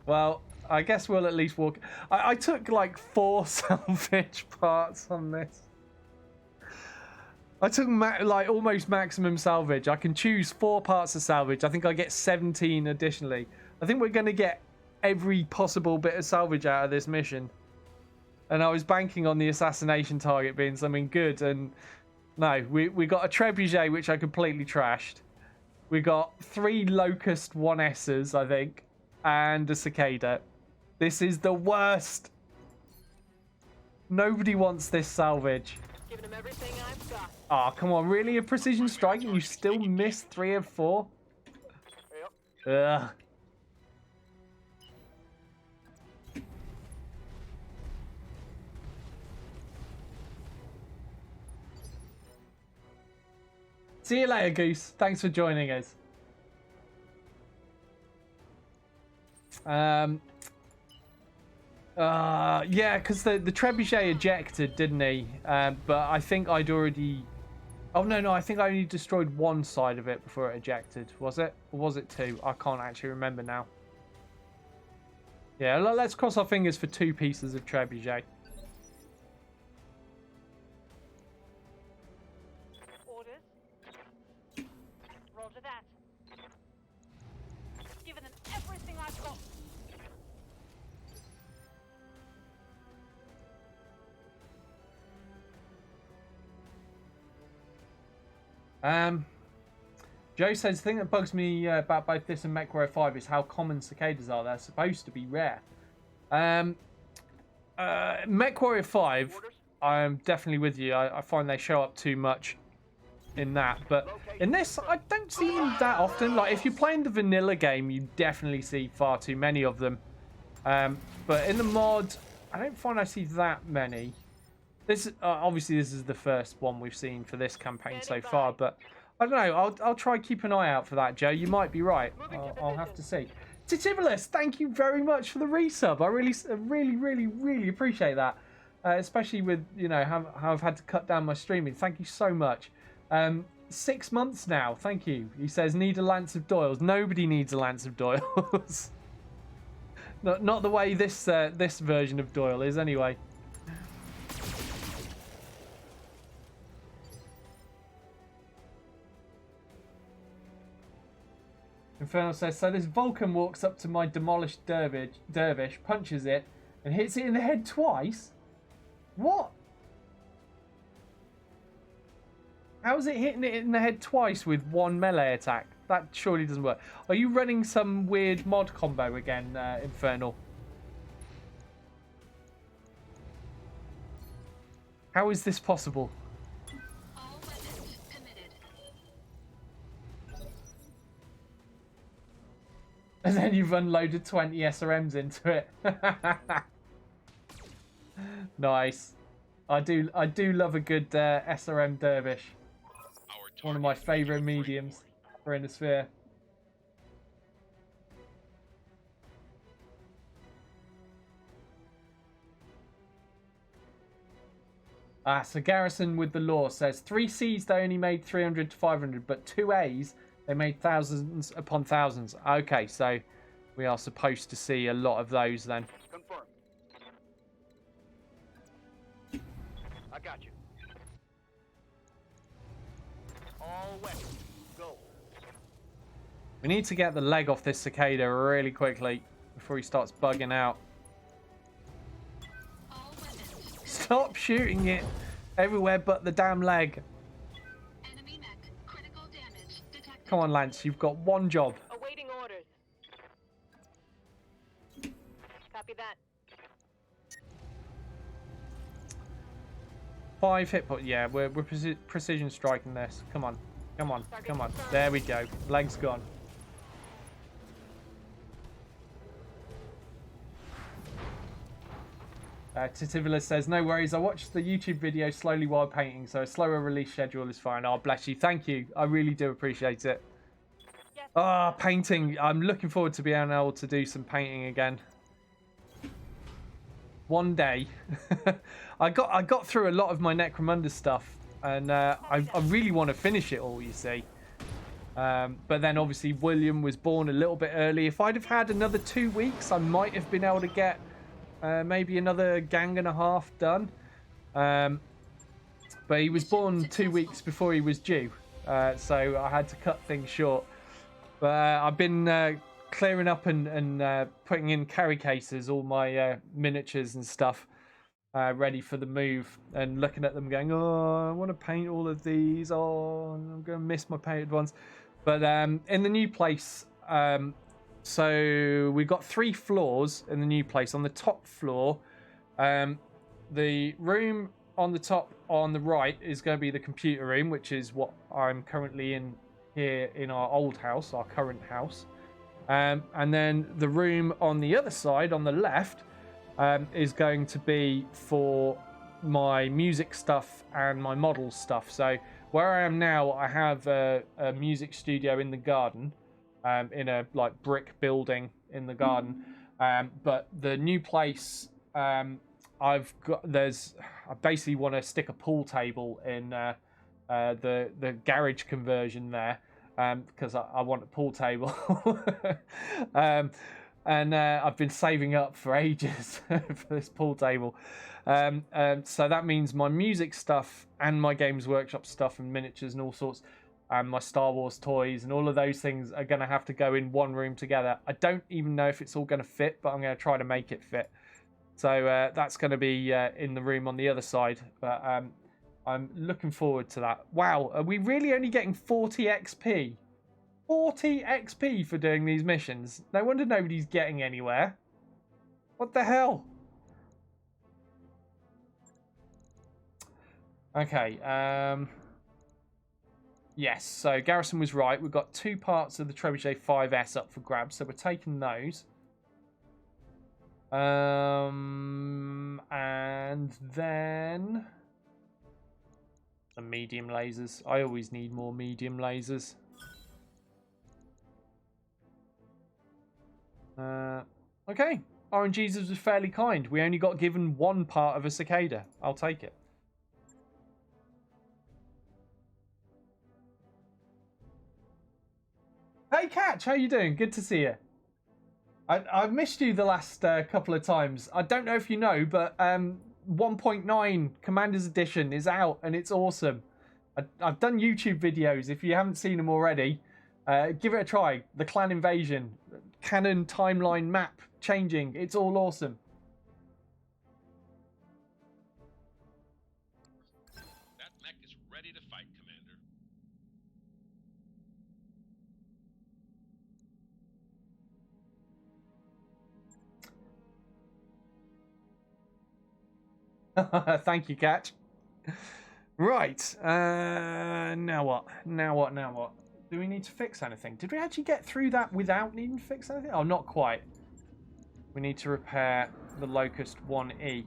Well, I guess we'll at least walk. I took like 4 salvage parts on this. I took like almost maximum salvage. I can choose 4 parts of salvage. I think I get 17 additionally. I think we're going to get every possible bit of salvage out of this mission. And I was banking on the assassination target being something good. And no, we got a trebuchet, which I completely trashed. We got 3 locust 1S's, I think. And a cicada. This is the worst. Nobody wants this salvage. Giving them everything I've got. Oh, come on. Really? A precision strike and you still missed 3 of 4? Yep. Ugh. See you later, Goose. Thanks for joining us. Yeah, because the trebuchet ejected, didn't he? But I think I'd already... Oh, no, I think I only destroyed 1 side of it before it ejected. Was it? Or was it 2? I can't actually remember now. Yeah, let's cross our fingers for 2 pieces of trebuchet. Orders. Roger that. Giving them everything I've got. Joe says the thing that bugs me about both this and Mech Warrior 5 is how common cicadas are. They're supposed to be rare. Mech Warrior 5, I'm definitely with you. I find they show up too much in that. But in this, I don't see them that often. Like, if you're playing the vanilla game, you definitely see far too many of them. But in the mod, I don't find I see that many. This obviously this is the first one we've seen for this campaign so far, but I don't know. I'll try keep an eye out for that, Joe. You might be right. I'll have to see. Titibolus, thank you very much for the resub. I really appreciate that, especially with how I've had to cut down my streaming. Thank you so much. 6 months now. Thank you. He says need a lance of doils. Nobody needs a lance of doils. not the way this this version of Doyle is anyway. Infernal says, so this Vulcan walks up to my demolished dervish, punches it, and hits it in the head twice? What? How is it hitting it in the head twice with 1 melee attack? That surely doesn't work. Are you running some weird mod combo again, Infernal? How is this possible? All weapons committed. And then you've unloaded 20 SRMs into it. Nice. I do love a good SRM dervish. One of my favourite mediums for in the sphere. So Garrison with the law says 3 Cs they only made 300 to 500, but 2 As they made thousands upon thousands. Okay, so we are supposed to see a lot of those then. Confirmed. I got you. All weapons, go. We need to get the leg off this cicada really quickly before he starts bugging out. All weapons. Stop shooting it everywhere but the damn leg. Enemy mech. Critical damage detected. Come on, Lance, you've got 1 job. Awaiting orders. Copy that. 5 hit point. Yeah, we're precision striking this. Come on. Come on. Come on. There we go. Leg's gone. Titivula says, no worries, I watched the YouTube video slowly while painting, so a slower release schedule is fine. Oh, bless you. Thank you. I really do appreciate it. Yes. Ah, painting. I'm looking forward to being able to do some painting again. One day. I got through a lot of my Necromunda stuff, and I really want to finish it all, you see. But then obviously William was born a little bit early. If I'd have had another 2 weeks, I might have been able to get maybe another gang and a half done. But he was born 2 weeks before he was due, so I had to cut things short. But I've been clearing up and putting in carry cases all my miniatures and stuff ready for the move, and looking at them going, oh, I want to paint all of these. Oh, I'm going to miss my painted ones. But in the new place, so we've got 3 floors in the new place. On the top floor, the room on the top on the right is going to be the computer room, which is what I'm currently in here in our old house, our current house. And then the room on the other side, on the left, is going to be for my music stuff and my model stuff. So where I am now, I have a music studio in the garden, in a like brick building in the garden. But the new place, I basically want to stick a pool table in the garage conversion there, because I want a pool table. And I've been saving up for ages for this pool table. So that means my music stuff and my Games Workshop stuff and miniatures and all sorts, and my Star Wars toys and all of those things are going to have to go in one room together. I don't even know if it's all going to fit, but I'm going to try to make it fit. So that's going to be in the room on the other side. But I'm looking forward to that. Wow, are we really only getting 40 XP? 40 XP for doing these missions. No wonder nobody's getting anywhere. What the hell? Okay, yes, so Garrison was right. We've got 2 parts of the Trebuchet 5S up for grabs, so we're taking those. And then some medium lasers. I always need more medium lasers. Okay, RNG's was fairly kind. We only got given 1 part of a cicada. I'll take it. Hey Catch, how you doing? Good to see you. I've missed you the last couple of times. I don't know if you know, but 1.9 Commander's Edition is out and it's awesome. I've done YouTube videos. If you haven't seen them already, give it a try. The clan invasion, canon timeline map changing. It's all awesome. That mech is ready to fight, Commander. Thank you, Catch. Right. Now what? Now what? Now what? Do we need to fix anything? Did we actually get through that without needing to fix anything? Oh, not quite. We need to repair the Locust 1E.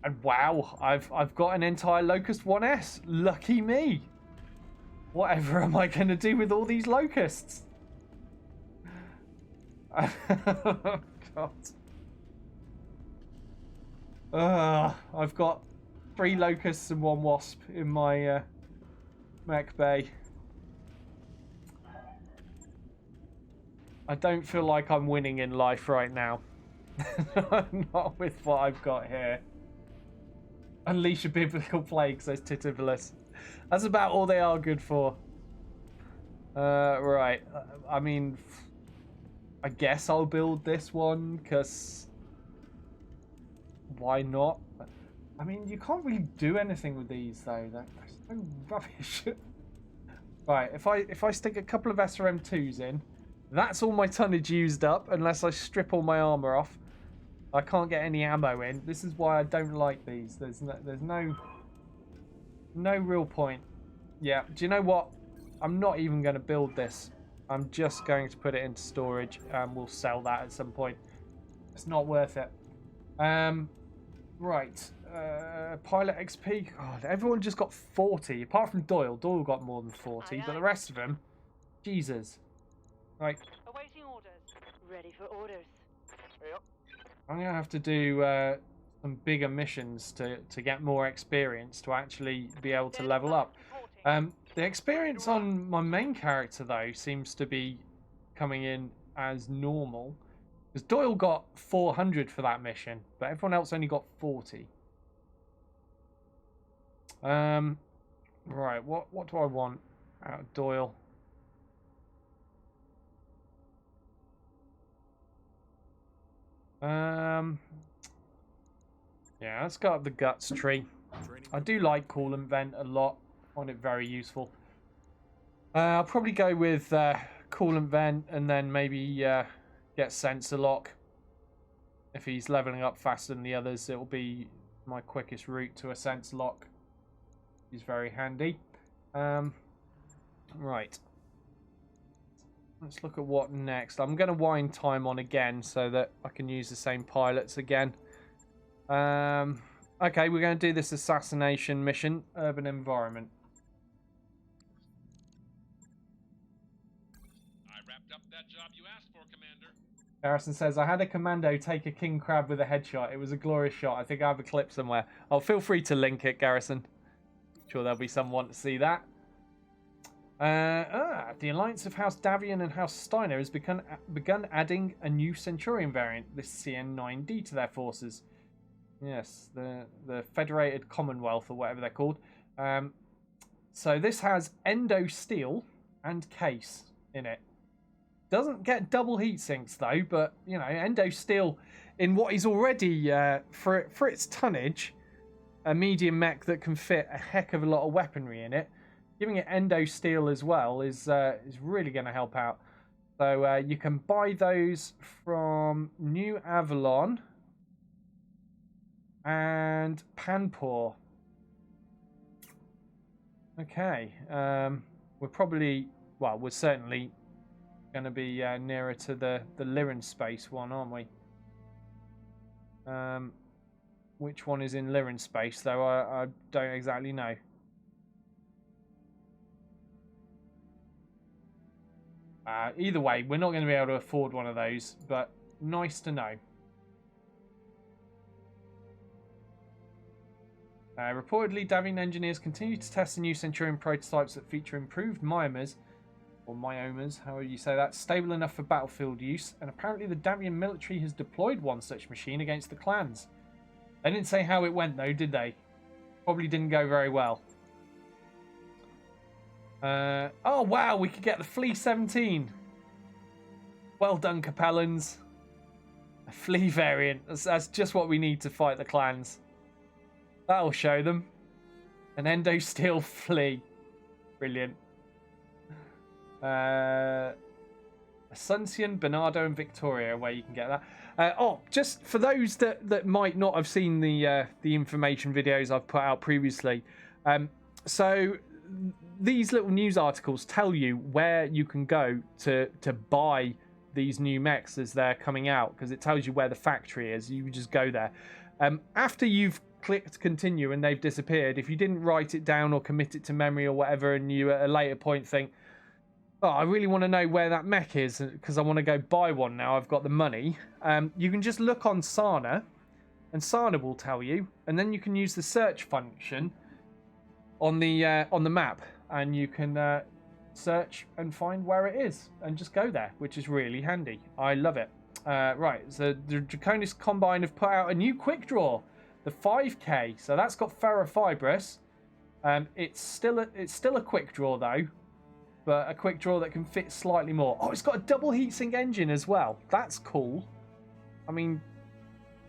And wow, I've got an entire Locust 1S. Lucky me. Whatever am I going to do with all these Locusts? Oh, God. I've got 3 Locusts and 1 Wasp in my mech bay. I don't feel like I'm winning in life right now. Not with what I've got here. Unleash a biblical plague, says Titivilus. That's about all they are good for. Right. I mean, I guess I'll build this one, because why not? I mean, you can't really do anything with these, though. They're so rubbish. Right, if I stick a couple of SRM2s in, that's all my tonnage used up, unless I strip all my armor off. I can't get any ammo in. This is why I don't like these. There's no real point. Yeah, do you know what? I'm not even going to build this. I'm just going to put it into storage, and we'll sell that at some point. It's not worth it. Right. Pilot XP. God, everyone just got 40. Apart from Doyle. Doyle got more than 40. Aye, But the aye. rest of them, Jesus. Right. Awaiting orders. Ready for orders. Yep. I'm going to have to do some bigger missions to get more experience to actually be able to level up. The experience on my main character, though, seems to be coming in as normal. Because Doyle got 400 for that mission, but everyone else only got 40. Right, what do I want out of Doyle? Yeah, let's go up the guts tree. I do like coolant vent a lot. I find it very useful. I'll probably go with coolant vent and then maybe get sensor lock. If he's leveling up faster than the others, it will be my quickest route to a sensor lock. He's very handy. Right. Let's look at what next. I'm going to wind time on again so that I can use the same pilots again. Okay, we're going to do this assassination mission, urban environment. I wrapped up that job you asked for, Commander. Garrison says, I had a commando take a king crab with a headshot. It was a glorious shot. I think I have a clip somewhere. Oh, feel free to link it, Garrison. Sure there'll be someone to see that. The alliance of House Davian and House Steiner has begun adding a new Centurion variant, the CN9D, to their forces. Yes, the Federated Commonwealth, or whatever they're called. So this has endo steel and case in it. Doesn't get double heat sinks though, but you know, endo steel in what is already for its tonnage, a medium mech that can fit a heck of a lot of weaponry in it. Giving it endo steel as well is really going to help out. So you can buy those from New Avalon and Panpour. Okay, we're certainly going to be nearer to the Lyran space one, aren't we? Which one is in Lyran space, though? I don't exactly know. Either way, we're not going to be able to afford one of those, but nice to know. Reportedly, Davian engineers continue to test the new Centurion prototypes that feature improved myomas, or myomas, however you say that, stable enough for battlefield use, and apparently the Davian military has deployed one such machine against the clans. They didn't say how it went, though, did they? Probably didn't go very well. Oh, wow, we could get the Flea 17. Well done, Capellans. A Flea variant. That's just what we need to fight the clans. That'll show them. An Endo Steel Flea. Brilliant. Asuncion, Bernardo, and Victoria, where you can get that. Just for those that might not have seen the information videos I've put out previously. So these little news articles tell you where you can go to buy these new mechs as they're coming out, because it tells you where the factory is. You just go there. After you've clicked continue and they've disappeared, if you didn't write it down or commit it to memory or whatever, and you at a later point think, oh, I really want to know where that mech is because I want to go buy one now I've got the money, you can just look on Sana and Sana will tell you, and then you can use the search function on the map, and you can search and find where it is and just go there, which is really handy. I love it. Right, so the Draconis Combine have put out a new quick draw, the 5K. So that's got ferrofibrous. It's still a quick draw though, but a quick draw that can fit slightly more. Oh, it's got a double heatsink engine as well. That's cool. I mean,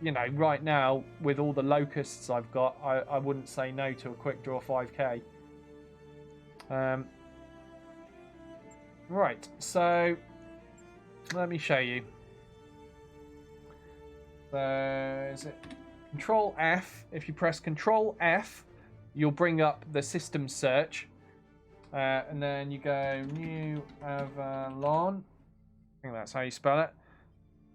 you know, right now with all the locusts I've got, I wouldn't say no to a quick draw 5K. Right, so let me show you. So is it Control F? If you press Control F, you'll bring up the system search, and then you go New Avalon. I think that's how you spell it,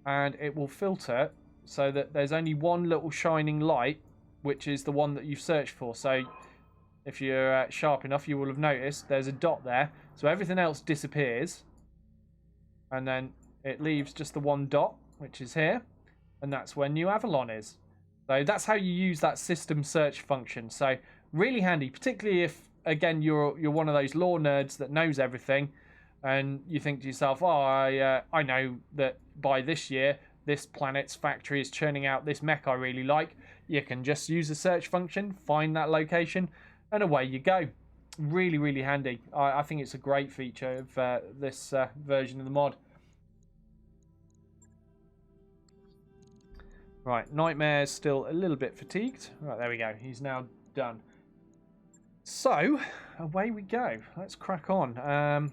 and it will filter so that there's only one little shining light, which is the one that you've searched for. So if you're sharp enough, you will have noticed there's a dot there. So everything else disappears. And then it leaves just the one dot, which is here. And that's where New Avalon is. So that's how you use that system search function. So really handy, particularly if, again, you're one of those lore nerds that knows everything. And you think to yourself, oh, I know that by this year, this planet's factory is churning out this mech I really like. You can just use the search function, find that location, and away you go. Really, really handy. I think it's a great feature of this version of the mod. Right, Nightmare's still a little bit fatigued. Right, there we go. He's now done. So, away we go. Let's crack on.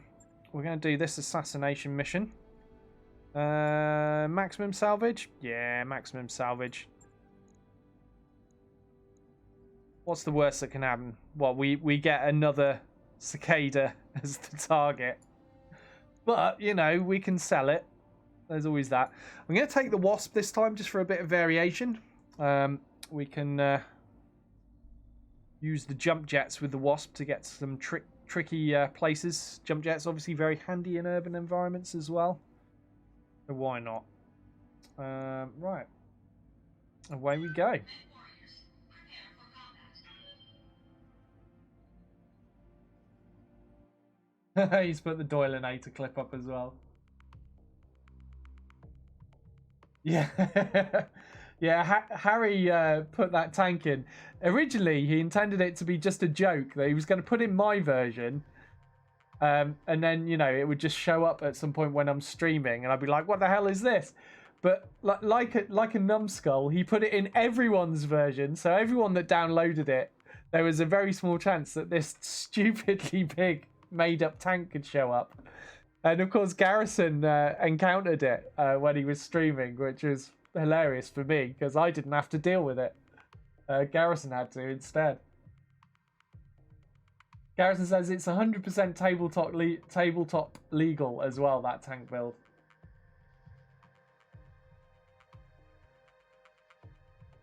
We're going to do this assassination mission. Maximum salvage? Yeah, maximum salvage. What's the worst that can happen? Well, we get another cicada as the target. But, you know, we can sell it. There's always that. I'm going to take the Wasp this time just for a bit of variation. We can use the jump jets with the Wasp to get some tricky places. Jump jets obviously very handy in urban environments as well. So why not? Right. Away we go. He's put the Doylenator clip up as well. Yeah. Yeah, Harry put that tank in. Originally, he intended it to be just a joke that he was going to put in my version. And then, you know, it would just show up at some point when I'm streaming. And I'd be like, what the hell is this? But like a numbskull, he put it in everyone's version. So everyone that downloaded it, there was a very small chance that this stupidly big made-up tank could show up. And, of course, Garrison encountered it when he was streaming, which was hilarious for me because I didn't have to deal with it. Garrison had to instead. Garrison says it's 100% tabletop legal as well, that tank build.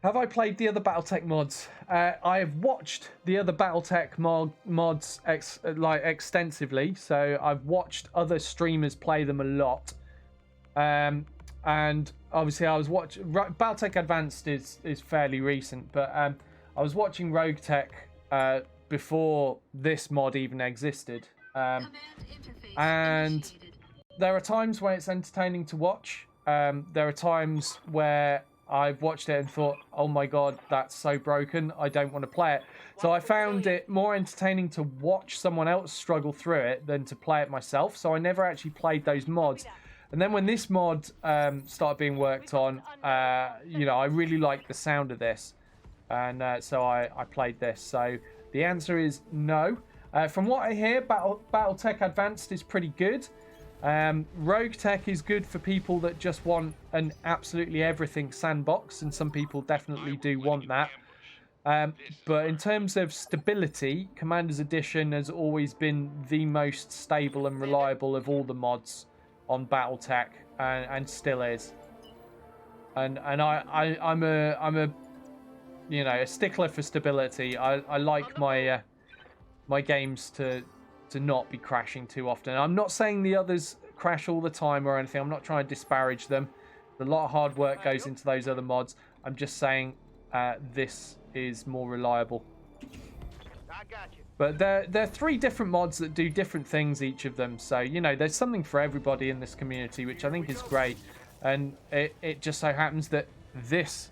Have I played the other BattleTech mods? I have watched the other BattleTech mods extensively, so I've watched other streamers play them a lot. And obviously I was watching... BattleTech Advanced is fairly recent, but I was watching Rogue Tech before this mod even existed. And there are times when it's entertaining to watch. There are times where I've watched it and thought, oh my god, that's so broken, I don't want to play it. So I found it more entertaining to watch someone else struggle through it than to play it myself. So I never actually played those mods. And then when this mod started being worked on, you know, I really liked the sound of this. And so I played this. So the answer is no. From what I hear, BattleTech Advanced is pretty good. Rogue Tech is good for people that just want an absolutely everything sandbox, and some people definitely do want that. But in terms of stability, Commander's Edition has always been the most stable and reliable of all the mods on BattleTech, and still is. And I'm a you know, a stickler for stability. I like my my games to not be crashing too often. I'm not saying the others crash all the time or anything. I'm not trying to disparage them. A lot of hard work goes into those other mods. I'm just saying this is more reliable. I got you. But there are 3 different mods that do different things, each of them. So, you know, there's something for everybody in this community, which I think is great. And it just so happens that this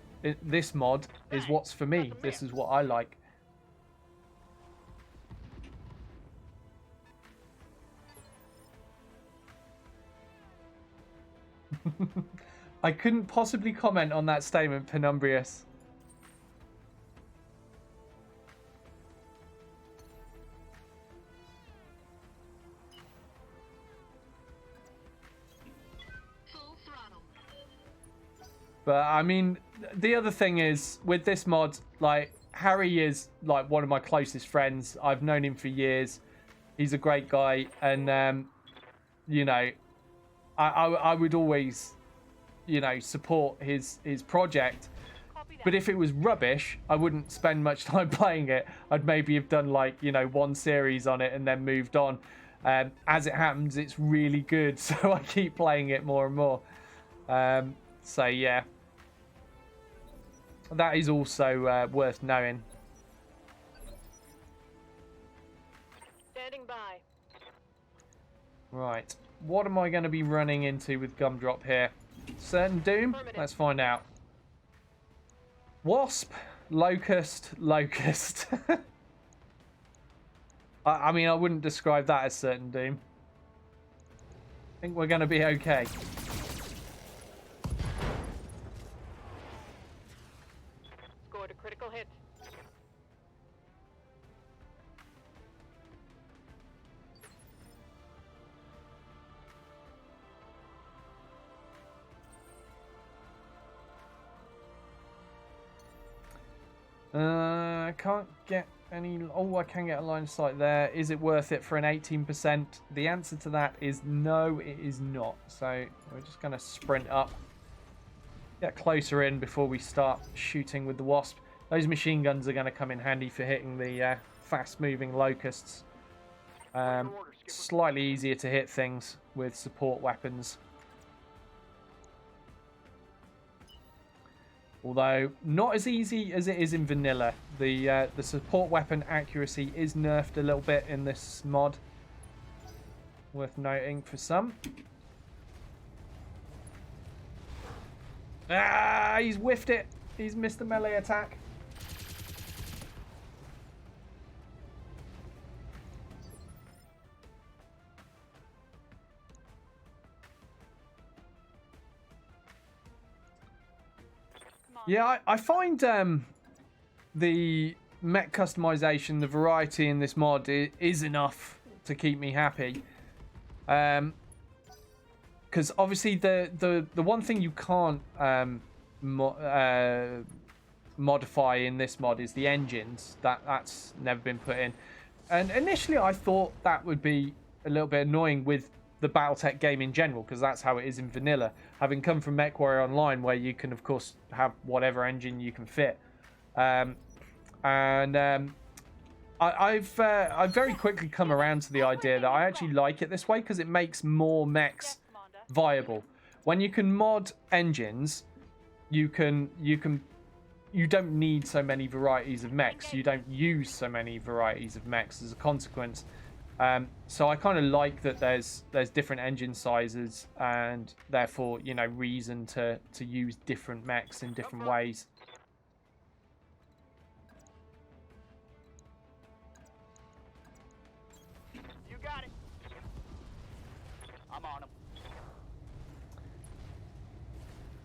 mod is what's for me. This is what I like. I couldn't possibly comment on that statement, Penumbrious. Full throttle. But I mean, the other thing is with this mod, like, Harry is like one of my closest friends. I've known him for years. He's a great guy, and you know, I would always you know, support his project. Copy that. But if it was rubbish, I wouldn't spend much time playing it. I'd maybe have done like, you know, one series on it and then moved on. As it happens, it's really good, so I keep playing it more and more. So yeah, that is also worth knowing. Standing by. Right, what am I going to be running into with Gumdrop here? Certain Doom? Let's find out. Wasp, Locust, Locust. I mean, I wouldn't describe that as certain Doom. I think we're going to be okay. Scored a critical hit. I can't get any... Oh, I can get a line of sight there. Is it worth it for an 18%? The answer to that is no, it is not. So we're just going to sprint up. Get closer in before we start shooting with the Wasp. Those machine guns are going to come in handy for hitting the fast-moving locusts. Slightly easier to hit things with support weapons. Although, not as easy as it is in vanilla. The support weapon accuracy is nerfed a little bit in this mod. Worth noting for some. Ah, he's whiffed it. He's missed the melee attack. Yeah, I find the mech customization, the variety in this mod is enough to keep me happy. Because obviously the one thing you can't modify in this mod is the engines. That's never been put in. And initially I thought that would be a little bit annoying with the Battletech game in general, because that's how it is in vanilla, having come from MechWarrior Online, where you can of course have whatever engine you can fit. I've very quickly come around to the idea that I actually like it this way, because it makes more mechs viable. When you can mod engines, you don't need so many varieties of mechs. You don't use so many varieties of mechs as a consequence. So I kind of like that there's different engine sizes, and therefore, you know, reason to use different mechs in different ways. You got it. I'm on him.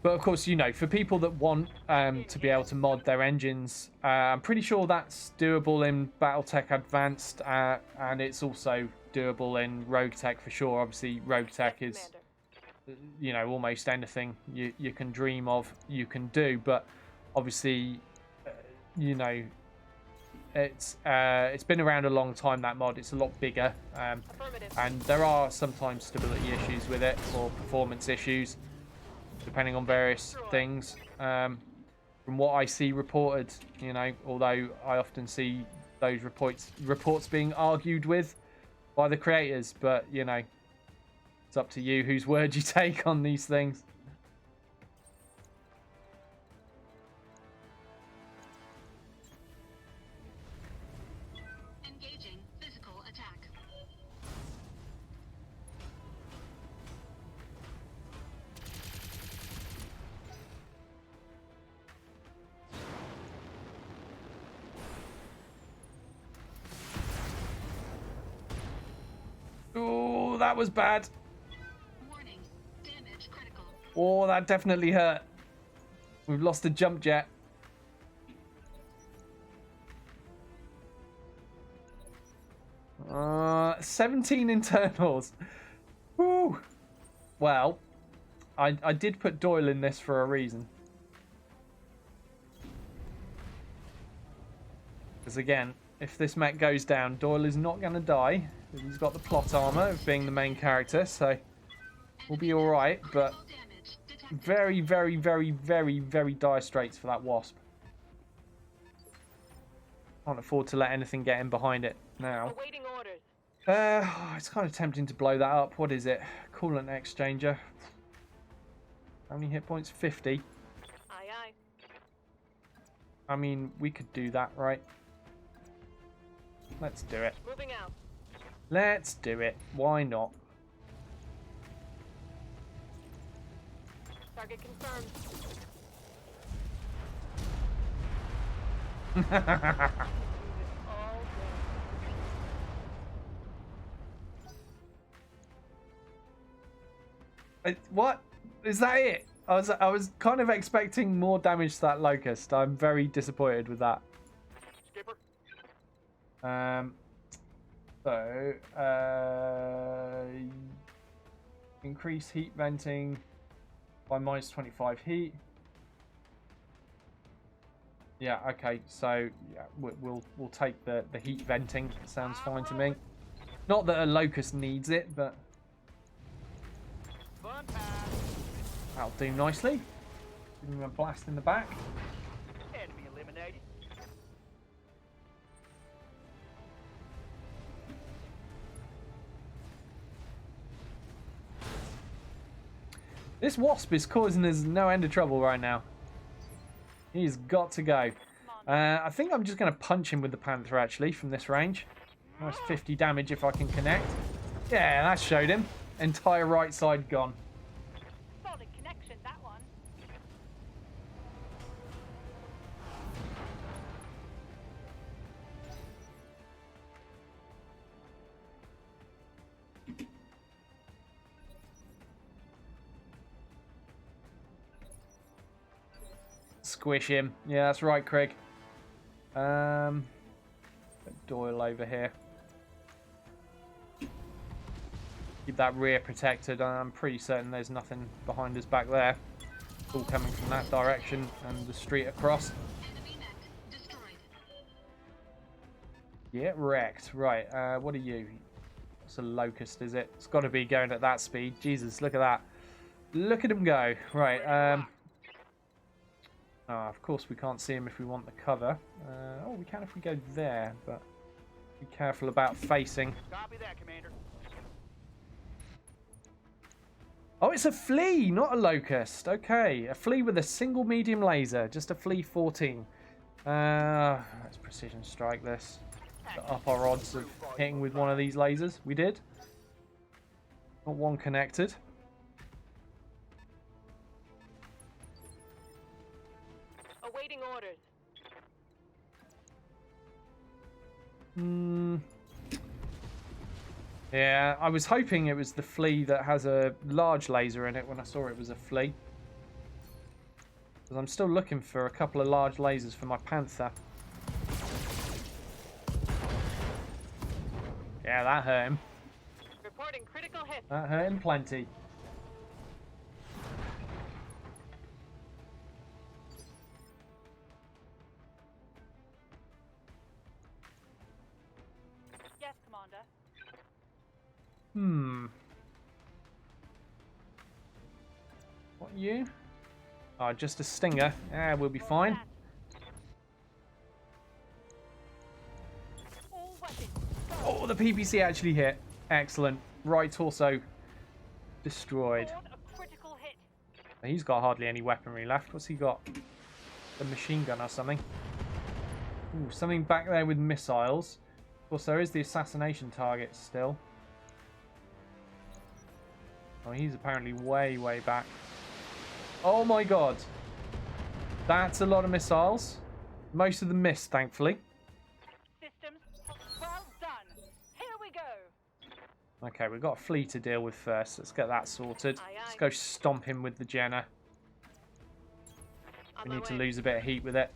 But of course, you know, for people that want to be able to mod their engines, I'm pretty sure that's doable in Battletech Advanced, and it's also doable in RogueTech for sure. Obviously, RogueTech is, you know, almost anything you can dream of, you can do. But obviously, you know, it's been around a long time, that mod. It's a lot bigger, and there are sometimes stability issues with it, or performance issues, depending on various things. From what I see reported, you know, although I often see those reports being argued with by the creators, but you know, it's up to you whose word you take on these things. Engaging physical attack. Oh, that was bad. Warning. Damage critical. Oh, that definitely hurt. We've lost a jump jet. Uh, 17 internals. Woo. Well, I did put Doyle in this for a reason. Because again, if this mech goes down, Doyle is not going to die. He's got the plot armor of being the main character, so we'll be alright, but Critical damage very, very, very, very, very dire straits for that wasp. Can't afford to let anything get in behind it now. Awaiting orders. It's kind of tempting to blow that up. What is it? Coolant exchanger. How many hit points? 50. Aye, aye. I mean, we could do that, right? Let's do it. Moving out. Let's do it. Why not? Target confirmed. All What? Is that it? I was kind of expecting more damage to that locust. I'm very disappointed with that. Skipper, So, increase heat venting by minus 25 heat. Yeah, okay. So, yeah, we'll take the heat venting. Sounds fine to me. Not that a locust needs it, but fun time. that'll do nicely. Give him a blast in the back. Enemy eliminated. This wasp is causing us no end of trouble right now. He's got to go. I think I'm just going to punch him with the panther, actually, from this range. Nice 50 damage if I can connect. Yeah, that showed him. Entire right side gone. solid connection, that one. Squish him. Yeah, that's right, Craig. Put Doyle over here. Keep that rear protected. I'm pretty certain there's nothing behind us back there. It's all coming from that direction and the street across. Enemy mech destroyed. Yeah, wrecked. Right, what are you? It's a locust, is it? It's got to be going at that speed. Jesus, look at that. Look at him go. Right, of course we can't see him if we want the cover. Oh, we can if we go there, but be careful about facing. Copy that, Commander. Oh, it's a flea, not a locust. Okay, a flea with a single medium laser. Just a flea 14. Let's precision strike this. To up our odds of hitting with one of these lasers. We did. Not one connected. Awaiting orders. Yeah, I was hoping it was the flea that has a large laser in it when I saw it was a flea. Because I'm still looking for a couple of large lasers for my panther. Yeah, that hurt him. Reporting critical hit. That hurt him plenty. Yes, Commander. What are you? Oh, just a stinger. Yeah, we'll be fine. All weapons. Oh, the PPC actually hit. Excellent. Right torso destroyed. Scored a critical hit. He's got hardly any weaponry left. What's he got? The machine gun or something. Ooh, something back there with missiles. Of course, there is the assassination target still. Oh, he's apparently way, way back. Oh my god. That's a lot of missiles. Most of them missed, thankfully. Systems. Well done. Here we go. Okay, we've got a flea to deal with first. Let's get that sorted. Aye, aye. Let's go stomp him with the Jenner. On We my need to way. lose a bit of heat with it.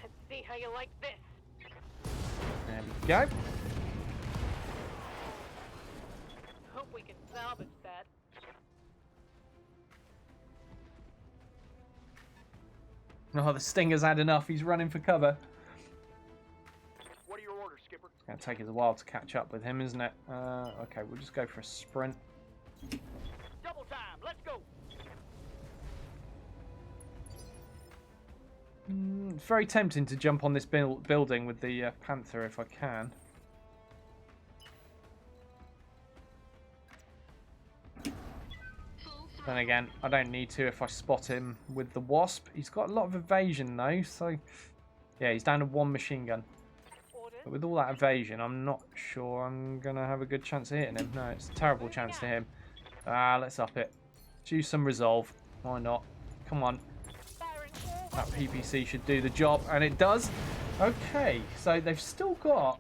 Let's see how you like this. There we go. Hope we can salvage that. Oh, the Stinger's had enough. He's running for cover. What are your orders, Skipper? It's going to take us a while to catch up with him, isn't it? Okay, we'll just go for a sprint. Double time. Let's go. It's very tempting to jump on this building with the Panther if I can. Then again, I don't need to if I spot him with the Wasp. He's got a lot of evasion though, so yeah, he's down to 1 machine gun. But with all that evasion, I'm not sure I'm going to have a good chance of hitting him. No, it's a terrible chance to hit him. Let's up it. Choose some resolve. Why not? Come on. That PPC should do the job, and it does. Okay, so they've still got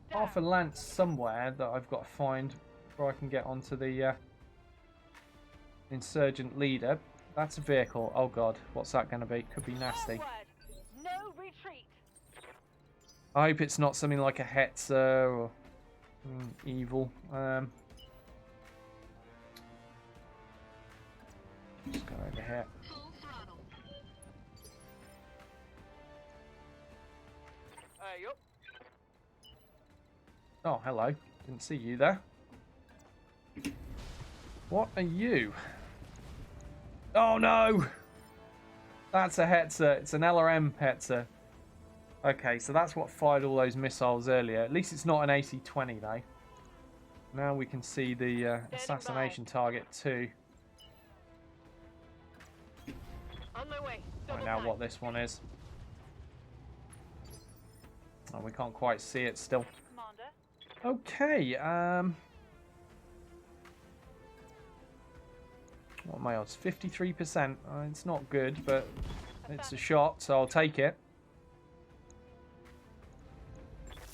half a lance somewhere that I've got to find before I can get onto the insurgent leader. That's a vehicle. Oh god, what's that going to be? Could be nasty. No retreat. I hope it's not something like a Hetzer or evil. Just go over here. Yup. Oh, hello. Didn't see you there. What are you? Oh no! That's a Hetzer. It's an LRM Hetzer. Okay, so that's what fired all those missiles earlier. At least it's not an AC-20 though. Now we can see the Assassination Target too. On my way. Find out what this one is. Oh, we can't quite see it still. Okay, what are my odds? 53%. It's not good, but it's a shot, so I'll take it.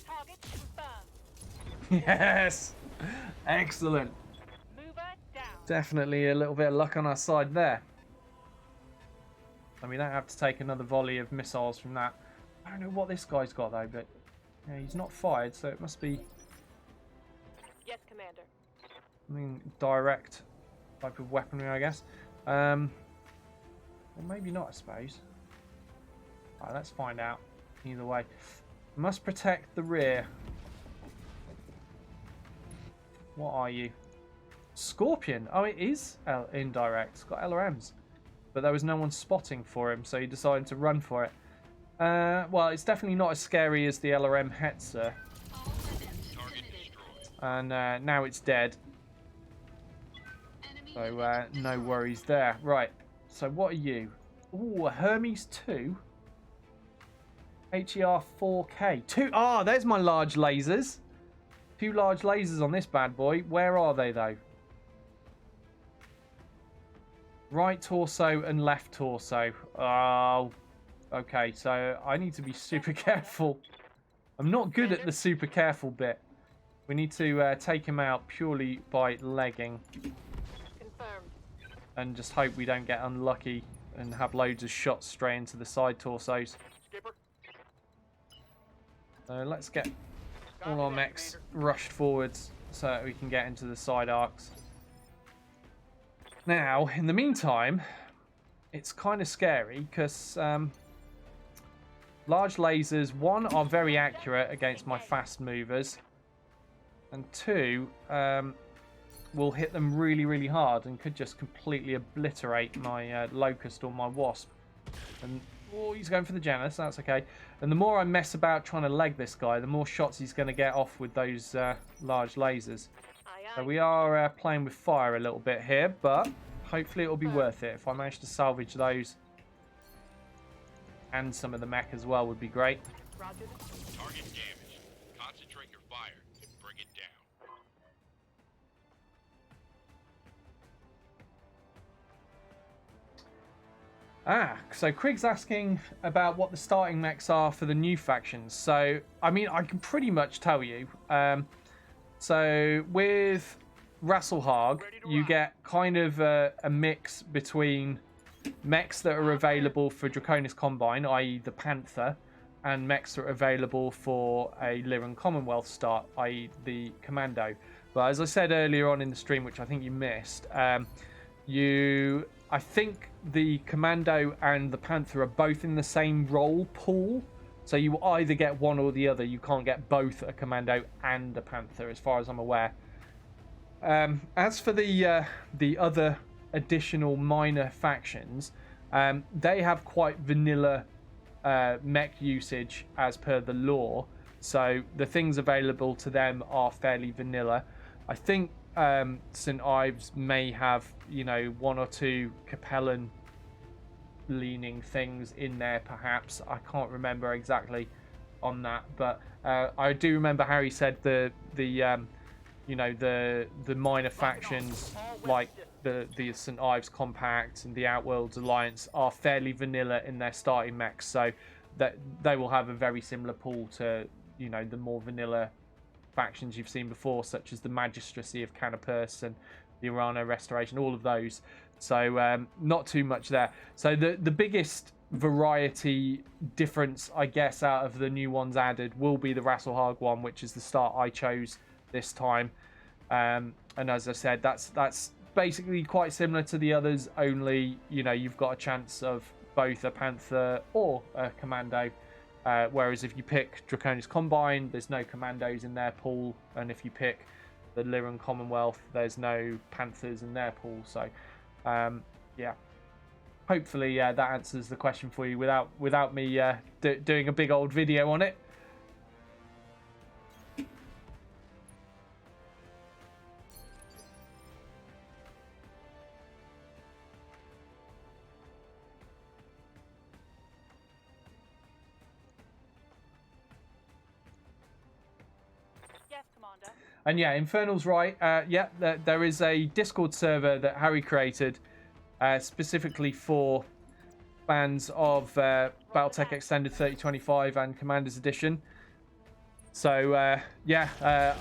Target confirmed. Yes! Excellent. Mover down. Definitely a little bit of luck on our side there. And we don't have to take another volley of missiles from that. I don't know what this guy's got though, but yeah, he's not fired, so it must be, Yes, Commander. I mean, direct type of weaponry, I guess. Well, maybe not, I suppose. Alright, let's find out. Either way, must protect the rear. What are you? Scorpion. Oh, it is indirect. It's got LRMs, but there was no one spotting for him, so he decided to run for it. Well, it's definitely not as scary as the LRM Hetzer. And now it's dead. So no worries there. Right, so what are you? Ooh, a Hermes 2. HER 4K. 2. Ah, there's my large lasers. 2 large lasers on this bad boy. Where are they though? Right torso and left torso. Oh. Okay, so I need to be super careful. I'm not good at the super careful bit. We need to take him out purely by legging. Confirmed. And just hope we don't get unlucky and have loads of shots straight into the side torsos. Skipper. So let's get all our mechs rushed forwards so that we can get into the side arcs. Now, in the meantime, it's kind of scary because large lasers, 1, are very accurate against my fast movers, and 2, will hit them really, really hard and could just completely obliterate my Locust or my Wasp. And oh, he's going for the Janus, that's okay. And the more I mess about trying to leg this guy, the more shots he's going to get off with those large lasers. So we are playing with fire a little bit here, but hopefully it'll be worth it. If I manage to salvage those and some of the mech as well would be great. Roger. Target damaged. Concentrate your fire and bring it down. So Krieg's asking about what the starting mechs are for the new factions. So, I mean, I can pretty much tell you. So with Rasselhag, you get kind of a mix between mechs that are available for Draconis Combine, i.e. the Panther, and mechs that are available for a Lyran Commonwealth start, i.e. the Commando. But as I said earlier on in the stream, which I think you missed, I think the Commando and the Panther are both in the same role pool. So you either get one or the other. You can't get both a Commando and a Panther, as far as I'm aware. As for the other additional minor factions, they have quite vanilla mech usage as per the law. So the things available to them are fairly vanilla. I think St. Ives may have, you know, 1 or 2 Capellan leaning things in there, perhaps. I can't remember exactly on that, but I do remember Harry said the you know, the minor factions like the St. Ives Compact and the Outworlds Alliance are fairly vanilla in their starting mechs, so that they will have a very similar pool to, you know, the more vanilla factions you've seen before, such as the Magistracy of Canopus and the Urano Restoration, all of those. So not too much there. So the biggest variety difference, I guess, out of the new ones added will be the Rasselhag one, which is the start I chose this time. And as I said, that's basically quite similar to the others, only, you know, you've got a chance of both a Panther or a Commando. Whereas if you pick Draconis Combine, there's no Commandos in their pool, and if you pick the Lyran Commonwealth, there's no Panthers in their pool. So, yeah, hopefully that answers the question for you without me doing a big old video on it. Yes, Commander. And yeah, Infernal's right. Yeah, there is a Discord server that Harry created specifically for fans of Battletech Extended 3025 and Commander's Edition. So yeah,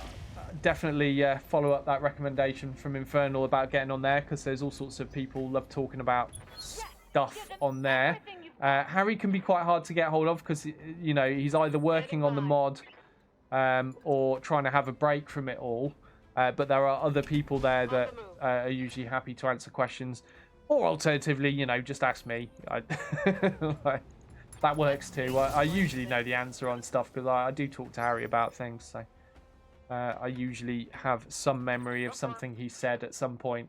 definitely follow up that recommendation from Infernal about getting on there, because there's all sorts of people love talking about stuff on there. Harry can be quite hard to get hold of because, you know, he's either working on the mod or trying to have a break from it all. But there are other people there that are usually happy to answer questions. Or alternatively, you know, just ask me. That works too. I usually know the answer on stuff because I do talk to Harry about things. So I usually have some memory of something he said at some point.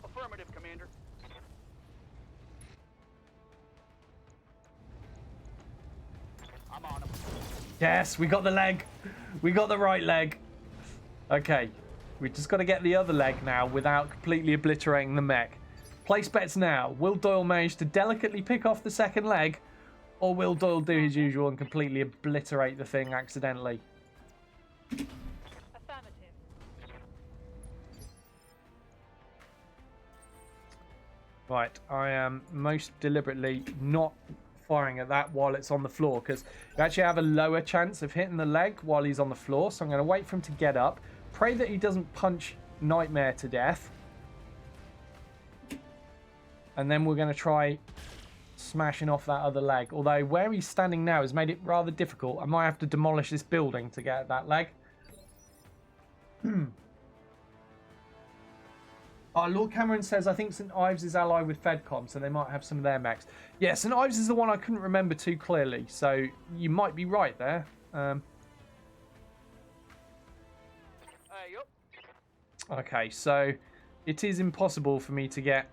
Affirmative, Commander. I'm on him. Yes, we got the leg. We got the right leg. Okay, we just got to get the other leg now without completely obliterating the mech. Place bets now. Will Doyle manage to delicately pick off the second leg, or will Doyle do his usual and completely obliterate the thing accidentally? Affirmative. Right, I am most deliberately not firing at that while it's on the floor, because you actually have a lower chance of hitting the leg while he's on the floor. So I'm going to wait for him to get up, pray that he doesn't punch Nightmare to death, and then we're going to try smashing off that other leg. Although where he's standing now has made it rather difficult. I might have to demolish this building to get at that leg. Lord Cameron says, I think St. Ives is allied with Fedcom, so they might have some of their mechs. Yeah, St. Ives is the one I couldn't remember too clearly, so you might be right there. Yup. Okay, so it is impossible for me to get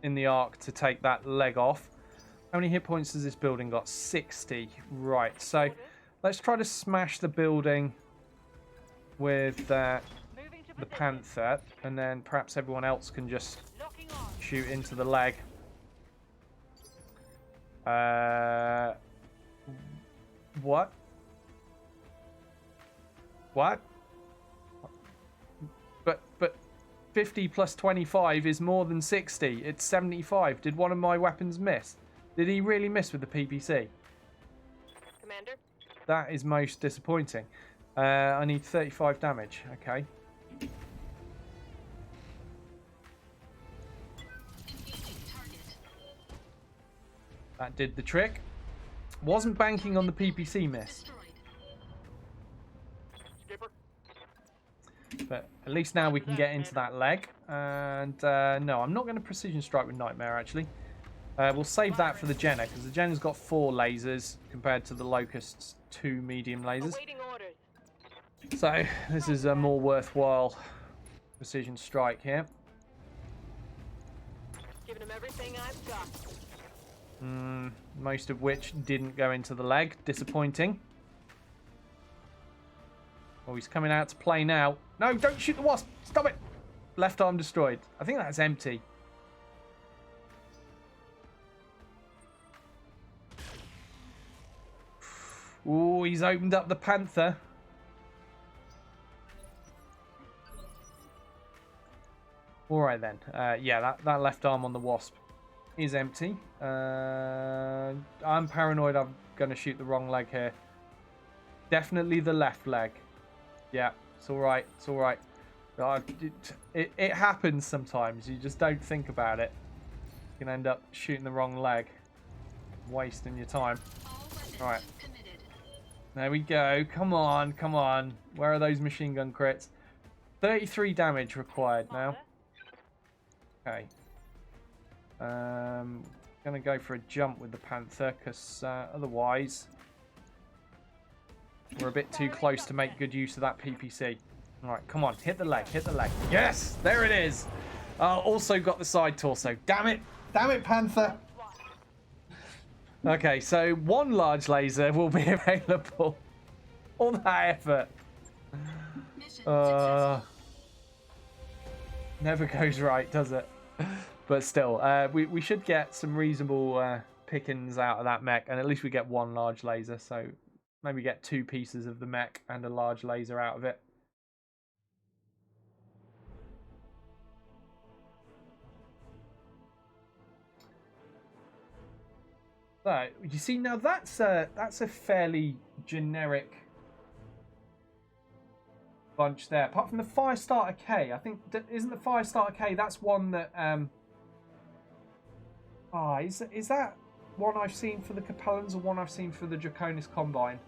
in the arc to take that leg off. How many hit points has this building got? 60. Right, so let's try to smash the building with the Panther, and then perhaps everyone else can just shoot into the leg. What? What? But 50 plus 25 is more than 60. It's 75. Did one of my weapons miss? Did he really miss with the PPC? Commander. That is most disappointing. I need 35 damage. Okay. That did the trick. Wasn't banking on the PPC miss. Skipper. But at least now we can get into that leg. And no, I'm not going to precision strike with Nightmare, actually. We'll save that for the Jenner, because the Jenner's got 4 lasers compared to the Locust's 2 medium lasers. Awaiting orders. So this is a more worthwhile precision strike here. Giving him everything I've got. Most of which didn't go into the leg. Disappointing. Oh, he's coming out to play now. No, don't shoot the wasp. Stop it. Left arm destroyed. I think that's empty. Oh, he's opened up the panther. All right, then. Yeah, that left arm on the wasp is empty. I'm paranoid I'm going to shoot the wrong leg here. Definitely the left leg. Yeah, it's all right. It's all right. It happens sometimes. You just don't think about it. You can end up shooting the wrong leg. Wasting your time. All right. There we go. Come on. Come on. Where are those machine gun crits? 33 damage required now. Okay. Gonna go for a jump with the panther because otherwise we're a bit too close to make good use of that PPC. All right, come on, hit the leg, hit the leg. Yes, there it is. Also got the side torso. Damn it, panther. Okay, so one large laser will be available. All that effort. Never goes right, does it? But still, we should get some reasonable pickings out of that mech, and at least we get one large laser, so maybe get 2 pieces of the mech and a large laser out of it. So, you see, now that's a fairly generic bunch there. Apart from the Firestarter K, I think, isn't the Firestarter K, that's one that is that one I've seen for the Capellans or one I've seen for the Draconis Combine?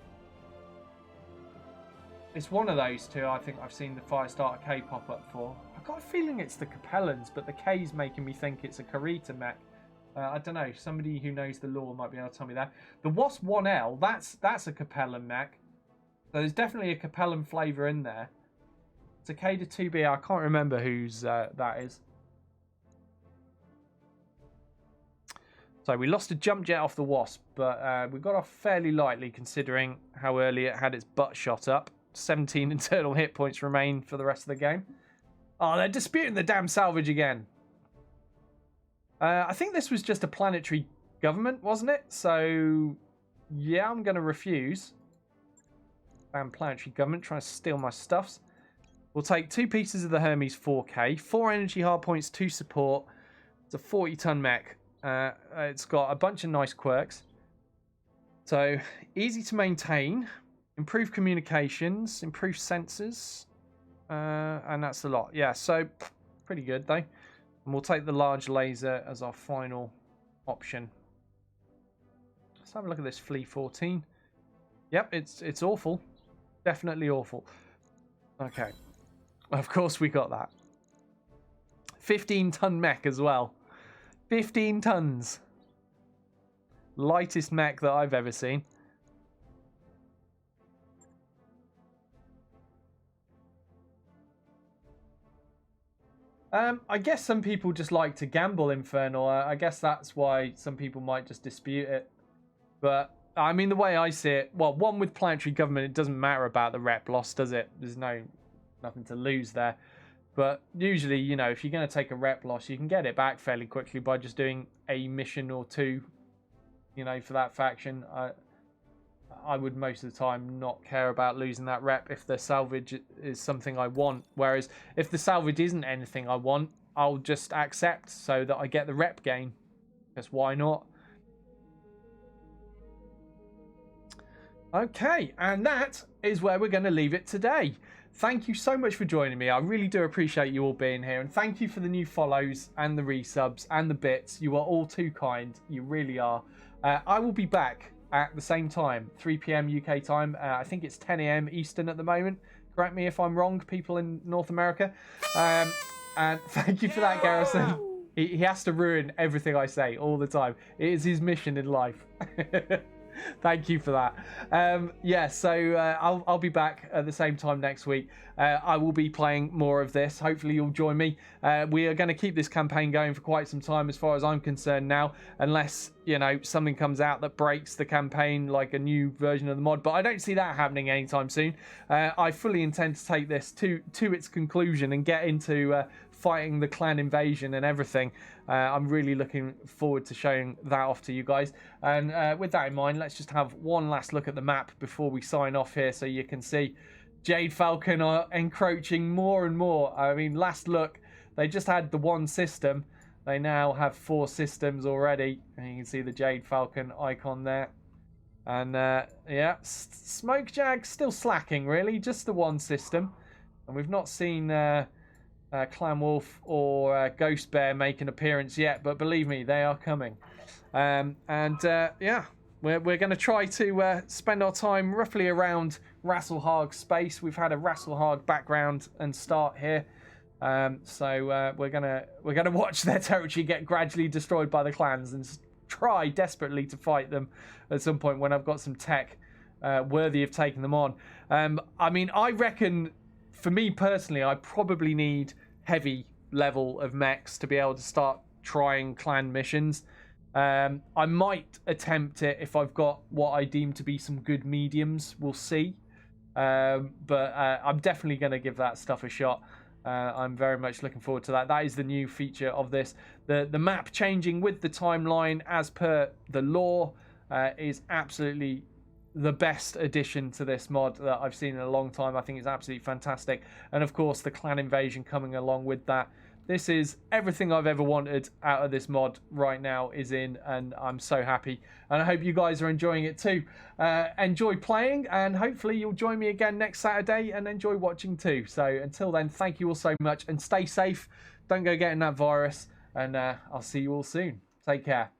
It's one of those two I think I've seen the Firestarter K pop up for. I've got a feeling it's the Capellans, but the K's making me think it's a Karita mech. I don't know. Somebody who knows the lore might be able to tell me that. The Wasp 1L, that's a Capellan mech. So there's definitely a Capellan flavour in there. Takeda 2B, I can't remember whose that is. So we lost a jump jet off the Wasp, but we got off fairly lightly considering how early it had its butt shot up. 17 internal hit points remain for the rest of the game. Oh, they're disputing the damn salvage again. I think this was just a planetary government, wasn't it? So, yeah, I'm going to refuse. Damn planetary government trying to steal my stuffs. We'll take 2 pieces of the Hermes 4K, 4 energy hardpoints, 2 support. It's a 40-ton mech. It's got a bunch of nice quirks. So, easy to maintain, improved communications, improved sensors, and that's a lot. Yeah, so pretty good though. And we'll take the large laser as our final option. Let's have a look at this Flea 14. Yep, it's awful. Definitely awful. Okay. Of course we got that. 15-ton mech as well. 15 tons. Lightest mech that I've ever seen. I guess some people just like to gamble Infernal. I guess that's why some people might just dispute it. But, I mean, the way I see it, well, one with planetary government, it doesn't matter about the rep loss, does it? There's nothing to lose there. But usually, you know, if you're going to take a rep loss, you can get it back fairly quickly by just doing a mission or 2, you know, for that faction. I would most of the time not care about losing that rep if the salvage is something I want. Whereas if the salvage isn't anything I want, I'll just accept so that I get the rep gain. Because why not? Okay, and that is where we're going to leave it today. Thank you so much for joining me. I really do appreciate you all being here. And thank you for the new follows and the resubs and the bits. You are all too kind. You really are. I will be back at the same time, 3 p.m. UK time. I think it's 10 a.m. Eastern at the moment. Correct me if I'm wrong, people in North America. And thank you for that, Garrison. He has to ruin everything I say all the time. It is his mission in life. Thank you for that. Yeah, so I'll be back at the same time next week. I will be playing more of this. Hopefully you'll join me. We are going to keep this campaign going for quite some time as far as I'm concerned now, unless, you know, something comes out that breaks the campaign, like a new version of the mod. But I don't see that happening anytime soon. I fully intend to take this to its conclusion and get into fighting the clan invasion and everything. I'm really looking forward to showing that off to you guys. And with that in mind, let's just have one last look at the map before we sign off here, so you can see Jade Falcon are encroaching more and more. I mean, last look, they just had the one system. They now have 4 systems already. And you can see the Jade Falcon icon there. And yeah, Smoke Jag still slacking, really. Just the one system. And we've not seen Clan Wolf or Ghost Bear make an appearance yet, but believe me, they are coming. Yeah, we're going to try to spend our time roughly around Rasselhag space. We've had a Rasselhag background and start here, so we're gonna watch their territory get gradually destroyed by the clans and try desperately to fight them at some point when I've got some tech worthy of taking them on. I mean, I reckon, for me personally, I probably need heavy level of mechs to be able to start trying clan missions. I might attempt it if I've got what I deem to be some good mediums. We'll see. But I'm definitely going to give that stuff a shot. I'm very much looking forward to that. That is the new feature of this. The map changing with the timeline as per the lore is absolutely the best addition to this mod that I've seen in a long time. I think it's absolutely fantastic. And of course, the clan invasion coming along with that. This is everything I've ever wanted out of this mod right now is in, and I'm so happy. And I hope you guys are enjoying it too. Enjoy playing, and hopefully you'll join me again next Saturday and enjoy watching too. So until then, thank you all so much, and stay safe. Don't go getting that virus, and I'll see you all soon. Take care.